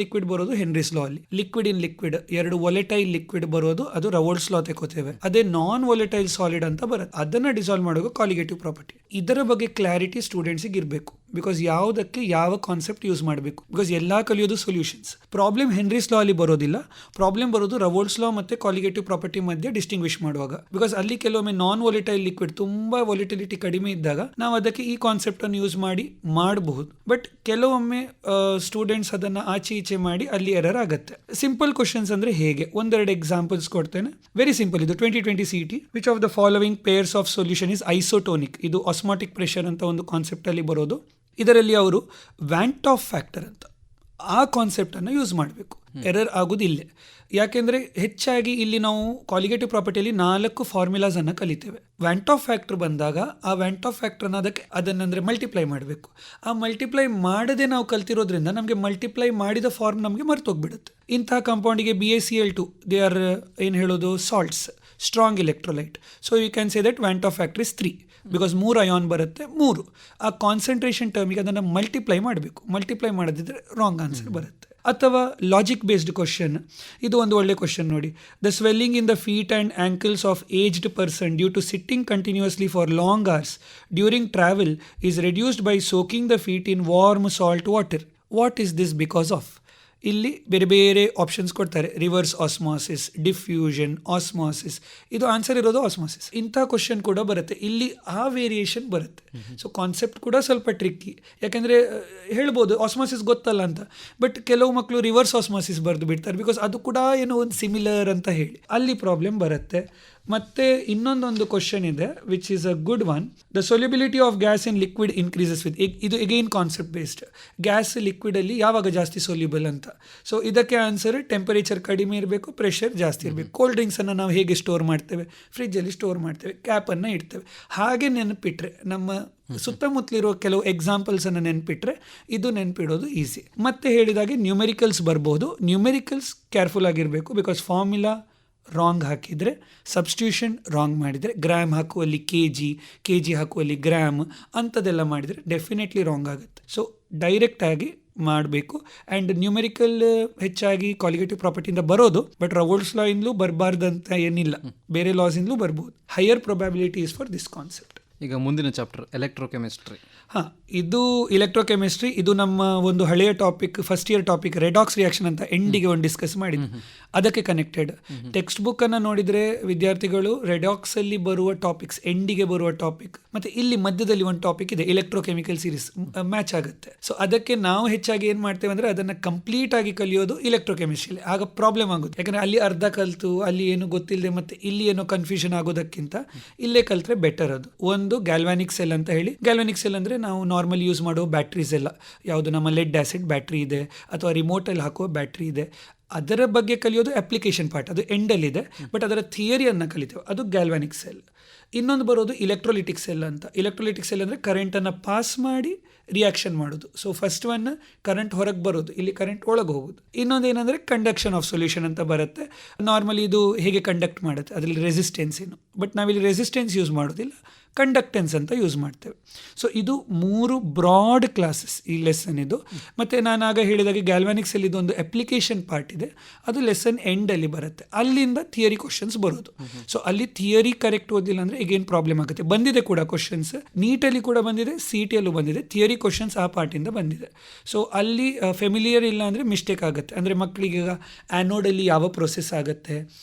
ಲಿಕ್ವಿಡ್ ಬರೋದು ಹೆನ್ರೀಸ್ ಲಾ ಅಲ್ಲಿ. ಲಿಕ್ವಿಡ್ ಇನ್ ಲಿಕ್ವಿಡ್, 2 ವೊಲೆಟೈಲ್ ಲಿಕ್ವಿಡ್ ಬರೋದು ಅದು ರವೋಲ್ಡ್ಸ್ ಲಾ ತೆಕೋತೇವೆ. ಅದೇ ನಾನ್ ವೊಲೆಟೈಲ್ ಸಾಲಿಡ್ ಅಂತ ಬರುತ್ತೆ, ಅದನ್ನ ಡಿಸಾಲ್ವ್ ಮಾಡೋದು ಕಾಲಿಗೇಟಿವ್ ಪ್ರಾಪರ್ಟಿ. ಇದರ ಬಗ್ಗೆ ಕ್ಲಾರಿಟಿ ಸ್ಟೂಡೆಂಟ್ಸಿಗೆ ಇರಬೇಕು. ಬಿಕಾಸ್ ಯಾವುದಕ್ಕೆ ಯಾವ ಕಾನ್ಸೆಪ್ಟ್ ಯೂಸ್ ಮಾಡಬೇಕು, ಬಿಕಾಸ್ ಎಲ್ಲಾ ಕಲಿಯೋದು ಸೊಲ್ಯೂಷನ್ಸ್. ಪ್ರಾಬ್ಲಮ್ ಹೆನ್ರೀಸ್ ಲಾ ಅಲ್ಲಿ ಬರೋದಿಲ್ಲ, ಪ್ರಾಬ್ಲಮ್ ಬರೋದು ರವೋಲ್ಡ್ಸ್ ಲಾ ಮತ್ತೆ ಕಾಲಿಗೇಟಿವ್ ಪ್ರಾಪರ್ಟಿ ಮಧ್ಯೆ ಡಿಸ್ಟಿಂಗ್ವಿಶ್ ಮಾಡುವಾಗ. ಬಿಕಾಸ್ ಅಲ್ಲಿ ಕೆಲವೊಮ್ಮೆ ನಾನ್ ವೊಲಿಟೈಲ್ ಲಿಕ್ವಿಡ್ ತುಂಬಾ ವೊಲಿಟಿಲಿಟಿ ಕಡಿಮೆ ಇದ್ದಾಗ ನಾವು ಅದಕ್ಕೆ ಈ ಕಾನ್ಸೆಪ್ಟ್ ಅನ್ನು ಯೂಸ್ ಮಾಡಬಹುದು. ಬಟ್ ಕೆಲವೊಮ್ಮೆ ಸ್ಟೂಡೆಂಟ್ಸ್ ಅದನ್ನ ಆಚೆ ಈಚೆ ಮಾಡಿ ಅಲ್ಲಿ ಎರರ್ ಆಗುತ್ತೆ. ಸಿಂಪಲ್ ಕ್ವಶನ್ಸ್ ಅಂದ್ರೆ ಹೇಗೆ, 1-2 ಎಕ್ಸಾಂಪಲ್ಸ್ ಕೊಡ್ತೇನೆ. Very simple. ಇದು 2020 CET. Which of the following pairs of solution is isotonic. ಇದು ಆಸ್ಮಾಟಿಕ್ ಪ್ರೆಷರ್ ಅಂತ ಒಂದು ಕಾನ್ಸೆಪ್ಟ್ ಅಲ್ಲಿ ಬರೋದು. ಇದರಲ್ಲಿ ಅವರು ವ್ಯಾಂಟ್ ಆಫ್ ಫ್ಯಾಕ್ಟರ್ ಅಂತ ಆ ಕಾನ್ಸೆಪ್ಟ್ ಅನ್ನು ಯೂಸ್ ಮಾಡಬೇಕು. ಎರರ್ ಆಗೋದಿಲ್ಲ. ಯಾಕೆಂದ್ರೆ ಹೆಚ್ಚಾಗಿ ಇಲ್ಲಿ ನಾವು ಕಾಲಿಗೇಟಿವ್ ಪ್ರಾಪರ್ಟಿಯಲ್ಲಿ 4 ಫಾರ್ಮುಲಾಸ್ ಅನ್ನು ಕಲಿತೇವೆ. ವ್ಯಾಂಟ್ ಆಫ್ ಫ್ಯಾಕ್ಟರ್ ಬಂದಾಗ ಆ ವ್ಯಾಂಟ್ ಆಫ್ ಫ್ಯಾಕ್ಟರ್ನ ಅದನ್ನಂದ್ರೆ ಮಲ್ಟಿಪ್ಲೈ ಮಾಡಬೇಕು. ಆ ಮಲ್ಟಿಪ್ಲೈ ಮಾಡದೆ ನಾವು ಕಲ್ತಿರೋದ್ರಿಂದ ನಮಗೆ ಮಲ್ಟಿಪ್ಲೈ ಮಾಡಿದ ಫಾರ್ಮ್ ನಮಗೆ ಮರ್ತೋಗ್ಬಿಡುತ್ತೆ. ಇಂತಹ ಕಾಂಪೌಂಡಿಗೆ BaCl2 ದೇ ಆರ್ ಏನು ಹೇಳೋದು salts, strong electrolyte. So you can say that van't Hoff factor is 3 because 3 ion ಬರುತ್ತೆ. 3 ಆ ಕಾನ್ಸಂಟ್ರೇಷನ್ ಟರ್ಮಿಗೆ ಅದನ್ನು ಮಲ್ಟಿಪ್ಲೈ ಮಾಡಬೇಕು. ಮಲ್ಟಿಪ್ಲೈ ಮಾಡದಿದ್ರೆ ರಾಂಗ್ ಆನ್ಸರ್ ಬರುತ್ತೆ. ಅಥವಾ ಲಾಜಿಕ್ ಬೇಸ್ಡ್ ಕ್ವಶನ್, ಇದು ಒಂದು ಒಳ್ಳೆ ಕ್ವಶನ್ ನೋಡಿ. The swelling in the feet and ankles of aged person due to sitting continuously for long hours during travel is reduced by soaking the feet in warm salt water. What is this because of? ಇಲ್ಲಿ ಬೇರೆ ಬೇರೆ options ಕೊಡ್ತಾರೆ. Reverse osmosis, diffusion, osmosis. ಇದು answer ಇರೋದು osmosis. ಇಂಥ question ಕೂಡ ಬರುತ್ತೆ. ಇಲ್ಲಿ ಆ ವೇರಿಯೇಷನ್ ಬರುತ್ತೆ. ಸೊ ಕಾನ್ಸೆಪ್ಟ್ ಕೂಡ ಸ್ವಲ್ಪ ಟ್ರಿಕ್ಕಿ. ಯಾಕೆಂದರೆ ಹೇಳ್ಬೋದು ಆಸ್ಮಾಸಿಸ್ ಗೊತ್ತಲ್ಲ ಅಂತ, ಬಟ್ ಕೆಲವು ಮಕ್ಕಳು ರಿವರ್ಸ್ ಆಸ್ಮಾಸಿಸ್ ಬರೆದು ಬಿಡ್ತಾರೆ. ಬಿಕಾಸ್ ಅದು ಕೂಡ ಏನೋ ಒಂದು ಸಿಮಿಲರ್ ಅಂತ ಹೇಳಿ ಅಲ್ಲಿ ಪ್ರಾಬ್ಲಮ್ ಬರುತ್ತೆ. ಮತ್ತೆ ಇನ್ನೊಂದೊಂದು ಕ್ವಶನ್ ಇದೆ which is a good one. The solubility of gas in liquid increases with. ಇದು again concept based. Gas liquid ಅಲ್ಲಿ ಯಾವಾಗ ಜಾಸ್ತಿ ಸೊಲ್ಯೂಬಲ್ ಅಂತ. ಸೊ ಇದಕ್ಕೆ ಆನ್ಸರ್ ಟೆಂಪರೇಚರ್ ಕಡಿಮೆ ಇರಬೇಕು, ಪ್ರೆಷರ್ ಜಾಸ್ತಿ ಇರಬೇಕು. ಕೋಲ್ಡ್ ಡ್ರಿಂಕ್ಸ್ ಅನ್ನು ನಾವು ಹೇಗೆ ಸ್ಟೋರ್ ಮಾಡ್ತೇವೆ, ಫ್ರಿಜ್ಜಲ್ಲಿ ಸ್ಟೋರ್ ಮಾಡ್ತೇವೆ, ಕ್ಯಾಪನ್ನು ಇಡ್ತೇವೆ. ಹಾಗೆ ನೆನಪಿಟ್ರೆ, ನಮ್ಮ ಸುತ್ತಮುತ್ತಲಿರೋ ಕೆಲವು ಎಕ್ಸಾಂಪಲ್ಸ್ ಅನ್ನು ನೆನಪಿಟ್ರೆ ಇದು ನೆನಪಿಡೋದು ಈಸಿ. ಮತ್ತೆ ಹೇಳಿದಾಗೆ ನ್ಯೂಮೆರಿಕಲ್ಸ್ ಬರ್ಬೋದು. ನ್ಯೂಮೆರಿಕಲ್ಸ್ ಕೇರ್ಫುಲ್ ಆಗಿರಬೇಕು. ಬಿಕಾಸ್ ಫಾರ್ಮುಲಾ ರಾಂಗ್ ಹಾಕಿದರೆ, ಸಬ್ಸ್ಟಿಟ್ಯೂಷನ್ ರಾಂಗ್ ಮಾಡಿದರೆ, ಗ್ರಾಮ್ ಹಾಕುವಲ್ಲಿ ಕೆಜಿ ಹಾಕುವಲ್ಲಿ ಗ್ರಾಮ್ ಅಂಥದ್ದೆಲ್ಲ ಮಾಡಿದರೆ ಡೆಫಿನೆಟ್ಲಿ ರಾಂಗ್ ಆಗುತ್ತೆ. ಸೊ ಡೈರೆಕ್ಟಾಗಿ ಮಾಡಬೇಕು. ಆ್ಯಂಡ್ ನ್ಯೂಮೆರಿಕಲ್ ಹೆಚ್ಚಾಗಿ ಕಾಲಿಗೇಟಿವ್ ಪ್ರಾಪರ್ಟಿಯಿಂದ ಬರೋದು, ಬಟ್ ರವೋಲ್ಡ್ಸ್ ಲಾ ಇಂದಲೂ ಬರಬಾರ್ದಂತ ಏನಿಲ್ಲ, ಬೇರೆ ಲಾಸಿಂದಲೂ ಬರ್ಬೋದು. Higher probability is for this concept. ಈಗ ಮುಂದಿನ ಚಾಪ್ಟರ್ ಎಲೆಕ್ಟ್ರೋಕೆಮಿಸ್ಟ್ರಿ. ಇದು ಎಲೆಕ್ಟ್ರೋಕೆಮಿಸ್ಟ್ರಿ. ಇದು ನಮ್ಮ ಒಂದು ಹಳೆಯ topic, first year topic redox reaction ಅಂತ ಎಂಡಿಗೆ ಒಂದು ಡಿಸ್ಕಸ್ ಮಾಡಿದ್ವಿ. ಅದಕ್ಕೆ ಕನೆಕ್ಟೆಡ್ ಟೆಕ್ಸ್ಟ್ ಬುಕ್ ಅನ್ನು ನೋಡಿದರೆ ವಿದ್ಯಾರ್ಥಿಗಳು ರೆಡಾಕ್ಸ್ ಅಲ್ಲಿ ಬರುವ ಟಾಪಿಕ್ಸ್, ಎಂಡಿಗೆ ಬರುವ ಟಾಪಿಕ್, ಮತ್ತೆ ಇಲ್ಲಿ ಮಧ್ಯದಲ್ಲಿ ಒಂದು ಟಾಪಿಕ್ ಇದೆ ಎಲೆಕ್ಟ್ರೋಕೆಮಿಕಲ್ ಸೀರೀಸ್, ಮ್ಯಾಚ್ ಆಗುತ್ತೆ. ಸೊ ಅದಕ್ಕೆ ನಾವು ಹೆಚ್ಚಾಗಿ ಏನು ಮಾಡ್ತೇವೆ ಅಂದರೆ ಅದನ್ನು ಕಂಪ್ಲೀಟ್ ಆಗಿ ಕಲಿಯೋದು ಎಲೆಕ್ಟ್ರೋಕೆಮಿಸ್ಟ್ರಿಯಲ್ಲಿ. ಆಗ ಪ್ರಾಬ್ಲಮ್ ಆಗುತ್ತೆ. ಯಾಕಂದರೆ ಅಲ್ಲಿ ಅರ್ಧ ಕಲಿತು ಅಲ್ಲಿ ಏನು ಗೊತ್ತಿಲ್ಲದೆ ಮತ್ತೆ ಇಲ್ಲಿ ಏನೋ ಕನ್ಫ್ಯೂಷನ್ ಆಗೋದಕ್ಕಿಂತ ಇಲ್ಲೇ ಕಲಿತ್ರೆ ಬೆಟರ್. ಅದು ಒಂದು ಗ್ಯಾಲ್ವಾನಿಕ್ ಸೆಲ್ ಅಂತ ಹೇಳಿ. ಗ್ಯಾಲ್ವಾನಿಕ್ ಸೆಲ್ ಅಂದರೆ ನಾವು ನಾರ್ಮಲ್ ಯೂಸ್ ಮಾಡೋ ಬ್ಯಾಟ್ರೀಸ್ ಎಲ್ಲ, ಯಾವುದು ನಮ್ಮ ಲೆಡ್ ಆಸಿಡ್ ಬ್ಯಾಟ್ರಿ ಇದೆ ಅಥವಾ ರಿಮೋಟಲ್ಲಿ ಹಾಕುವ ಬ್ಯಾಟ್ರಿ ಇದೆ, ಅದರ ಬಗ್ಗೆ ಕಲಿಯೋದು ಅಪ್ಲಿಕೇಶನ್ ಪಾರ್ಟ್, ಅದು ಎಂಡಲ್ಲಿದೆ. ಬಟ್ ಅದರ ಥಿಯರಿಯನ್ನು ಕಲಿತೇವೆ, ಅದು ಗ್ಯಾಲ್ವಾನಿಕ್ ಸೆಲ್. ಇನ್ನೊಂದು ಬರೋದು ಇಲೆಕ್ಟ್ರೋಲಿಟಿಕ್ ಸೆಲ್ ಅಂತ. ಇಲೆಕ್ಟ್ರೋಲಿಟಿಕ್ ಸೆಲ್ ಅಂದರೆ ಕರೆಂಟನ್ನು ಪಾಸ್ ಮಾಡಿ ರಿಯಾಕ್ಷನ್ ಮಾಡೋದು. ಸೊ ಫಸ್ಟ್ ಒನ್ ಕರೆಂಟ್ ಹೊರಗೆ ಬರೋದು, ಇಲ್ಲಿ ಕರೆಂಟ್ ಒಳಗೆ ಹೋಗೋದು. ಇನ್ನೊಂದು ಏನಂದರೆ ಕಂಡಕ್ಷನ್ ಆಫ್ ಸೊಲ್ಯೂಷನ್ ಅಂತ ಬರುತ್ತೆ. ನಾರ್ಮಲಿ ಇದು ಹೇಗೆ ಕಂಡಕ್ಟ್ ಮಾಡುತ್ತೆ, ಅದರಲ್ಲಿ ರೆಸಿಸ್ಟೆನ್ಸ್ ಏನು, ಬಟ್ ನಾವಿಲ್ಲಿ ರೆಸಿಸ್ಟೆನ್ಸ್ ಯೂಸ್ ಮಾಡೋದಿಲ್ಲ, ಕಂಡಕ್ಟೆನ್ಸ್ ಅಂತ ಯೂಸ್ ಮಾಡ್ತೇವೆ. ಸೊ ಇದು 3 ಬ್ರಾಡ್ ಕ್ಲಾಸಸ್ ಈ ಲೆಸನ್ ಇದು. ಮತ್ತು ನಾನು ಆಗ ಹೇಳಿದಾಗೆ ಗ್ಯಾಲ್ವಾನಿಕ್ಸಲ್ಲಿ ಇದೊಂದು ಅಪ್ಲಿಕೇಶನ್ ಪಾರ್ಟ್ ಇದೆ, ಅದು ಲೆಸನ್ ಎಂಡಲ್ಲಿ ಬರುತ್ತೆ. ಅಲ್ಲಿಂದ ಥಿಯರಿ ಕ್ವಶನ್ಸ್ ಬರೋದು. ಸೊ ಅಲ್ಲಿ ಥಿಯರಿ ಕರೆಕ್ಟ್ ಓದಿಲ್ಲ ಅಂದರೆ ಈಗೇನು ಪ್ರಾಬ್ಲಮ್ ಆಗುತ್ತೆ. ಬಂದಿದೆ ಕೂಡ ಕ್ವಶನ್ಸ್, ನೀಟಲ್ಲಿ ಕೂಡ ಬಂದಿದೆ, CETಯಲ್ಲೂ ಬಂದಿದೆ. ಥಿಯರಿ ಕ್ವಶನ್ಸ್ ಆ ಪಾರ್ಟಿಂದ ಬಂದಿದೆ. ಸೊ ಅಲ್ಲಿ ಫೆಮಿಲಿಯರ್ ಇಲ್ಲ ಅಂದರೆ ಮಿಸ್ಟೇಕ್ ಆಗುತ್ತೆ. ಅಂದರೆ ಮಕ್ಕಳಿಗೆ ಈಗ ಆ್ಯನೋಡಲ್ಲಿ ಯಾವ ಪ್ರೊಸೆಸ್ ಆಗುತ್ತೆ,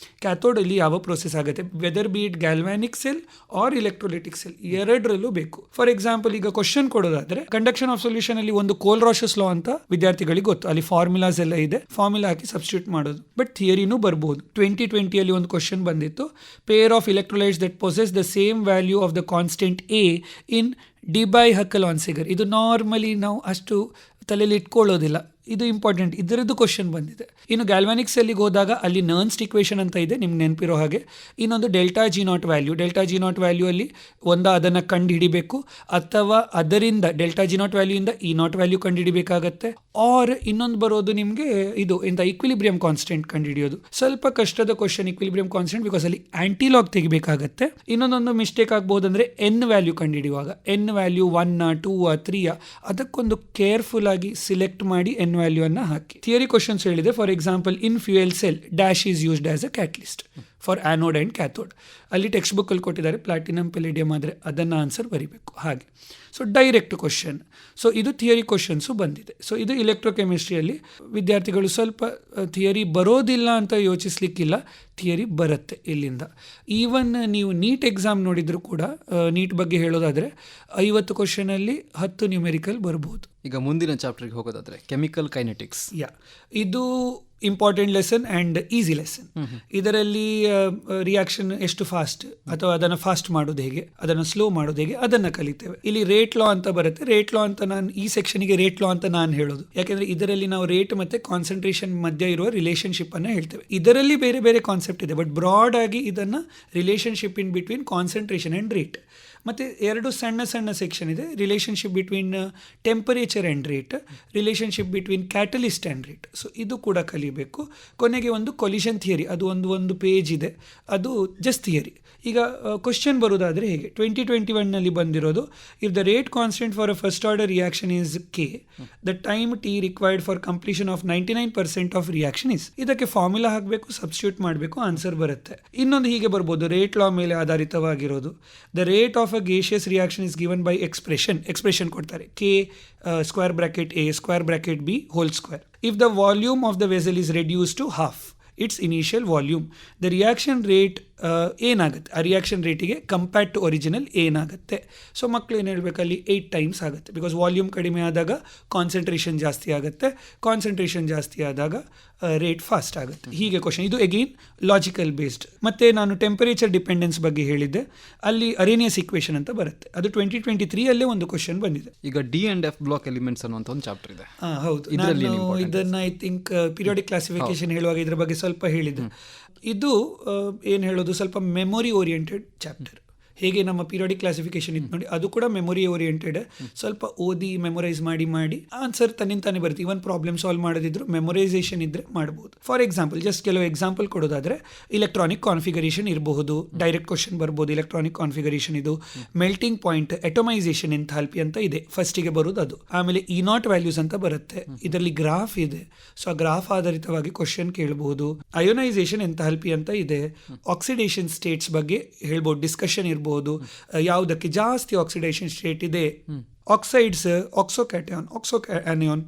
ಕ್ಯಾಥೋಡಲ್ಲಿ ಯಾವ ಪ್ರೊಸೆಸ್ ಆಗುತ್ತೆ, whether be it galvanic cell or electrolytic cell, ಎರಡರಲ್ಲೂ ಬೇಕು. ಫಾರ್ ಎಕ್ಸಾಂಪಲ್ ಈಗ ಕ್ವಶನ್ ಕೊಡೋದಾದ್ರೆ ಕಂಡಕ್ಷನ್ ಆಫ್ ಸೊಲ್ಯೂಷನ್ ಅಲ್ಲಿ ಒಂದು ಕೋಲ್-ರಾಷಸ್ ಲಾ ಅಂತ ವಿದ್ಯಾರ್ಥಿಗಳಿಗೆ ಗೊತ್ತು, ಅಲ್ಲಿ ಫಾರ್ಮುಲಾಸ್ ಎಲ್ಲ ಇದೆ, ಫಾರ್ಮುಲಾ ಹಾಕಿ ಸಬ್ಸ್ಟಿಟ್ಯೂಟ್ ಮಾಡೋದು. ಬಟ್ ಥಿಯರಿನೂ ಬರ್ಬೋದು. 2020 ಒಂದು ಕ್ವಶನ್ ಬಂದಿತ್ತು, pair of electrolytes that possess the same value of the constant A in Debye Hückel Onsager. ಇದು ನಾರ್ಮಲಿ ನಾವು ಅಷ್ಟು ತಲೆಯಲ್ಲಿ ಇಟ್ಕೊಳ್ಳೋದಿಲ್ಲ, ಇದು ಇಂಪಾರ್ಟೆಂಟ್, ಇದರದ್ದು ಕ್ವಶನ್ ಬಂದಿದೆ. ಇನ್ನು ಗ್ಯಾಲ್ವಾನಿಕ್ಸ್ ಅಲ್ಲಿಗೆ ಹೋದಾಗ ಅಲ್ಲಿ ನರ್ನ್ಸ್ಟ್ ಇಕ್ವೇಷನ್ ಅಂತ ಇದೆ, ನಿಮ್ಗೆ ನೆನಪಿರೋ ಹಾಗೆ. ಇನ್ನೊಂದು ಡೆಲ್ಟಾ ಜಿ ನಾಟ್ ವ್ಯಾಲ್ಯೂ ಅಲ್ಲಿ ಅದನ್ನು ಕಂಡು ಹಿಡಿಬೇಕು, ಅಥವಾ ಅದರಿಂದ ಡೆಲ್ಟಾ ಜಿ ನಾಟ್ ವ್ಯಾಲ್ಯೂ ಇಂದ ಈ ನಾಟ್ ವ್ಯಾಲ್ಯೂ ಕಂಡು ಹಿಡಿಬೇಕಾಗತ್ತೆ. ಆರ್ ಇನ್ನೊಂದು ಬರೋದು ನಿಮಗೆ ಇದು ಇಂಥ ಇಕ್ವಿಲಿಬ್ರಿಯಂ ಕಾನ್ಸ್ಟೆಂಟ್ ಕಂಡುಹಿಡಿಯೋದು. ಸ್ವಲ್ಪ ಕಷ್ಟದ ಕ್ವಶನ್ ಇಕ್ವಿಲಿಬ್ರಿಯಂ ಕಾನ್ಸ್ಟೆಂಟ್, ಬಿಕಾಸ್ ಅಲ್ಲಿ ಆಂಟಿಲಾಗ್ ತೆಗಿಬೇಕಾಗತ್ತೆ. ಇನ್ನೊಂದೊಂದು ಮಿಸ್ಟೇಕ್ ಆಗ್ಬೋದು ಅಂದರೆ ಎನ್ ವ್ಯಾಲ್ಯೂ ಕಂಡುಹಿಡಿಯುವಾಗ ಎನ್ ವ್ಯಾಲ್ಯೂ 1 2 3 ಅದಕ್ಕೊಂದು ಕೇರ್ಫುಲ್ ಆಗಿ ಸಿಲೆಕ್ಟ್ ಮಾಡಿ ಎನ್ ವ್ಯಾಲ್ಯೂ ಅನ್ನ ಹಾಕಿ. ಥಿಯರಿ ಕ್ವಶನ್ಸ್ ಹೇಳಿದೆ. For example, in fuel cell dash is used as a catalyst for anode and cathode. ಅಲ್ಲಿ ಟೆಕ್ಸ್ಟ್ ಬುಕ್ಕಲ್ಲಿ ಕೊಟ್ಟಿದ್ದಾರೆ ಪ್ಲಾಟಿನಮ್ ಪೆಲಿಡಿಯಮ್ ಆದರೆ ಅದನ್ನು ಆನ್ಸರ್ ಬರೀಬೇಕು ಹಾಗೆ. So direct question. ಸೊ ಇದು ಥಿಯರಿ ಕ್ವಶನ್ಸು ಬಂದಿದೆ. ಸೊ ಇದು ಇಲೆಕ್ಟ್ರೋಕೆಮಿಸ್ಟ್ರಿಯಲ್ಲಿ ವಿದ್ಯಾರ್ಥಿಗಳು ಸ್ವಲ್ಪ ಥಿಯರಿ ಬರೋದಿಲ್ಲ ಅಂತ ಯೋಚಿಸ್ಲಿಕ್ಕಿಲ್ಲ, ಥಿಯರಿ ಬರುತ್ತೆ ಇಲ್ಲಿಂದ. ಈವನ್ ನೀವು ನೀಟ್ ಎಕ್ಸಾಮ್ ನೋಡಿದ್ರು ಕೂಡ, ನೀಟ್ ಬಗ್ಗೆ ಹೇಳೋದಾದರೆ 50 ಕ್ವಶನಲ್ಲಿ 10 ನ್ಯೂಮೆರಿಕಲ್ ಬರ್ಬೋದು. ಈಗ ಮುಂದಿನ ಚಾಪ್ಟರ್ಗೆ ಹೋಗೋದಾದ್ರೆ ಕೆಮಿಕಲ್ ಕೈನೆಟಿಕ್ಸ್. ಇದು important lesson and easy lesson. ಇದರಲ್ಲಿ ರಿಯಾಕ್ಷನ್ ಎಷ್ಟು ಫಾಸ್ಟ್ ಅಥವಾ ಅದನ್ನು ಫಾಸ್ಟ್ ಮಾಡೋದು ಹೇಗೆ, ಅದನ್ನು ಸ್ಲೋ ಮಾಡೋದು ಹೇಗೆ, ಅದನ್ನು ಕಲಿತೇವೆ. ಇಲ್ಲಿ ರೇಟ್ ಲಾ ಅಂತ ಬರುತ್ತೆ. ರೇಟ್ ಲಾ ಅಂತ ನಾನು ಈ ಸೆಕ್ಷನ್ಗೆ ರೇಟ್ ಲಾ ಅಂತ ನಾನು ಹೇಳೋದು, ಯಾಕೆಂದ್ರೆ ಇದರಲ್ಲಿ ನಾವು ರೇಟ್ ಮತ್ತೆ ಕಾನ್ಸಂಟ್ರೇಷನ್ ಮಧ್ಯೆ ಇರುವ ರಿಲೇಶನ್ಶಿಪ್ ಅನ್ನು ಹೇಳ್ತೇವೆ. ಇದರಲ್ಲಿ ಬೇರೆ ಬೇರೆ ಕಾನ್ಸೆಪ್ಟ್ ಇದೆ, ಬಟ್ ಬ್ರಾಡ್ ಆಗಿ ಇದನ್ನು relationship in between concentration and rate. ಮತ್ತು 2 ಸಣ್ಣ ಸಣ್ಣ ಸೆಕ್ಷನ್ ಇದೆ, relationship between temperature and rate, relationship between catalyst and rate. So ಇದು ಕೂಡ ಕಲಿಬೇಕು. ಕೊನೆಗೆ ಒಂದು ಕೊಲಿಷನ್ ಥಿಯರಿ, ಅದು ಒಂದು ಪೇಜ್ ಇದೆ, ಅದು ಜಸ್ಟ್ ಥಿಯರಿ. ಈಗ ಕ್ವಶನ್ ಬರೋದಾದರೆ ಹೇಗೆ 2021ನಲ್ಲಿ ಬಂದಿರೋದು, if the rate constant for a first order reaction is K, the time T required for completion of 99% of reaction is. ಇದಕ್ಕೆ ಫಾರ್ಮುಲಾ ಹಾಕಬೇಕು, ಸಬ್ಸ್ಟಿಟ್ಯೂಟ್ ಮಾಡಬೇಕು, ಆನ್ಸರ್ ಬರುತ್ತೆ. ಇನ್ನೊಂದು ಹೀಗೆ ಬರ್ಬೋದು, ರೇಟ್ ಲಾ ಮೇಲೆ ಆಧಾರಿತವಾಗಿರೋದು. The rate of a gaseous reaction is given by expression ಕೊಡ್ತಾರೆ, K square bracket A square bracket B whole square. If the volume of the vessel is reduce to half it's initial volume, the reaction rate ಏನಾಗುತ್ತೆ, ಆ reaction ರೇಟಿಗೆ compared to original ಏನಾಗುತ್ತೆ. So ಮಕ್ಕಳು ಏನು ಹೇಳಬೇಕಲ್ಲಿ 8 times ಆಗುತ್ತೆ, because volume ಕಡಿಮೆ ಆದಾಗ concentration ಜಾಸ್ತಿ ಆಗುತ್ತೆ, ಕಾನ್ಸಂಟ್ರೇಷನ್ ಜಾಸ್ತಿ ಆದಾಗ ರೇಟ್ ಫಾಸ್ಟ್ ಆಗುತ್ತೆ. ಹೀಗೆ ಕ್ವಶನ್. ಇದು ಅಗೇನ್ ಲಾಜಿಕಲ್ ಬೇಸ್ಡ್. ಮತ್ತೆ ನಾನು ಟೆಂಪರೇಚರ್ ಡಿಪೆಂಡೆನ್ಸ್ ಬಗ್ಗೆ ಹೇಳಿದ್ದೆ, ಅಲ್ಲಿ ಅರೇನಿಯಸ್ ಇಕ್ವೇಷನ್ ಅಂತ ಬರುತ್ತೆ, ಅದು 2023 ಒಂದು ಕ್ವಶನ್ ಬಂದಿದೆ. ಈಗ D and F block elements ಅನ್ನುವಂಥ ಒಂದು ಚಾಪ್ಟರ್ ಇದೆ. ಹೌದು, ಇದನ್ನ ಐ ಥಿಂಕ್ ಪೀರಿಯಾಡಿಕ್ ಕ್ಲಾಸಿಫಿಕೇಶನ್ ಹೇಳುವಾಗ ಇದ್ರ ಬಗ್ಗೆ ಸ್ವಲ್ಪ ಹೇಳಿದ್ದೆ. ಇದು ಏನು ಹೇಳೋದು, ಸ್ವಲ್ಪ ಮೆಮೊರಿ ಓರಿಯೆಂಟೆಡ್ ಚಾಪ್ಟರ್. ಹೇಗೆ ನಮ್ಮ ಪೀರಿಯಾಡಿಕ್ ಕ್ಲಾಸಿಫಿಕೇಶನ್ ಇತ್ತು ನೋಡಿ, ಅದು ಕೂಡ ಮೆಮೊರಿ ಓರಿಯೆಂಟೆಡ್. ಸ್ವಲ್ಪ ಓದಿ ಮೆಮೊರೈಸ್ ಮಾಡಿ ಆನ್ಸರ್ ತನ್ನಿಂತಾನೆ ಬರುತ್ತೆ. ಇವನ್ ಪ್ರಾಬ್ಲಮ್ ಸಾಲ್ವ್ ಮಾಡೋದಿದ್ರು ಮೆಮೊರೈಸೇಷನ್ ಇದ್ರೆ ಮಾಡ್ಬೋದು. ಫಾರ್ ಎಕ್ಸಾಂಪಲ್, ಜಸ್ಟ್ ಕೆಲವು ಎಕ್ಸಾಂಪಲ್ ಕೊಡೋದಾದ್ರೆ, ಇಲೆಕ್ಟ್ರಾನಿಕ್ ಕಾನ್ಫಿಗರೇಷನ್ ಇರಬಹುದು, ಡೈರೆಕ್ಟ್ ಕ್ವಶನ್ ಬರ್ಬೋದು. ಇಲೆಕ್ಟ್ರಾನಿಕ್ ಕಾನ್ಫಿಗರೇಷನ್ ಇದು, ಮೆಲ್ಟಿಂಗ್ ಪಾಯಿಂಟ್, ಎಟೊಮೈಸೇಷನ್ ಎಂಥಾಲ್ಪಿ ಅಂತ ಇದೆ, ಫಸ್ಟಿಗೆ ಬರೋದು ಅದು. ಆಮೇಲೆ E0 ವ್ಯಾಲ್ಯೂಸ್ ಅಂತ ಬರುತ್ತೆ, ಇದರಲ್ಲಿ ಗ್ರಾಫ್ ಇದೆ. ಸೊ ಆ ಗ್ರಾಫ್ ಆಧಾರಿತವಾಗಿ ಕ್ವಶನ್ ಕೇಳಬಹುದು. ಅಯೋನೈಸೇಷನ್ ಎಂಥಾಲ್ಪಿ ಅಂತ ಇದೆ, ಆಕ್ಸಿಡೇಷನ್ ಸ್ಟೇಟ್ಸ್ ಬಗ್ಗೆ ಹೇಳ್ಬೋದು, ಡಿಸ್ಕಷನ್ ಇರ್ಬೋದು. ಯಾವುದಕ್ಕೆ ಜಾಸ್ತಿ ಆಕ್ಸಿಡೇಷನ್ ಸ್ಟೇಟ್ ಇದೆ, ಆಕ್ಸೈಡ್ಸ್, ಆಕ್ಸೋಕ್ಯಾಟಯಾನ್, ಆಕ್ಸೋಆನಿಯಾನ್.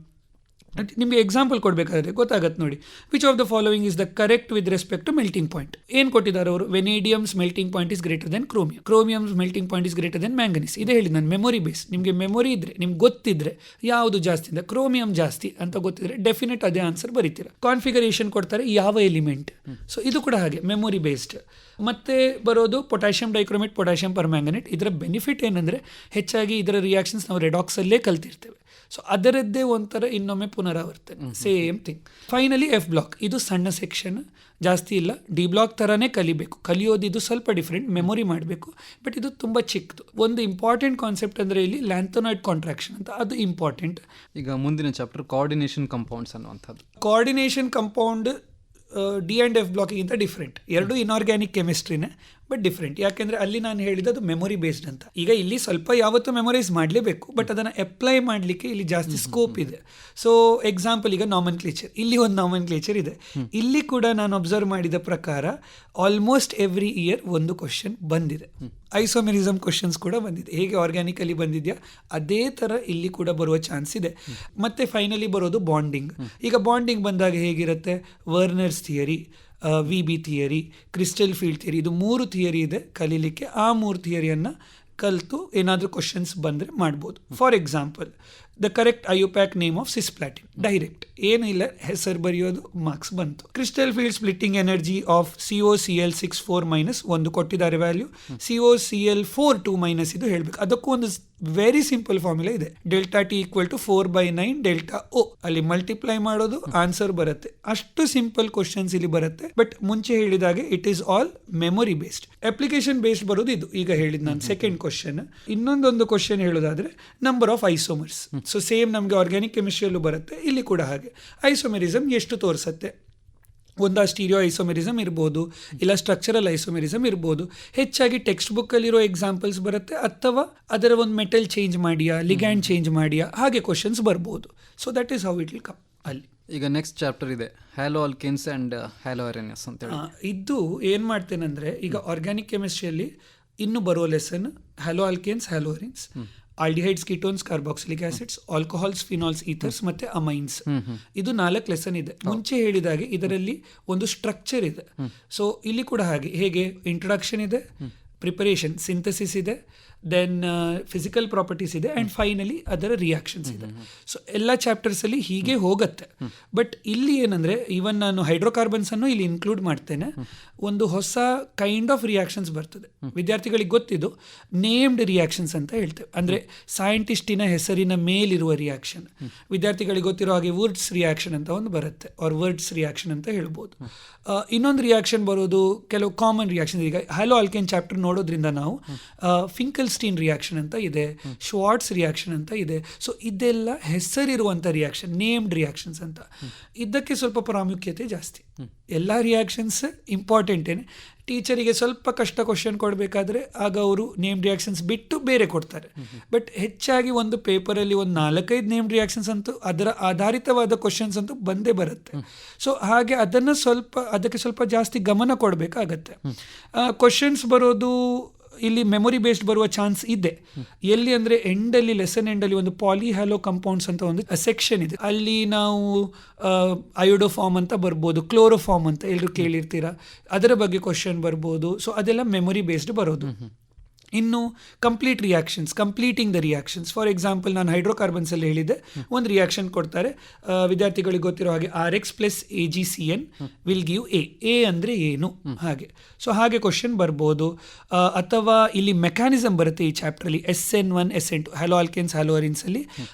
ನಿಮಗೆ ಎಕ್ಸಾಂಪಲ್ ಕೊಡಬೇಕಾದ್ರೆ ಗೊತ್ತಾಗತ್ತೆ ನೋಡಿ. Which of the following is the correct with respect to melting point. ಏನು ಕೊಟ್ಟಿದ್ದಾರೆ ಅವರು, vanadium's melting point is greater than chromium, chromium's melting point is greater than manganese. ಇದೇ ಹೇಳಿದ್ದು ನಾನು, ಮೆಮೊರಿ ಬೇಸ್. ನಿಮಗೆ ಮೆಮೊರಿ ಇದ್ರೆ, ನಿಮ್ಗೆ ಗೊತ್ತಿದ್ರೆ ಯಾವುದು ಜಾಸ್ತಿ ಇದೆ, ಕ್ರೋಮಿಯಂ ಜಾಸ್ತಿ ಅಂತ ಗೊತ್ತಿದ್ರೆ ಡೆಫಿನೆಟ್ ಅದೇ ಆನ್ಸರ್ ಬರೀತೀರ. ಕಾನ್ಫಿಗರೇಷನ್ ಕೊಡ್ತಾರೆ, ಯಾವ ಎಲಿಮೆಂಟ್. ಸೊ ಇದು ಕೂಡ ಹಾಗೆ ಮೆಮೊರಿ ಬೇಸ್ಡ್. ಮತ್ತೆ ಬರೋದು ಪೊಟ್ಯಾಷಿಯಂ ಡೈಕ್ರೋಮೇಟ್, ಪೊಟ್ಯಾಷಿಯಂ ಪರ್ಮ್ಯಾಂಗನೇಟ್. ಇದರ ಬೆನಿಫಿಟ್ ಏನಂದರೆ, ಹೆಚ್ಚಾಗಿ ಇದರ ರಿಯಾಕ್ಷನ್ಸ್ ನಾವು ರೆಡಾಕ್ಸಲ್ಲೇ ಕಲ್ತಿರ್ತೇವೆ. ಸೊ ಅದರದ್ದೇ ಒಂಥರ ಇನ್ನೊಮ್ಮೆ ಪುನರಾವರ್ತನೆ, same thing. Finally F block, ಇದು ಸಣ್ಣ ಸೆಕ್ಷನ್, ಜಾಸ್ತಿ ಇಲ್ಲ. ಡಿ ಬ್ಲಾಕ್ ಥರನೇ ಕಲಿಬೇಕು, ಕಲಿಯೋದು ಇದು ಸ್ವಲ್ಪ ಡಿಫ್ರೆಂಟ್, ಮೆಮೊರಿ ಮಾಡಬೇಕು, ಬಟ್ ಇದು ತುಂಬ ಚಿಕ್ಕದು. ಒಂದು ಇಂಪಾರ್ಟೆಂಟ್ ಕಾನ್ಸೆಪ್ಟ್ ಅಂದರೆ ಇಲ್ಲಿ ಲ್ಯಾಂಥೋನಾಯ್ಡ್ ಕಾಂಟ್ರಾಕ್ಷನ್ ಅಂತ, ಅದು ಇಂಪಾರ್ಟೆಂಟ್. ಈಗ ಮುಂದಿನ ಚಾಪ್ಟರ್ ಕೋಆರ್ಡಿನೇಷನ್ ಕಂಪೌಂಡ್ಸ್ ಅನ್ನುವಂಥದ್ದು. Coordination compound D and F ಬ್ಲಾಕಿಗಿಂತ ಡಿಫ್ರೆಂಟ್. ಎರಡು ಇನ್ಆರ್ಗ್ಯಾನಿಕ್ ಕೆಮಿಸ್ಟ್ರಿನೇ, ಬಟ್ ಡಿಫ್ರೆಂಟ್. ಯಾಕೆಂದರೆ ಅಲ್ಲಿ ನಾನು ಹೇಳಿದ್ದು ಮೆಮೊರಿ ಬೇಸ್ಡ್ ಅಂತ. ಈಗ ಇಲ್ಲಿ ಸ್ವಲ್ಪ ಯಾವತ್ತೂ ಮೆಮೊರೈಸ್ ಮಾಡಲೇಬೇಕು, ಬಟ್ ಅದನ್ನು ಅಪ್ಲೈ ಮಾಡಲಿಕ್ಕೆ ಇಲ್ಲಿ ಜಾಸ್ತಿ ಸ್ಕೋಪ್ ಇದೆ. ಸೊ ಎಕ್ಸಾಂಪಲ್, ಈಗ ನಾಮನ್ಕ್ಲೇಚರ್, ಇಲ್ಲಿ ಒಂದು ನಾಮನ್ಕ್ಲೇಚರ್ ಇದೆ. ಇಲ್ಲಿ ಕೂಡ ನಾನು ಅಬ್ಸರ್ವ್ ಮಾಡಿದ ಪ್ರಕಾರ ಆಲ್ಮೋಸ್ಟ್ ಎವ್ರಿ ಇಯರ್ ಒಂದು ಕ್ವಶನ್ ಬಂದಿದೆ. ಐಸೋಮೆರಿಸಮ್ ಕ್ವಶನ್ಸ್ ಕೂಡ ಬಂದಿದೆ. ಹೇಗೆ ಆರ್ಗ್ಯಾನಿಕಲಿ ಬಂದಿದೆಯಾ ಅದೇ ಥರ ಇಲ್ಲಿ ಕೂಡ ಬರುವ ಚಾನ್ಸ್ ಇದೆ. ಮತ್ತೆ ಫೈನಲಿ ಬರೋದು ಬಾಂಡಿಂಗ್. ಈಗ ಬಾಂಡಿಂಗ್ ಬಂದಾಗ ಹೇಗಿರುತ್ತೆ, Werner's theory, VB theory, crystal field theory, ಇದು 3 ಥಿಯರಿ ಇದೆ ಕಲೀಲಿಕ್ಕೆ. ಆ 3 ಥಿಯರಿಯನ್ನು ಕಲಿತು ಏನಾದರೂ ಕ್ವಶನ್ಸ್ ಬಂದರೆ ಮಾಡ್ಬೋದು. For example, the correct IUPAC name of cisplatin, direct ಏನಿಲ್ಲ, ಹೆಸರು ಬರೆಯೋದು, ಮಾರ್ಕ್ಸ್ ಬಂತು. Crystal field splitting energy of COCl64- ಒಂದು ಕೊಟ್ಟಿದ್ದಾರೆ ವ್ಯಾಲ್ಯೂ, COCl42- ಇದು ಹೇಳಬೇಕು. ಅದಕ್ಕೂ ಒಂದು ವೆರಿ ಸಿಂಪಲ್ ಫಾರ್ಮುಲಾ ಇದೆ. Delta T equal to 4/9 delta O, ಅಲ್ಲಿ ಮಲ್ಟಿಪ್ಲೈ ಮಾಡೋದು ಆನ್ಸರ್ ಬರುತ್ತೆ. ಅಷ್ಟು ಸಿಂಪಲ್ ಕ್ವಶನ್ಸ್ ಇಲ್ಲಿ ಬರುತ್ತೆ. ಬಟ್ ಮುಂಚೆ ಹೇಳಿದಾಗೆ it is all memory based. Application based ಬರೋದು ಇದು ಈಗ ಹೇಳಿದ್ ನಾನು ಸೆಕೆಂಡ್ ಕ್ವಶನ್. ಇನ್ನೊಂದೊಂದು ಕ್ವಶನ್ ಹೇಳೋದಾದ್ರೆ number of isomers. So same ನಮಗೆ ಆರ್ಗ್ಯಾನಿಕ್ ಕೆಮಿಸ್ಟ್ರಿಯಲ್ಲೂ ಬರುತ್ತೆ, ಇಲ್ಲಿ ಕೂಡ ಹಾಗೆ ಐಸೋಮೆರಿಸಮ್ ಎಷ್ಟು ತೋರಿಸುತ್ತೆ. ಒಂದು ಸ್ಟೀರಿಯೋ ಐಸೋಮೆರಿಸಮ್ ಇರ್ಬೋದು, ಇಲ್ಲ ಸ್ಟ್ರಕ್ಚರಲ್ ಐಸೋಮೆರಿಸಮ್ ಇರ್ಬೋದು. ಹೆಚ್ಚಾಗಿ ಟೆಕ್ಸ್ಟ್ ಬುಕ್ಕಲ್ಲಿರೋ ಎಕ್ಸಾಂಪಲ್ಸ್ ಬರುತ್ತೆ, ಅಥವಾ ಅದರ ಒಂದು ಮೆಟಲ್ ಚೇಂಜ್ ಮಾಡಿಯಾ, ಲಿಗ್ಯಾಂಡ್ ಚೇಂಜ್ ಮಾಡಿಯಾ, ಹಾಗೆ ಕ್ವಶನ್ಸ್ ಬರ್ಬೋದು. So that is how it will come ಅಲ್ಲಿ. ಈಗ ನೆಕ್ಸ್ಟ್ ಚಾಪ್ಟರ್ ಇದೆ haloalkanes and haloarenes ಅಂತೇಳಿ. ಇದು ಏನು ಮಾಡ್ತೇನೆಂದರೆ, ಈಗ ಆರ್ಗ್ಯಾನಿಕ್ ಕೆಮಿಸ್ಟ್ರಿಯಲ್ಲಿ ಇನ್ನು ಬರೋ lesson haloalkanes, haloarenes, aldehydes, ketones, carboxylic acids, alcohols, phenols, ethers ಮತ್ತೆ ಅಮೈನ್ಸ್. ಇದು 4 ಲೆಸನ್ ಇದೆ. ಮುಂಚೆ ಹೇಳಿದಾಗೆ ಇದರಲ್ಲಿ ಒಂದು ಸ್ಟ್ರಕ್ಚರ್ ಇದೆ. ಸೊ ಇಲ್ಲಿ ಕೂಡ ಹಾಗೆ, ಹೇಗೆ ಇಂಟ್ರೊಡಕ್ಷನ್ ಇದೆ, ಪ್ರಿಪರೇಷನ್, ಸಿಂಥಸಿಸ್ ಇದೆ, ದೆನ್ ಫಿಸಿಕಲ್ ಪ್ರಾಪರ್ಟೀಸ್ ಇದೆ, ಆ್ಯಂಡ್ ಫೈನಲಿ ಅದರ ರಿಯಾಕ್ಷನ್ಸ್ ಇದೆ. ಸೊ ಎಲ್ಲ ಚಾಪ್ಟರ್ಸಲ್ಲಿ ಹೀಗೆ ಹೋಗುತ್ತೆ. ಬಟ್ ಇಲ್ಲಿ ಏನಂದರೆ, ಈವನ್ ನಾನು ಹೈಡ್ರೋಕಾರ್ಬನ್ಸನ್ನು ಇಲ್ಲಿ ಇನ್ಕ್ಲೂಡ್ ಮಾಡ್ತೇನೆ. ಒಂದು ಹೊಸ ಕೈಂಡ್ ಆಫ್ ರಿಯಾಕ್ಷನ್ಸ್ ಬರ್ತದೆ. ವಿದ್ಯಾರ್ಥಿಗಳಿಗೆ ಗೊತ್ತಿದ್ದು ನೇಮ್ಡ್ ರಿಯಾಕ್ಷನ್ಸ್ ಅಂತ ಹೇಳ್ತೇವೆ, ಅಂದರೆ ಸೈಂಟಿಸ್ಟಿನ ಹೆಸರಿನ ಮೇಲಿರುವ ರಿಯಾಕ್ಷನ್. ವಿದ್ಯಾರ್ಥಿಗಳಿಗೆ ಗೊತ್ತಿರೋ ಹಾಗೆ ವರ್ಡ್ಸ್ ರಿಯಾಕ್ಷನ್ ಅಂತ ಒಂದು ಬರುತ್ತೆ, ಆರ್ ವರ್ಡ್ಸ್ ರಿಯಾಕ್ಷನ್ ಅಂತ ಹೇಳ್ಬೋದು. ಇನ್ನೊಂದು ರಿಯಾಕ್ಷನ್ ಬರೋದು ಕೆಲವು ಕಾಮನ್ ರಿಯಾಕ್ಷನ್. ಈಗ ಹ್ಯಾಲೋ ಆಲ್ಕೇನ್ ಚಾಪ್ಟರ್ ನೋಡೋದ್ರಿಂದ ನಾವು ಫಿಂಕಲ್ಸ್ಟೀನ್ ರಿಯಾಕ್ಷನ್ ಅಂತ ಇದೆ, ಶ್ವಾರ್ಟ್ಸ್ ರಿಯಾಕ್ಷನ್ ಅಂತ ಇದೆ. ಸೊ ಇದೆಲ್ಲ ಹೆಸರಿರುವಂಥ ರಿಯಾಕ್ಷನ್, ನೇಮ್ಡ್ ರಿಯಾಕ್ಷನ್ಸ್ ಅಂತ. ಇದಕ್ಕೆ ಸ್ವಲ್ಪ ಪ್ರಾಮುಖ್ಯತೆ ಜಾಸ್ತಿ. ಎಲ್ಲ ರಿಯಾಕ್ಷನ್ಸ್ ಇಂಪಾರ್ಟೆಂಟೇನೆ. ಟೀಚರಿಗೆ ಸ್ವಲ್ಪ ಕಷ್ಟ ಕ್ವಶನ್ ಕೊಡಬೇಕಾದ್ರೆ ಆಗ ಅವರು ನೇಮ್ ರಿಯಾಕ್ಷನ್ಸ್ ಬಿಟ್ಟು ಬೇರೆ ಕೊಡ್ತಾರೆ. ಬಟ್ ಹೆಚ್ಚಾಗಿ ಒಂದು ಪೇಪರಲ್ಲಿ ಒಂದು 4-5 ನೇಮ್ ರಿಯಾಕ್ಷನ್ಸ್ ಅಂತೂ, ಅದರ ಆಧಾರಿತವಾದ ಕ್ವಶನ್ಸ್ ಅಂತೂ ಬಂದೇ ಬರುತ್ತೆ. ಸೊ ಹಾಗೆ ಅದಕ್ಕೆ ಸ್ವಲ್ಪ ಜಾಸ್ತಿ ಗಮನ ಕೊಡಬೇಕಾಗತ್ತೆ. ಕ್ವಶನ್ಸ್ ಬರೋದು ಇಲ್ಲಿ ಮೆಮೊರಿ ಬೇಸ್ಡ್ ಬರುವ ಚಾನ್ಸ್ ಇದೆ. ಎಲ್ಲಿ ಅಂದರೆ ಎಂಡಲ್ಲಿ, ಲೆಸನ್ ಎಂಡಲ್ಲಿ ಒಂದು ಪಾಲಿಹ್ಯಾಲೋ ಕಂಪೌಂಡ್ಸ್ ಅಂತ ಒಂದು ಸೆಕ್ಷನ್ ಇದೆ. ಅಲ್ಲಿ ನಾವು ಅಯೋಡೋಫಾರ್ಮ್ ಅಂತ ಬರ್ಬೋದು, ಕ್ಲೋರೋಫಾರ್ಮ್ ಅಂತ ಎಲ್ಲರೂ ಕೇಳಿರ್ತೀರ, ಅದರ ಬಗ್ಗೆ ಕ್ವಶನ್ ಬರ್ಬೋದು. ಸೊ ಅದೆಲ್ಲ ಮೆಮೊರಿ ಬೇಸ್ಡ್ ಬರೋದು. ಇನ್ನು complete reactions, completing the reactions. For example, ನಾನು ಹೈಡ್ರೋಕಾರ್ಬನ್ಸಲ್ಲಿ ಹೇಳಿದ್ದೆ, ಒಂದು ರಿಯಾಕ್ಷನ್ ಕೊಡ್ತಾರೆ, ವಿದ್ಯಾರ್ಥಿಗಳಿಗೆ ಗೊತ್ತಿರೋ ಹಾಗೆ RX + AgCN will give A ಅಂದರೆ ಏನು, ಹಾಗೆ. ಸೊ ಹಾಗೆ ಕ್ವಶನ್ ಬರ್ಬೋದು. ಅಥವಾ ಇಲ್ಲಿ ಮೆಕ್ಯಾನಿಸಮ್ ಬರುತ್ತೆ ಈ ಚಾಪ್ಟ್ರಲ್ಲಿ, SN1 SN2 ಹ್ಯಾಲೋ ಆಲ್ಕೇನ್ಸ್, ಹ್ಯಾಲೋ ಅರೇನ್ಸಲ್ಲಿ.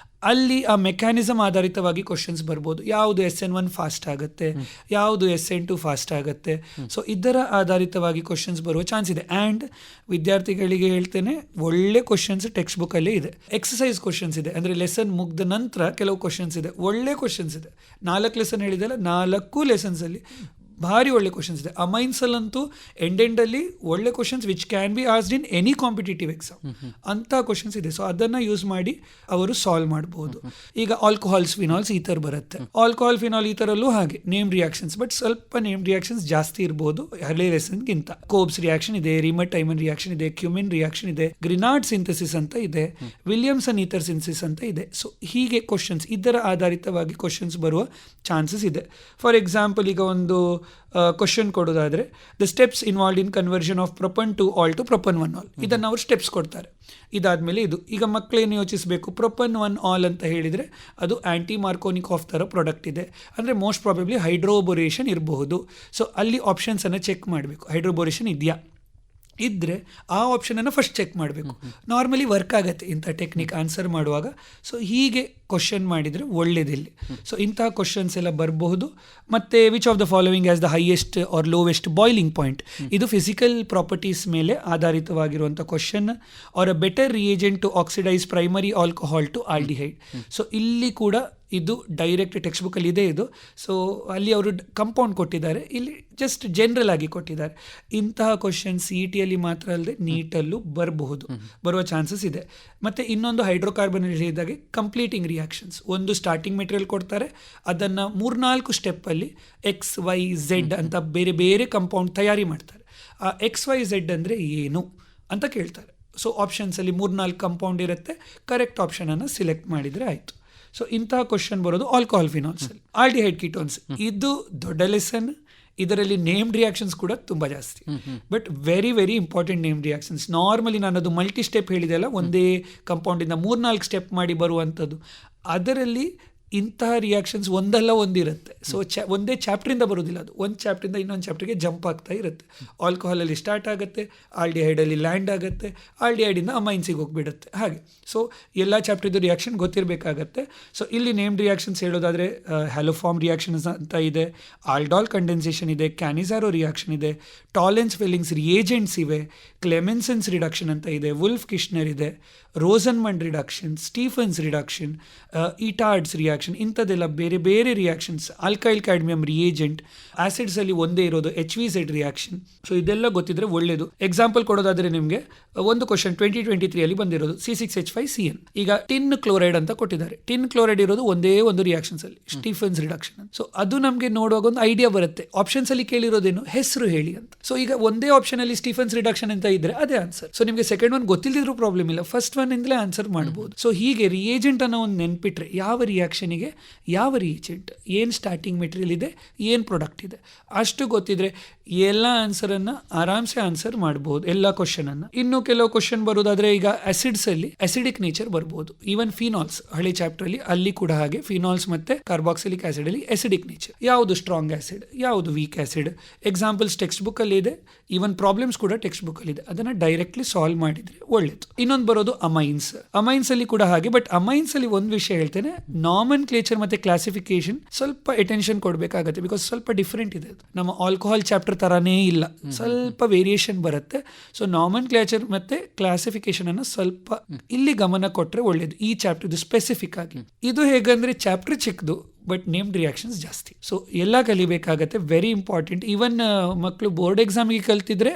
ಅಲ್ಲಿ ಆ ಮೆಕ್ಯಾನಿಸಮ್ ಆಧಾರಿತವಾಗಿ ಕ್ವಶನ್ಸ್ ಬರ್ಬೋದು. ಯಾವುದು SN1 ಫಾಸ್ಟ್ ಆಗುತ್ತೆ, ಯಾವುದು SN2 ಫಾಸ್ಟ್ ಆಗುತ್ತೆ. ಸೊ ಇದರ ಆಧಾರಿತವಾಗಿ ಕ್ವಶನ್ಸ್ ಬರುವ ಚಾನ್ಸ್ ಇದೆ. ಆ್ಯಂಡ್ ವಿದ್ಯಾರ್ಥಿಗಳಿಗೆ ಹೇಳ್ತೇನೆ, ಒಳ್ಳೆ ಕ್ವಶನ್ಸ್ ಟೆಕ್ಸ್ಟ್ ಬುಕ್ಕಲ್ಲೇ ಇದೆ. ಎಕ್ಸಸೈಸ್ ಕ್ವಶನ್ಸ್ ಇದೆ, ಅಂದರೆ ಲೆಸನ್ ಮುಗ್ದ ನಂತರ ಕೆಲವು ಕ್ವಶನ್ಸ್ ಇದೆ, ಒಳ್ಳೆ ಕ್ವಶನ್ಸ್ ಇದೆ. 4 ಲೆಸನ್ ಹೇಳಿದೆಲ್ಲ, 4 ಲೆಸನ್ಸಲ್ಲಿ ಭಾರಿ ಒಳ್ಳೆ ಕ್ವಶನ್ಸ್ ಇದೆ. ಅಮೈನ್ಸಲ್ಲಂತೂ ಎಂಡಲ್ಲಿ ಒಳ್ಳೆ questions which can be asked in any competitive exam ಅಂತ ಕ್ವಶನ್ಸ್ ಇದೆ. ಸೊ ಅದನ್ನು ಯೂಸ್ ಮಾಡಿ ಅವರು ಸಾಲ್ವ್ ಮಾಡ್ಬೋದು. ಈಗ ಆಲ್ಕೋಹಾಲ್ಸ್, ಫಿನಾಲ್ಸ್, ಈಥರ್ ಬರುತ್ತೆ. ಆಲ್ಕೋಹಾಲ್, ಫಿನಾಲ್, ಈಥರಲ್ಲೂ ಹಾಗೆ ನೇಮ್ ರಿಯಾಕ್ಷನ್ಸ್, ಬಟ್ ಸ್ವಲ್ಪ ನೇಮ್ ರಿಯಾಕ್ಷನ್ಸ್ ಜಾಸ್ತಿ ಇರ್ಬೋದು ಹಳೆ ಲೆಸನ್ಗಿಂತ. ಕೋಬ್ಸ್ ರಿಯಾಕ್ಷನ್ ಇದೆ, ರಿಮಟ್ ಟೈಮನ್ ರಿಯಾಕ್ಷನ್ ಇದೆ, ಕ್ಯೂಮಿನ್ ರಿಯಾಕ್ಷನ್ ಇದೆ, ಗ್ರಿನಾರ್ಡ್ ಸಿಂಥಸಿಸ್ ಅಂತ ಇದೆ, ವಿಲಿಯಮ್ಸನ್ ಈಥರ್ ಸಿಂಥಸಿಸ್ ಅಂತ ಇದೆ. ಸೊ ಹೀಗೆ ಕ್ವಶನ್ಸ್, ಇದರ ಆಧಾರಿತವಾಗಿ ಕ್ವಶನ್ಸ್ ಬರುವ ಚಾನ್ಸಸ್ ಇದೆ. ಫಾರ್ ಎಕ್ಸಾಂಪಲ್, ಈಗ ಒಂದು ಕ್ವಶನ್ ಕೊಡೋದಾದರೆ, the steps involved in conversion of propan 2 ol to propan 1 ol. ಇದನ್ನು ಅವರು ಸ್ಟೆಪ್ಸ್ ಕೊಡ್ತಾರೆ. ಇದಾದಮೇಲೆ ಇದು, ಈಗ ಮಕ್ಕಳೇನು ಯೋಚಿಸಬೇಕು, ಪ್ರೊಪನ್ 1 ಆಲ್ ಅಂತ ಹೇಳಿದರೆ ಅದು ಆ್ಯಂಟಿ ಮಾರ್ಕೋನಿಕ್ ಆಫ್ ಥರ ಪ್ರಾಡಕ್ಟ್ ಇದೆ, ಅಂದರೆ ಮೋಸ್ಟ್ ಪ್ರಾಬಬ್ಲಿ ಹೈಡ್ರೋಬೋರೇಷನ್ ಇರಬಹುದು. ಸೊ ಅಲ್ಲಿ ಆಪ್ಷನ್ಸನ್ನು ಚೆಕ್ ಮಾಡಬೇಕು, ಹೈಡ್ರೋಬೋರೇಷನ್ ಇದೆಯಾ, ಇದ್ದರೆ ಆ ಆಪ್ಷನನ್ನು ಫಸ್ಟ್ ಚೆಕ್ ಮಾಡಬೇಕು. ನಾರ್ಮಲಿ ವರ್ಕ್ ಆಗುತ್ತೆ ಇಂಥ ಟೆಕ್ನಿಕ್ ಆನ್ಸರ್ ಮಾಡುವಾಗ. ಸೊ ಹೀಗೆ ಕ್ವಶನ್ ಮಾಡಿದರೆ ಒಳ್ಳೆಯದಿಲ್ಲ. ಸೊ ಇಂತಹ ಕ್ವಶನ್ಸ್ ಎಲ್ಲ ಬರಬಹುದು. ಮತ್ತು which of the following as the highest or lowest boiling point, ಇದು ಫಿಸಿಕಲ್ ಪ್ರಾಪರ್ಟೀಸ್ ಮೇಲೆ ಆಧಾರಿತವಾಗಿರುವಂಥ question. Or a better reagent to oxidise primary alcohol to aldehyde. So ಇಲ್ಲಿ ಕೂಡ ಇದು ಡೈರೆಕ್ಟ್ ಟೆಕ್ಸ್ಟ್ ಬುಕ್ಕಲ್ಲಿ ಇದೆ ಇದು. ಸೊ ಅಲ್ಲಿ ಅವರು ಕಂಪೌಂಡ್ ಕೊಟ್ಟಿದ್ದಾರೆ, ಇಲ್ಲಿ ಜಸ್ಟ್ ಜನರಲ್ ಆಗಿ ಕೊಟ್ಟಿದ್ದಾರೆ. ಇಂತಹ ಕ್ವಶನ್ CETಯಲ್ಲಿ ಮಾತ್ರ ಅಲ್ಲದೆ ನೀಟಲ್ಲೂ ಬರುವ ಚಾನ್ಸಸ್ ಇದೆ. ಮತ್ತು ಇನ್ನೊಂದು ಹೈಡ್ರೋಕಾರ್ಬನ್ ಹೇಳಿದಾಗೆ ಕಂಪ್ಲೀಟಿಂಗ್ ರಿಯಾಕ್ಷನ್ಸ್, ಒಂದು ಸ್ಟಾರ್ಟಿಂಗ್ ಮೆಟೀರಿಯಲ್ ಕೊಡ್ತಾರೆ, ಅದನ್ನು 3-4 ಸ್ಟೆಪ್ಪಲ್ಲಿ XYZ ಅಂತ ಬೇರೆ ಬೇರೆ ಕಂಪೌಂಡ್ ತಯಾರಿ ಮಾಡ್ತಾರೆ. ಆ XYZ ಅಂದರೆ ಏನು ಅಂತ ಕೇಳ್ತಾರೆ. ಸೊ ಆಪ್ಷನ್ಸಲ್ಲಿ 3-4 ಕಂಪೌಂಡ್ ಇರುತ್ತೆ, ಕರೆಕ್ಟ್ ಆಪ್ಷನನ್ನು ಸಿಲೆಕ್ಟ್ ಮಾಡಿದರೆ ಆಯಿತು. ಸೊ ಇಂತಹ ಕ್ವಶನ್ ಬರೋದು ಆಲ್ಕೋಹಾಲ್, ಫಿನಾಲ್ಸಲ್ಲಿ. ಆಲ್ಡಿಹೈಡ್, ಕೀಟೋನ್ಸ್, ಇದು ದೊಡ್ಡ ಲೆಸನ್. ಇದರಲ್ಲಿ ನೇಮ್ಡ್ ರಿಯಾಕ್ಷನ್ಸ್ ಕೂಡ ತುಂಬ ಜಾಸ್ತಿ, but very very important named reactions. Normally ನಾನು ಅದು ಮಲ್ಟಿ ಸ್ಟೆಪ್ ಹೇಳಿದೆ ಅಲ್ಲ, ಒಂದೇ ಕಂಪೌಂಡಿಂದ 3-4 ಸ್ಟೆಪ್ ಮಾಡಿ ಬರುವಂಥದ್ದು, ಅದರಲ್ಲಿ ಇಂತಹ ರಿಯಾಕ್ಷನ್ಸ್ ಒಂದಲ್ಲ ಒಂದಿರುತ್ತೆ. ಸೊ ಒಂದೇ ಚಾಪ್ಟ್ರಿಂದ ಬರೋದಿಲ್ಲ, ಅದು ಒಂದು ಚಾಪ್ಟ್ರಿಂದ ಇನ್ನೊಂದು ಚಾಪ್ಟರ್ಗೆ ಜಂಪ್ ಆಗ್ತಾ ಇರುತ್ತೆ. ಆಲ್ಕೋಹಾಲಲ್ಲಿ ಸ್ಟಾರ್ಟ್ ಆಗುತ್ತೆ, ಆಲ್ಡಿಹೈಡಲ್ಲಿ ಲ್ಯಾಂಡ್ ಆಗುತ್ತೆ, ಆಲ್ಡಿಹೈಡಿಂದ ಅಮೈನ್ಸಿಗೆ ಹೋಗಿಬಿಡುತ್ತೆ. ಹಾಗೆ ಸೊ ಎಲ್ಲ ಚಾಪ್ಟರ್ದು ರಿಯಾಕ್ಷನ್ ಗೊತ್ತಿರಬೇಕಾಗತ್ತೆ. ಸೊ ಇಲ್ಲಿ ನೇಮ್ಡ್ ರಿಯಾಕ್ಷನ್ಸ್ ಹೇಳೋದಾದರೆ ಹ್ಯಾಲೋಫಾರ್ಮ್ ರಿಯಾಕ್ಷನ್ಸ್ ಅಂತ ಇದೆ, ಆಲ್ಡಾಲ್ ಕಂಡೆನ್ಸೇಷನ್ ಇದೆ, ಕ್ಯಾನಿಸಾರೋ ರಿಯಾಕ್ಷನ್ ಇದೆ, ಟಾಲೆನ್ಸ್ ಫೆಲ್ಲಿಂಗ್ಸ್ ರಿಯೇಜೆಂಟ್ಸ್ ಇವೆ, ಕ್ಲೆಮೆನ್ಸನ್ಸ್ ರಿಡಕ್ಷನ್ ಅಂತ ಇದೆ, ವುಲ್ಫ್ ಕಿಶ್ನರ್ ಇದೆ, ರೋಸನ್ಮಂಡ್ ರಿಡಕ್ಷನ್, ಸ್ಟೀಫನ್ಸ್ ರಿಡಕ್ಷನ್, ಇಟಾರ್ಡ್ಸ್ ರಿಯಾಕ್ಷನ್, ಇಂಥದ್ದೆಲ್ಲ ಬೇರೆ ಬೇರೆ ರಿಯಾಕ್ಷನ್ಸ್. ಆಲ್ಕೈಲ್ ಕ್ಯಾಡ್ಮಿಯಂ ರಿಯೇಜೆಂಟ್, ಆಸಿಡ್ಸಲ್ಲಿ ಒಂದೇ ಇರೋದು HVZ ರಿಯಾಕ್ಷನ್. ಸೊ ಇದೆಲ್ಲ ಗೊತ್ತಿದ್ರೆ ಒಳ್ಳೆಯದು. ಎಕ್ಸಾಂಪಲ್ ಕೊಡೋದಾದರೆ ನಿಮಗೆ ಒಂದು ಕ್ವಶನ್ 2023 ಬಂದಿರೋದು C6H5CN. ಈಗ ಟಿನ್ ಕ್ಲೋರೈಡ್ ಅಂತ ಕೊಟ್ಟಿದ್ದಾರೆ. ಟಿನ್ ಕ್ಲೋರೈಡ್ ಇರೋದು ಒಂದೇ ಒಂದು ರಿಯಾಕ್ಷನ್ಸ್ ಅಲ್ಲಿ, ಸ್ಟೀಫನ್ಸ್ ರಿಡಕ್ಷನ್. ಸೊ ಅದು ನಮಗೆ ನೋಡುವಾಗ ಒಂದು ಐಡಿಯಾ ಬರುತ್ತೆ. ಆಪ್ಷನ್ಸ್ ಅಲ್ಲಿ ಕೇಳಿರೋದೇನು, ಹೆಸರು ಹೇಳಿ ಅಂತ. ಸೊ ಈಗ ಒಂದೇ ಆಪ್ಷನ್ ಅಲ್ಲಿ ಸ್ಟೀಫನ್ಸ್ ರಿಡಕ್ಷನ್ ಅಂತ ಇದ್ರೆ ಅದೇ ಆನ್ಸರ್. ಸೊ ನಿಮಗೆ ಸೆಕೆಂಡ್ ಒನ್ ಗೊತ್ತಿಲ್ಲದಿದ್ರೂ ಪ್ರಾಬ್ಲಮ್ ಇಲ್ಲ, ಫಸ್ಟ್ ಒನ್ ಇಂದಲೇ ಆನ್ಸರ್ ಮಾಡಬಹುದು. ಸೊ ಹೀಗೆ ರಿಯೇಜೆಂಟ್ ಅನ್ನೋ ಒಂದು ನೆನ್ಪಿಟ್ರೆ ಯಾವ ರಿಯಾಕ್ಷನ್ಗೆ ಯಾವ ರಿಯೇಜೆಂಟ್, ಏನು ಸ್ಟಾರ್ಟಿಂಗ್ ಮೆಟೀರಿಯಲ್ ಇದೆ, ಏನು ಪ್ರಾಡಕ್ಟ್ ಇದೆ, ಅಷ್ಟು ಗೊತ್ತಿದ್ರೆ ಎಲ್ಲ ಆನ್ಸರನ್ನು ಆರಾಮ್ಸೆ ಆನ್ಸರ್ ಮಾಡಬಹುದು, ಎಲ್ಲ ಕ್ವಶನ್ ಅನ್ನು. ಇನ್ನು ಕೆಲವು ಕ್ವಶನ್ ಬರೋದಾದ್ರೆ ಈಗ ಆಸಿಡ್ಸ್ ಅಲ್ಲಿ ಅಸಿಡಿಕ್ ನೇಚರ್ ಬರ್ಬೋದು. ಈವನ್ ಫಿನಾಲ್ಸ್ ಹಳೆ ಚಾಪ್ಟರ್ ಅಲ್ಲಿ ಕೂಡ ಹಾಗೆ ಫಿನಾಲ್ಸ್ ಮತ್ತೆ ಕಾರ್ಬಾಕ್ಸಿಲಿಕ್ ಆಸಿಡ್ ಅಲ್ಲಿ ಅಸಿಡಿಕ್ ನೇಚರ್, ಯಾವುದು ಸ್ಟ್ರಾಂಗ್ ಆಸಿಡ್, ಯಾವುದು weak acid, examples textbook ಅಲ್ಲಿ ಇದೆ, ಈವನ್ ಪ್ರಾಬ್ಲಮ್ಸ್ ಕೂಡ ಟೆಕ್ಸ್ಟ್ ಬುಕ್ ಅಲ್ಲಿ ಇದೆ. ಅದನ್ನ ಡೈರೆಕ್ಟ್ಲಿ ಸಾಲ್ವ್ ಮಾಡಿದ್ರೆ ಒಳ್ಳೇದು. ಇನ್ನೊಂದು ಬರೋದು ಅಮೈನ್ಸ್. ಅಮೈನ್ಸ್ ಅಲ್ಲಿ ಕೂಡ ಹಾಗೆ, ಬಟ್ ಅಮೈನ್ಸ್ ಅಲ್ಲಿ ಒಂದು ವಿಷಯ ಹೇಳ್ತೇನೆ, ನಾಮನ್ ಕ್ಲೇಚರ್ ಮತ್ತೆ ಕ್ಲಾಸಿಫಿಕೇಶನ್ ಸ್ವಲ್ಪ ಅಟೆನ್ಷನ್ ಕೊಡಬೇಕಾಗುತ್ತೆ, ಬಿಕಾಸ್ ಸ್ವಲ್ಪ ಡಿಫ್ರೆಂಟ್ ಇದೆ. ನಮ್ಮ ಆಲ್ಕೋಹಾಲ್ ಚಾಪ್ಟರ್ ತರಾನೇ ಇಲ್ಲ, ಸ್ವಲ್ಪ ವೇರಿಯೇಷನ್ ಬರುತ್ತೆ. ಸೊ ನಾಮನ್ ಕ್ಲೇಚರ್ ಮತ್ತೆ ಕ್ಲಾಸಿಫಿಕೇಶನ್ ಅನ್ನು ಸ್ವಲ್ಪ ಇಲ್ಲಿ ಗಮನ ಕೊಟ್ರೆ ಒಳ್ಳೇದು ಈ ಚಾಪ್ಟರ್ ಸ್ಪೆಸಿಫಿಕ್ ಆಗಿ. ಇದು ಹೇಗಂದ್ರೆ ಚಾಪ್ಟರ್ ಚಿಕ್ಕದು ಬಟ್ ನೇಮ್ಡ್ ರಿಯಾಕ್ಷನ್ಸ್ ಜಾಸ್ತಿ. ಸೊ ಎಲ್ಲ ಕಲಿಬೇಕಾಗತ್ತೆ, ವೆರಿ ಇಂಪಾರ್ಟೆಂಟ್. ಈವನ್ ಮಕ್ಕಳು ಬೋರ್ಡ್ ಎಕ್ಸಾಮ್ಗೆ ಕಲ್ತಿದ್ರೆ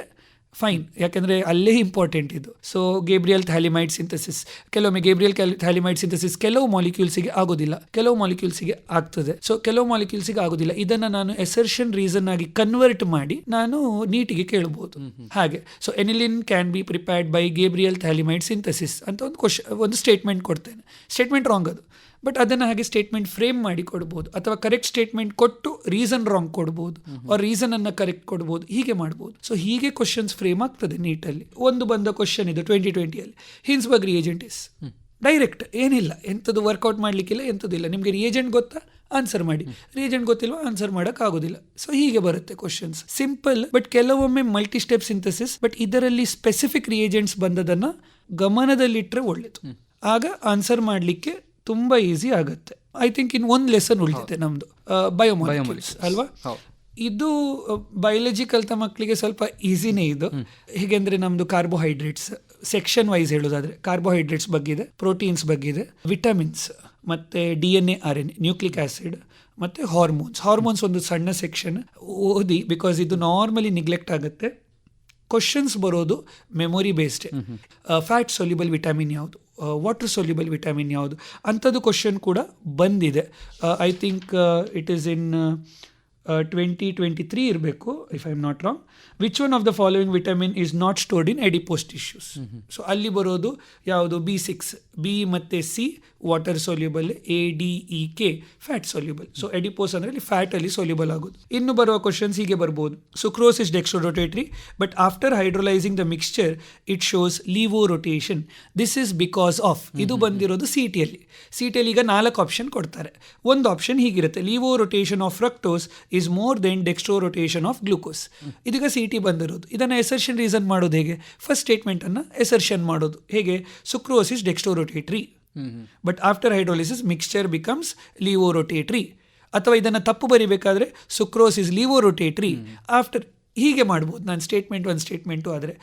ಫೈನ್, ಯಾಕಂದರೆ ಅಲ್ಲೇ ಇಂಪಾರ್ಟೆಂಟ್ ಇದು. ಸೊ ಗೇಬ್ರಿಯಲ್ ಥ್ಯಾಲಿಮೈಡ್ ಸಿಂಥಸಿಸ್, ಕೆಲವೊಮ್ಮೆ ಗೇಬ್ರಿಯಲ್ ಥ್ಯಾಲಿಮೈಡ್ ಸಿಂಥಸಿಸ್ ಕೆಲವು ಮಾಲಿಕ್ಯೂಲ್ಸಿಗೆ ಆಗೋದಿಲ್ಲ, ಕೆಲವು ಮಾಲಿಕ್ಯೂಲ್ಸಿಗೆ ಆಗ್ತದೆ. ಸೊ ಕೆಲವು ಮಾಲಿಕ್ಯೂಲ್ಸಿಗೆ ಆಗೋದಿಲ್ಲ, ಇದನ್ನು ನಾನು ಎಸರ್ಷನ್ ರೀಸನ್ ಆಗಿ ಕನ್ವರ್ಟ್ ಮಾಡಿ ನಾನು ನೀಟಿಗೆ ಕೇಳಬಹುದು. ಹಾಗೆ so aniline can be prepared by Gabriel phthalimide synthesis ಅಂತ ಒಂದು ಸ್ಟೇಟ್ಮೆಂಟ್ ಕೊಡ್ತೇನೆ. ಸ್ಟೇಟ್ಮೆಂಟ್ ರಾಂಗ್ ಅದು, ಬಟ್ ಅದನ್ನು ಹಾಗೆ ಸ್ಟೇಟ್ಮೆಂಟ್ ಫ್ರೇಮ್ ಮಾಡಿ ಕೊಡ್ಬೋದು, ಅಥವಾ ಕರೆಕ್ಟ್ ಸ್ಟೇಟ್ಮೆಂಟ್ ಕೊಟ್ಟು ರೀಸನ್ ರಾಂಗ್ ಕೊಡ್ಬೋದು, ಅವ್ರ ರೀಸನ್ ಅನ್ನ ಕರೆಕ್ಟ್ ಕೊಡ್ಬೋದು, ಹೀಗೆ ಮಾಡ್ಬೋದು. ಸೊ ಹೀಗೆ ಕ್ವಶನ್ಸ್ ಫ್ರೇಮ್ ಆಗ್ತದೆ ನೀಟಲ್ಲಿ. ಒಂದು ಬಂದ ಕ್ವಶನ್ ಇದು 2020 ಹಿನ್ಸ್ಬರ್ಗ್ ರಿಯೇಜೆಂಟ್ ಇಸ್ ಡೈರೆಕ್ಟ್, ಏನಿಲ್ಲ, ಎಂಥದ್ದು ವರ್ಕೌಟ್ ಮಾಡಲಿಕ್ಕಿಲ್ಲ, ಎಂಥದ್ದು ಇಲ್ಲ. ನಿಮಗೆ ರಿಯೇಜೆಂಟ್ ಗೊತ್ತಾ, ಆನ್ಸರ್ ಮಾಡಿ. ರಿಯೇಜೆಂಟ್ ಗೊತ್ತಿಲ್ವಾ, ಆನ್ಸರ್ ಮಾಡಕ್ ಆಗೋದಿಲ್ಲ. ಸೊ ಹೀಗೆ ಬರುತ್ತೆ ಕ್ವಶನ್ಸ್, ಸಿಂಪಲ್. ಬಟ್ ಕೆಲವೊಮ್ಮೆ ಮಲ್ಟಿ ಸ್ಟೆಪ್ ಸಿಂಥಸಿಸ್, ಬಟ್ ಇದರಲ್ಲಿ ಸ್ಪೆಸಿಫಿಕ್ ರಿಯೇಜೆಂಟ್ಸ್ ಬಂದದನ್ನ ಗಮನದಲ್ಲಿಟ್ಟರೆ ಒಳ್ಳೇದು, ಆಗ ಆನ್ಸರ್ ಮಾಡಲಿಕ್ಕೆ ತುಂಬಾ ಈಸಿ ಆಗುತ್ತೆ. ಐ ಥಿಂಕ್ ಇನ್ ಒಂದು ಲೆಸನ್ ಉಳಿದಿದೆ ನಮ್ದು, ಬಯೋಮಾಲಿಕ್ಯೂಲ್ಸ್ ಅಲ್ವಾ. ಇದು ಬಯಾಲಜಿ ಕಲಿತ ಮಕ್ಕಳಿಗೆ ಸ್ವಲ್ಪ ಈಸಿನೇ ಇದು. ಹೇಗೆಂದ್ರೆ ನಮ್ದು ಕಾರ್ಬೋಹೈಡ್ರೇಟ್ಸ್ ಸೆಕ್ಷನ್ ವೈಸ್ ಹೇಳೋದಾದ್ರೆ ಕಾರ್ಬೋಹೈಡ್ರೇಟ್ಸ್ ಬಗ್ಗೆ ಇದೆ, ಪ್ರೋಟೀನ್ಸ್ ಬಗ್ಗೆ ಇದೆ, ವಿಟಮಿನ್ಸ್ ಮತ್ತೆ DNA RNA, ನ್ಯೂಕ್ಲಿಕ್ ಆಸಿಡ್ ಮತ್ತೆ ಹಾರ್ಮೋನ್ಸ್ ಒಂದು ಸಣ್ಣ ಸೆಕ್ಷನ್ ಓದಿ, ಬಿಕಾಸ್ ಇದು ನಾರ್ಮಲಿ ನಿಗ್ಲೆಕ್ಟ್ ಆಗುತ್ತೆ. ಕ್ವಶನ್ಸ್ ಬರೋದು memory based. Fat soluble vitamin ಯಾವುದು, ವಾಟರ್ ಸೊಲ್ಯುಬಲ್ ವಿಟಮಿನ್ ಯಾವುದು ಅಂಥದ್ದು ಕ್ವಶನ್ ಕೂಡ ಬಂದಿದೆ. I think it is in 2023 ಇರಬೇಕು, if I am not wrong. Which one of the following vitamin is not stored in adipose tissues. So ಅಲ್ಲಿ ಬರೋದು ಯಾವುದು, B6, B ಮತ್ತು C water soluble, ADEK fat soluble. So adipose ಅಂದರೆ ಅಲ್ಲಿ fat ಅಲ್ಲಿ soluble ಆಗೋದು. ಇನ್ನು ಬರುವ ಕ್ವಶನ್ಸ್ ಹೀಗೆ ಬರ್ಬೋದು. Sucrose is dextrorotatory, but after hydrolysing the mixture it shows laevo rotation. This is because of. ಇದು ಬಂದಿರೋದು CET-ಯಲ್ಲಿ. CET-ಯಲ್ಲಿ ಈಗ 4 ಆಪ್ಷನ್ ಕೊಡ್ತಾರೆ. ಒಂದು ಆಪ್ಷನ್ ಹೀಗಿರುತ್ತೆ, laevo rotation of fructose is more than dextro rotation of glucose. ಇದೀಗ CET ಬಂದಿರೋದು. ಇದನ್ನು ಎಸರ್ಷನ್ ರೀಸನ್ ಮಾಡೋದು ಹೇಗೆ, ಫಸ್ಟ್ ಸ್ಟೇಟ್ಮೆಂಟ್ ಅನ್ನು ಎಸರ್ಷನ್ ಮಾಡೋದು ಹೇಗೆ, sucrose is dextrorotatory but after hydrolysis mixture becomes laevo rotatory. ಅಥವಾ ಇದನ್ನು ತಪ್ಪು ಬರಿಬೇಕಾದ್ರೆ sucrose is laevo rotatory after, ಹೀಗೆ ಮಾಡ್ಬೋದು. ನಾನು ಸ್ಟೇಟ್ಮೆಂಟು ಆದರೆ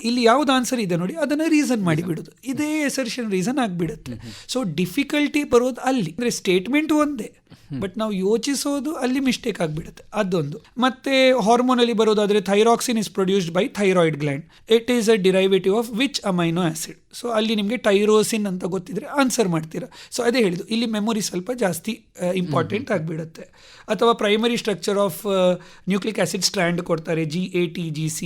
ಇಲ್ಲಿ ಯಾವ್ದು ಆನ್ಸರ್ ಇದೆ ನೋಡಿ ಅದನ್ನು ರೀಸನ್ ಮಾಡಿಬಿಡೋದು, ಇದೇ ಎಸರ್ಷನ್ ರೀಸನ್ ಆಗಿಬಿಡುತ್ತೆ. ಸೊ ಡಿಫಿಕಲ್ಟಿ ಬರೋದು ಅಲ್ಲಿ, ಅಂದರೆ ಸ್ಟೇಟ್ಮೆಂಟ್ ಒಂದೇ ಬಟ್ ನಾವು ಯೋಚಿಸೋದು ಅಲ್ಲಿ ಮಿಸ್ಟೇಕ್ ಆಗಿಬಿಡುತ್ತೆ, ಅದೊಂದು. ಮತ್ತೆ ಹಾರ್ಮೋನಲ್ಲಿ ಬರೋದಾದರೆ thyroxine is produced by thyroid gland. It is a derivative of which amino acid. So ಅಲ್ಲಿ ನಿಮಗೆ ಟೈರೋಸಿನ್ ಅಂತ ಗೊತ್ತಿದ್ರೆ ಆನ್ಸರ್ ಮಾಡ್ತೀರಾ. ಸೊ ಅದೇ ಹೇಳಿದ್ದು, ಇಲ್ಲಿ ಮೆಮೊರಿ ಸ್ವಲ್ಪ ಜಾಸ್ತಿ ಇಂಪಾರ್ಟೆಂಟ್ ಆಗಿಬಿಡುತ್ತೆ. ಅಥವಾ primary structure of nucleic acid strand ಕೊಡ್ತಾರೆ, GATGC,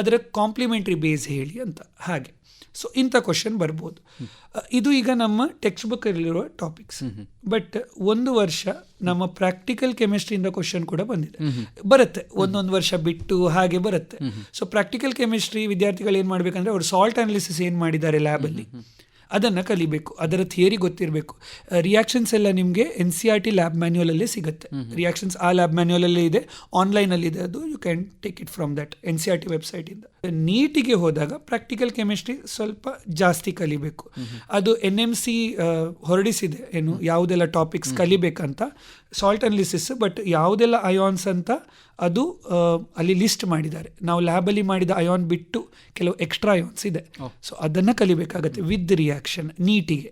ಅದರ ಕಾಂಪ್ಲಿಮೆಂಟ್ರಿ ಬೇಸ್ ಹೇಳಿ ಅಂತ, ಹಾಗೆ. ಸೊ ಇಂಥ ಕ್ವಶನ್ ಬರ್ಬೋದು. ಇದು ಈಗ ನಮ್ಮ ಟೆಕ್ಸ್ಟ್ ಬುಕ್ಕಲ್ಲಿರುವ ಟಾಪಿಕ್ಸ್. ಬಟ್ ಒಂದು ವರ್ಷ ನಮ್ಮ ಪ್ರಾಕ್ಟಿಕಲ್ ಕೆಮಿಸ್ಟ್ರಿಯಿಂದ ಕ್ವಶನ್ ಕೂಡ ಬಂದಿದೆ, ಬರುತ್ತೆ ಒಂದೊಂದು ವರ್ಷ ಬಿಟ್ಟು ಹಾಗೆ ಬರುತ್ತೆ. ಸೊ ಪ್ರಾಕ್ಟಿಕಲ್ ಕೆಮಿಸ್ಟ್ರಿ ವಿದ್ಯಾರ್ಥಿಗಳು ಏನು ಮಾಡಬೇಕಂದ್ರೆ, ಅವರು ಸಾಲ್ಟ್ ಅನಾಲಿಸಿಸ್ ಏನು ಮಾಡಿದ್ದಾರೆ ಲ್ಯಾಬಲ್ಲಿ ಅದನ್ನು ಕಲಿಬೇಕು, ಅದರ ಥಿಯರಿ ಗೊತ್ತಿರಬೇಕು. ರಿಯಾಕ್ಷನ್ಸ್ ಎಲ್ಲ ನಿಮಗೆ NCERT ಲ್ಯಾಬ್ ಮ್ಯಾನ್ಯುಯಲಲ್ಲೇ ಸಿಗುತ್ತೆ. ರಿಯಾಕ್ಷನ್ಸ್ ಆ ಲ್ಯಾಬ್ ಮ್ಯಾನ್ಯುಯಲಲ್ಲೇ ಇದೆ, ಆನ್ಲೈನಲ್ಲಿ ಇದೆ, ಅದು you can take it from that NCERT ವೆಬ್ಸೈಟಿಂದ. ನೀಟಿಗೆ ಹೋದಾಗ ಪ್ರಾಕ್ಟಿಕಲ್ ಕೆಮಿಸ್ಟ್ರಿ ಸ್ವಲ್ಪ ಜಾಸ್ತಿ ಕಲಿಬೇಕು. ಅದು NMC ಹೊರಡಿಸಿದೆ ಏನು ಯಾವುದೆಲ್ಲ ಟಾಪಿಕ್ಸ್ ಕಲಿಬೇಕಂತ, ಸಾಲ್ಟ್ ಅನಾಲಿಸಿಸ್, ಬಟ್ ಯಾವುದೆಲ್ಲ ಅಯಾನ್ಸ್ ಅಂತ ಅದು ಅಲ್ಲಿ ಲಿಸ್ಟ್ ಮಾಡಿದ್ದಾರೆ. ನಾವು ಲ್ಯಾಬಲ್ಲಿ ಮಾಡಿದ ಅಯಾನ್ ಬಿಟ್ಟು ಕೆಲವು ಎಕ್ಸ್ಟ್ರಾ ಅಯಾನ್ಸ್ ಇದೆ, ಸೊ ಅದನ್ನು ಕಲಿಬೇಕಾಗತ್ತೆ ವಿತ್ ರಿಯಾಕ್ಷನ್ ನೀಟಿಗೆ.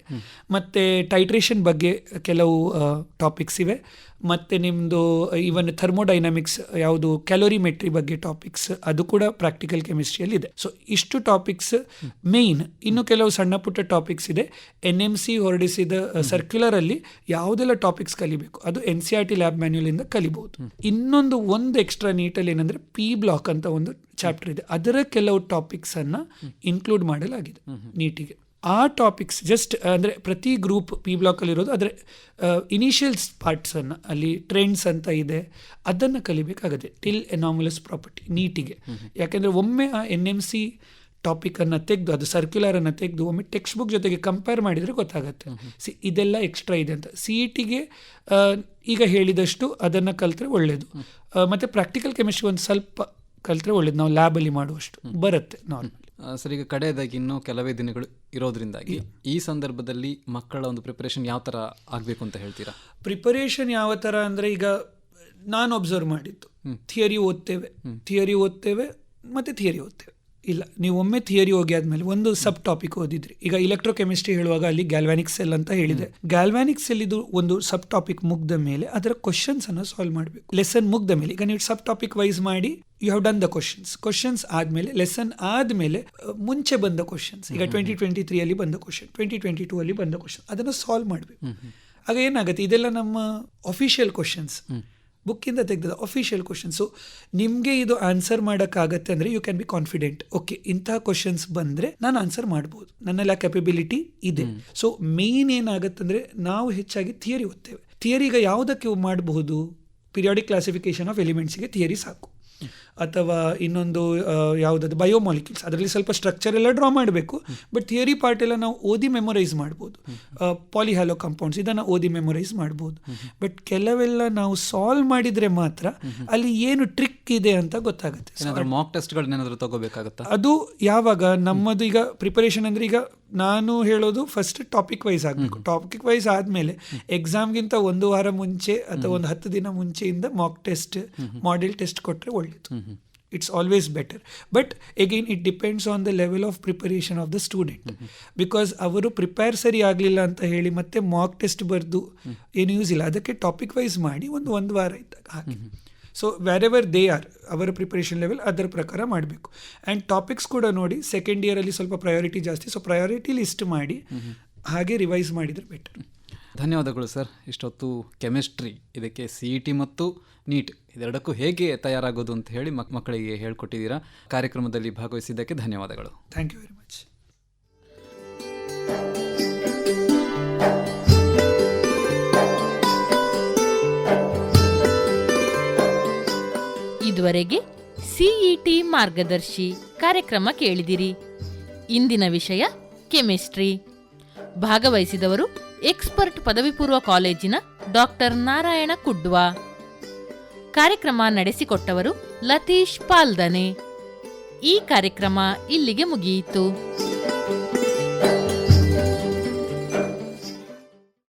ಮತ್ತು ಟೈಟ್ರೇಷನ್ ಬಗ್ಗೆ ಕೆಲವು ಟಾಪಿಕ್ಸ್ ಇವೆ, ಮತ್ತು ನಿಮ್ಮದು ಈವನ್ ಥರ್ಮೋಡೈನಮಿಕ್ಸ್ ಯಾವುದು ಕ್ಯಾಲೋರಿಮೆಟ್ರಿ ಬಗ್ಗೆ ಟಾಪಿಕ್ಸ್ ಅದು ಕೂಡ ಪ್ರಾಕ್ಟಿಕಲ್ ಕೆಮಿಸ್ಟ್ರಿಯಲ್ಲಿ ಇದೆ. ಸೊ ಇಷ್ಟು ಟಾಪಿಕ್ಸ್ ಮೇಯ್ನ್. ಇನ್ನು ಕೆಲವು ಸಣ್ಣ ಪುಟ್ಟ ಟಾಪಿಕ್ಸ್ ಇದೆ. NMC ಹೊರಡಿಸಿದ ಸರ್ಕ್ಯುಲರಲ್ಲಿ ಯಾವುದೆಲ್ಲ ಟಾಪಿಕ್ಸ್ ಕಲಿಬೇಕು ಅದು NCERT ಲ್ಯಾಬ್ ಮ್ಯಾನ್ಯುಯಲಿಂದ ಕಲಿಬಹುದು. ಇನ್ನೊಂದು ಎಕ್ಸ್ಟ್ರಾ ನೀಟಲ್ಲಿ ಏನಂದರೆ P ಬ್ಲಾಕ್ ಅಂತ ಒಂದು ಚಾಪ್ಟರ್ ಇದೆ, ಅದರ ಕೆಲವು ಟಾಪಿಕ್ಸನ್ನು ಇನ್ಕ್ಲೂಡ್ ಮಾಡಲಾಗಿದೆ ನೀಟಿಗೆ. ಆ ಟಾಪಿಕ್ಸ್ ಜಸ್ಟ್ ಅಂದರೆ ಪ್ರತಿ ಗ್ರೂಪ್ P ಬ್ಲಾಕಲ್ಲಿರೋದು ಅದರ ಇನಿಷಿಯಲ್ಸ್ ಪಾರ್ಟ್ಸನ್ನು, ಅಲ್ಲಿ ಟ್ರೆಂಡ್ಸ್ ಅಂತ ಇದೆ, ಅದನ್ನು ಕಲಿಬೇಕಾಗುತ್ತೆ ಟಿಲ್ ಎನಾಮಲಸ್ ಪ್ರಾಪರ್ಟಿ ನೀಟಿಗೆ. ಯಾಕೆಂದರೆ ಒಮ್ಮೆ ಆ NMC ಟಾಪಿಕನ್ನು ತೆಗೆದು ಅದು ಸರ್ಕ್ಯುಲರನ್ನು ತೆಗೆದು ಒಮ್ಮೆ ಟೆಕ್ಸ್ಟ್ ಬುಕ್ ಜೊತೆಗೆ ಕಂಪೇರ್ ಮಾಡಿದರೆ ಗೊತ್ತಾಗುತ್ತೆ ಇದೆಲ್ಲ ಎಕ್ಸ್ಟ್ರಾ ಇದೆ ಅಂತ. CETಗೆ ಈಗ ಹೇಳಿದಷ್ಟು ಅದನ್ನು ಕಲಿತ್ರೆ ಒಳ್ಳೆಯದು. ಮತ್ತು ಪ್ರಾಕ್ಟಿಕಲ್ ಕೆಮಿಸ್ಟ್ರಿ ಒಂದು ಸ್ವಲ್ಪ ಕಲಿತ್ರೆ ಒಳ್ಳೇದು, ನಾವು ಲ್ಯಾಬಲ್ಲಿ ಮಾಡುವಷ್ಟು ಬರುತ್ತೆ ನಾರ್ಮಲ್. ಸರ್, ಈಗ ಕಡೆಯದಾಗಿ ಇನ್ನೂ ಕೆಲವೇ ದಿನಗಳು ಇರೋದ್ರಿಂದಾಗಿ ಈ ಸಂದರ್ಭದಲ್ಲಿ ಮಕ್ಕಳ ಒಂದು ಪ್ರಿಪರೇಷನ್ ಯಾವ ಥರ ಆಗಬೇಕು ಅಂತ ಹೇಳ್ತೀರಾ? ಪ್ರಿಪರೇಷನ್ ಯಾವ ಥರ ಅಂದರೆ, ಈಗ ನಾನು ಅಬ್ಸರ್ವ್ ಮಾಡಿದ್ದು ಥಿಯರಿ ಓದ್ತೇವೆ ಮತ್ತು ಥಿಯರಿ ಓದ್ತೇವೆ. ಇಲ್ಲ, ನೀವು ಒಮ್ಮೆ ಥಿಯರಿ ಹೋಗಿ ಆದಮೇಲೆ ಒಂದು ಸಬ್ ಟಾಪಿಕ್ ಓದಿದ್ರಿ. ಈಗ ಇಲೆಕ್ಟ್ರೋಕೆಮಿಸ್ಟ್ರಿ ಹೇಳುವಾಗ ಅಲ್ಲಿ ಗ್ಯಾಲ್ವ್ಯಾನಿಕ್ ಸೆಲ್ ಅಂತ ಹೇಳಿದೆ. ಗ್ಯಾಲ್ವ್ಯಾನಿಕ್ ಸೆಲ್ ಇದು ಒಂದು ಸಬ್ ಟಾಪಿಕ್ ಮುಗ್ದ ಮೇಲೆ ಅದರ ಕ್ವಶನ್ಸ್ ಅನ್ನು ಸಾಲ್ವ್ ಮಾಡಬೇಕು. ಲೆಸನ್ ಮುಗ್ದ ಮೇಲೆ ಈಗ ನೀವು ಸಬ್ ಟಾಪಿಕ್ ವೈಸ್ ಮಾಡಿ you have done the questions ಆದಮೇಲೆ ಲೆಸನ್ ಆದಮೇಲೆ ಮುಂಚೆ ಬಂದ ಕ್ವಶನ್ಸ್, ಈಗ 2023 ಅಲ್ಲಿ ಬಂದ ಕ್ವಶನ್, 2022 ಅಲ್ಲಿ ಬಂದ ಕ್ವಶನ್, ಅದನ್ನು ಸಾಲ್ವ್ ಮಾಡಬೇಕು. ಆಗ ಏನಾಗುತ್ತೆ, ಇದೆಲ್ಲ ನಮ್ಮ ಅಫಿಷಿಯಲ್ ಕ್ವಶನ್ಸ್, ಬುಕ್ಕಿಂದ ತೆಗೆದ ಅಫಿಷಿಯಲ್ ಕ್ವಶನ್ಸು. ನಿಮಗೆ ಇದು ಆನ್ಸರ್ ಮಾಡೋಕ್ಕಾಗತ್ತೆ ಅಂದರೆ you can be confident, okay ಇಂತಹ ಕ್ವಶನ್ಸ್ ಬಂದರೆ ನಾನು ಆನ್ಸರ್ ಮಾಡ್ಬೋದು, ನನ್ನೆಲ್ಲ ಕೆಪಬಿಲಿಟಿ ಇದೆ. ಸೊ ಮೇಯ್ನ್ ಏನಾಗುತ್ತಂದರೆ ನಾವು ಹೆಚ್ಚಾಗಿ ಥಿಯರಿ ಓದ್ತೇವೆ. ಥಿಯರಿ ಈಗ ಯಾವುದಕ್ಕೆ ಮಾಡಬಹುದು, ಪಿರಿಯಾಡಿಕ್ ಕ್ಲಾಸಿಫಿಕೇಶನ್ ಆಫ್ ಎಲಿಮೆಂಟ್ಸಿಗೆ ಥಿಯರಿ ಸಾಕು. ಅಥವಾ ಇನ್ನೊಂದು ಯಾವುದಾದ್ರು ಬಯೋಮಾಲಿಕ್ಯೂಲ್ಸ್, ಅದರಲ್ಲಿ ಸ್ವಲ್ಪ ಸ್ಟ್ರಕ್ಚರ್ ಎಲ್ಲ ಡ್ರಾ ಮಾಡಬೇಕು, ಬಟ್ ಥಿಯರಿ ಪಾರ್ಟ್ ಎಲ್ಲ ನಾವು ಓದಿ ಮೆಮೊರೈಸ್ ಮಾಡ್ಬೋದು. ಪಾಲಿಹ್ಯಾಲೋ ಕಾಂಪೌಂಡ್ಸ್ ಇದನ್ನು ಓದಿ ಮೆಮೊರೈಸ್ ಮಾಡ್ಬೋದು. ಬಟ್ ಕೆಲವೆಲ್ಲ ನಾವು ಸಾಲ್ವ್ ಮಾಡಿದರೆ ಮಾತ್ರ ಅಲ್ಲಿ ಏನು ಟ್ರಿಕ್ ಇದೆ ಅಂತ ಗೊತ್ತಾಗುತ್ತೆ. ಮಾಕ್ ಟೆಸ್ಟ್ಗಳನ್ನೇನಾದರೂ ತಗೋಬೇಕಾಗತ್ತಾ? ಅದು ಯಾವಾಗ ನಮ್ಮದು ಈಗ ಪ್ರಿಪರೇಷನ್ ಅಂದರೆ, ಈಗ ನಾನು ಹೇಳೋದು ಫಸ್ಟ್ ಟಾಪಿಕ್ ವೈಸ್ ಆಗಬೇಕು. ಟಾಪಿಕ್ ವೈಸ್ ಆದಮೇಲೆ ಎಕ್ಸಾಮ್ಗಿಂತ ಒಂದು ವಾರ ಮುಂಚೆ ಅಥವಾ ಒಂದು 10 ದಿನ ಮುಂಚೆಯಿಂದ ಮಾಕ್ ಟೆಸ್ಟ್, ಮಾಡೆಲ್ ಟೆಸ್ಟ್ ಕೊಟ್ಟರೆ ಒಳ್ಳೆಯದು. It's always better. But again it depends on the level of preparation of the student. Because ಅವರು ಪ್ರಿಪೇರ್ ಸರಿ ಆಗಲಿಲ್ಲ ಅಂತ ಹೇಳಿ ಮತ್ತೆ ಮಾಕ್ ಟೆಸ್ಟ್ ಬರೆದು ಏನು ಯೂಸ್ ಇಲ್ಲ. ಅದಕ್ಕೆ ಟಾಪಿಕ್ ವೈಸ್ ಮಾಡಿ ಒಂದು ವಾರ ಇದ್ದಾಗ ಹಾಕಿ. ಸೊ ವೆರೆವರ್ ದೇ ಆರ್ ಅವರ ಪ್ರಿಪರೇಷನ್ ಲೆವೆಲ್ ಅದರ ಪ್ರಕಾರ ಮಾಡಬೇಕು. ಆ್ಯಂಡ್ ಟಾಪಿಕ್ಸ್ ಕೂಡ ನೋಡಿ, ಸೆಕೆಂಡ್ ಇಯರಲ್ಲಿ ಸ್ವಲ್ಪ ಪ್ರಯಾರಿಟಿ ಜಾಸ್ತಿ, ಸೊ ಪ್ರಯಾರಿಟಿ ಲಿಸ್ಟ್ ಮಾಡಿ ಹಾಗೆ ರಿವೈಸ್ ಮಾಡಿದರೆ ಬೆಟರ್. ಧನ್ಯವಾದಗಳು ಸರ್. ಇಷ್ಟೊತ್ತು ಕೆಮಿಸ್ಟ್ರಿ, ಇದಕ್ಕೆ CET ಮತ್ತು ನೀಟ್ ಇದೆರಡಕ್ಕೂ ಹೇಗೆ ತಯಾರಾಗೋದು ಅಂತ ಹೇಳಿ ಮಕ್ಕಳಿಗೆ ಹೇಳ್ಕೊಟ್ಟಿದ್ದೀರಾ. ಕಾರ್ಯಕ್ರಮದಲ್ಲಿ ಭಾಗವಹಿಸಿದ್ದಕ್ಕೆ ಧನ್ಯವಾದಗಳು. Thank you very much. ಇದುವರೆಗೆ CET ಮಾರ್ಗದರ್ಶಿ ಕಾರ್ಯಕ್ರಮ ಕೇಳಿದಿರಿ. ಇಂದಿನ ವಿಷಯ ಕೆಮಿಸ್ಟ್ರಿ. ಭಾಗವಹಿಸಿದವರು ಎಕ್ಸ್ಪರ್ಟ್ ಪದವಿ ಪೂರ್ವ ಕಾಲೇಜಿನ ಡಾಕ್ಟರ್ ನಾರಾಯಣ ಕುಡ್ವಾ. ಕಾರ್ಯಕ್ರಮ ನಡೆಸಿಕೊಟ್ಟವರು ಲತೀಶ್ ಪಾಲ್ದನೆ. ಈ ಕಾರ್ಯಕ್ರಮ ಇಲ್ಲಿಗೆ ಮುಗಿಯಿತು.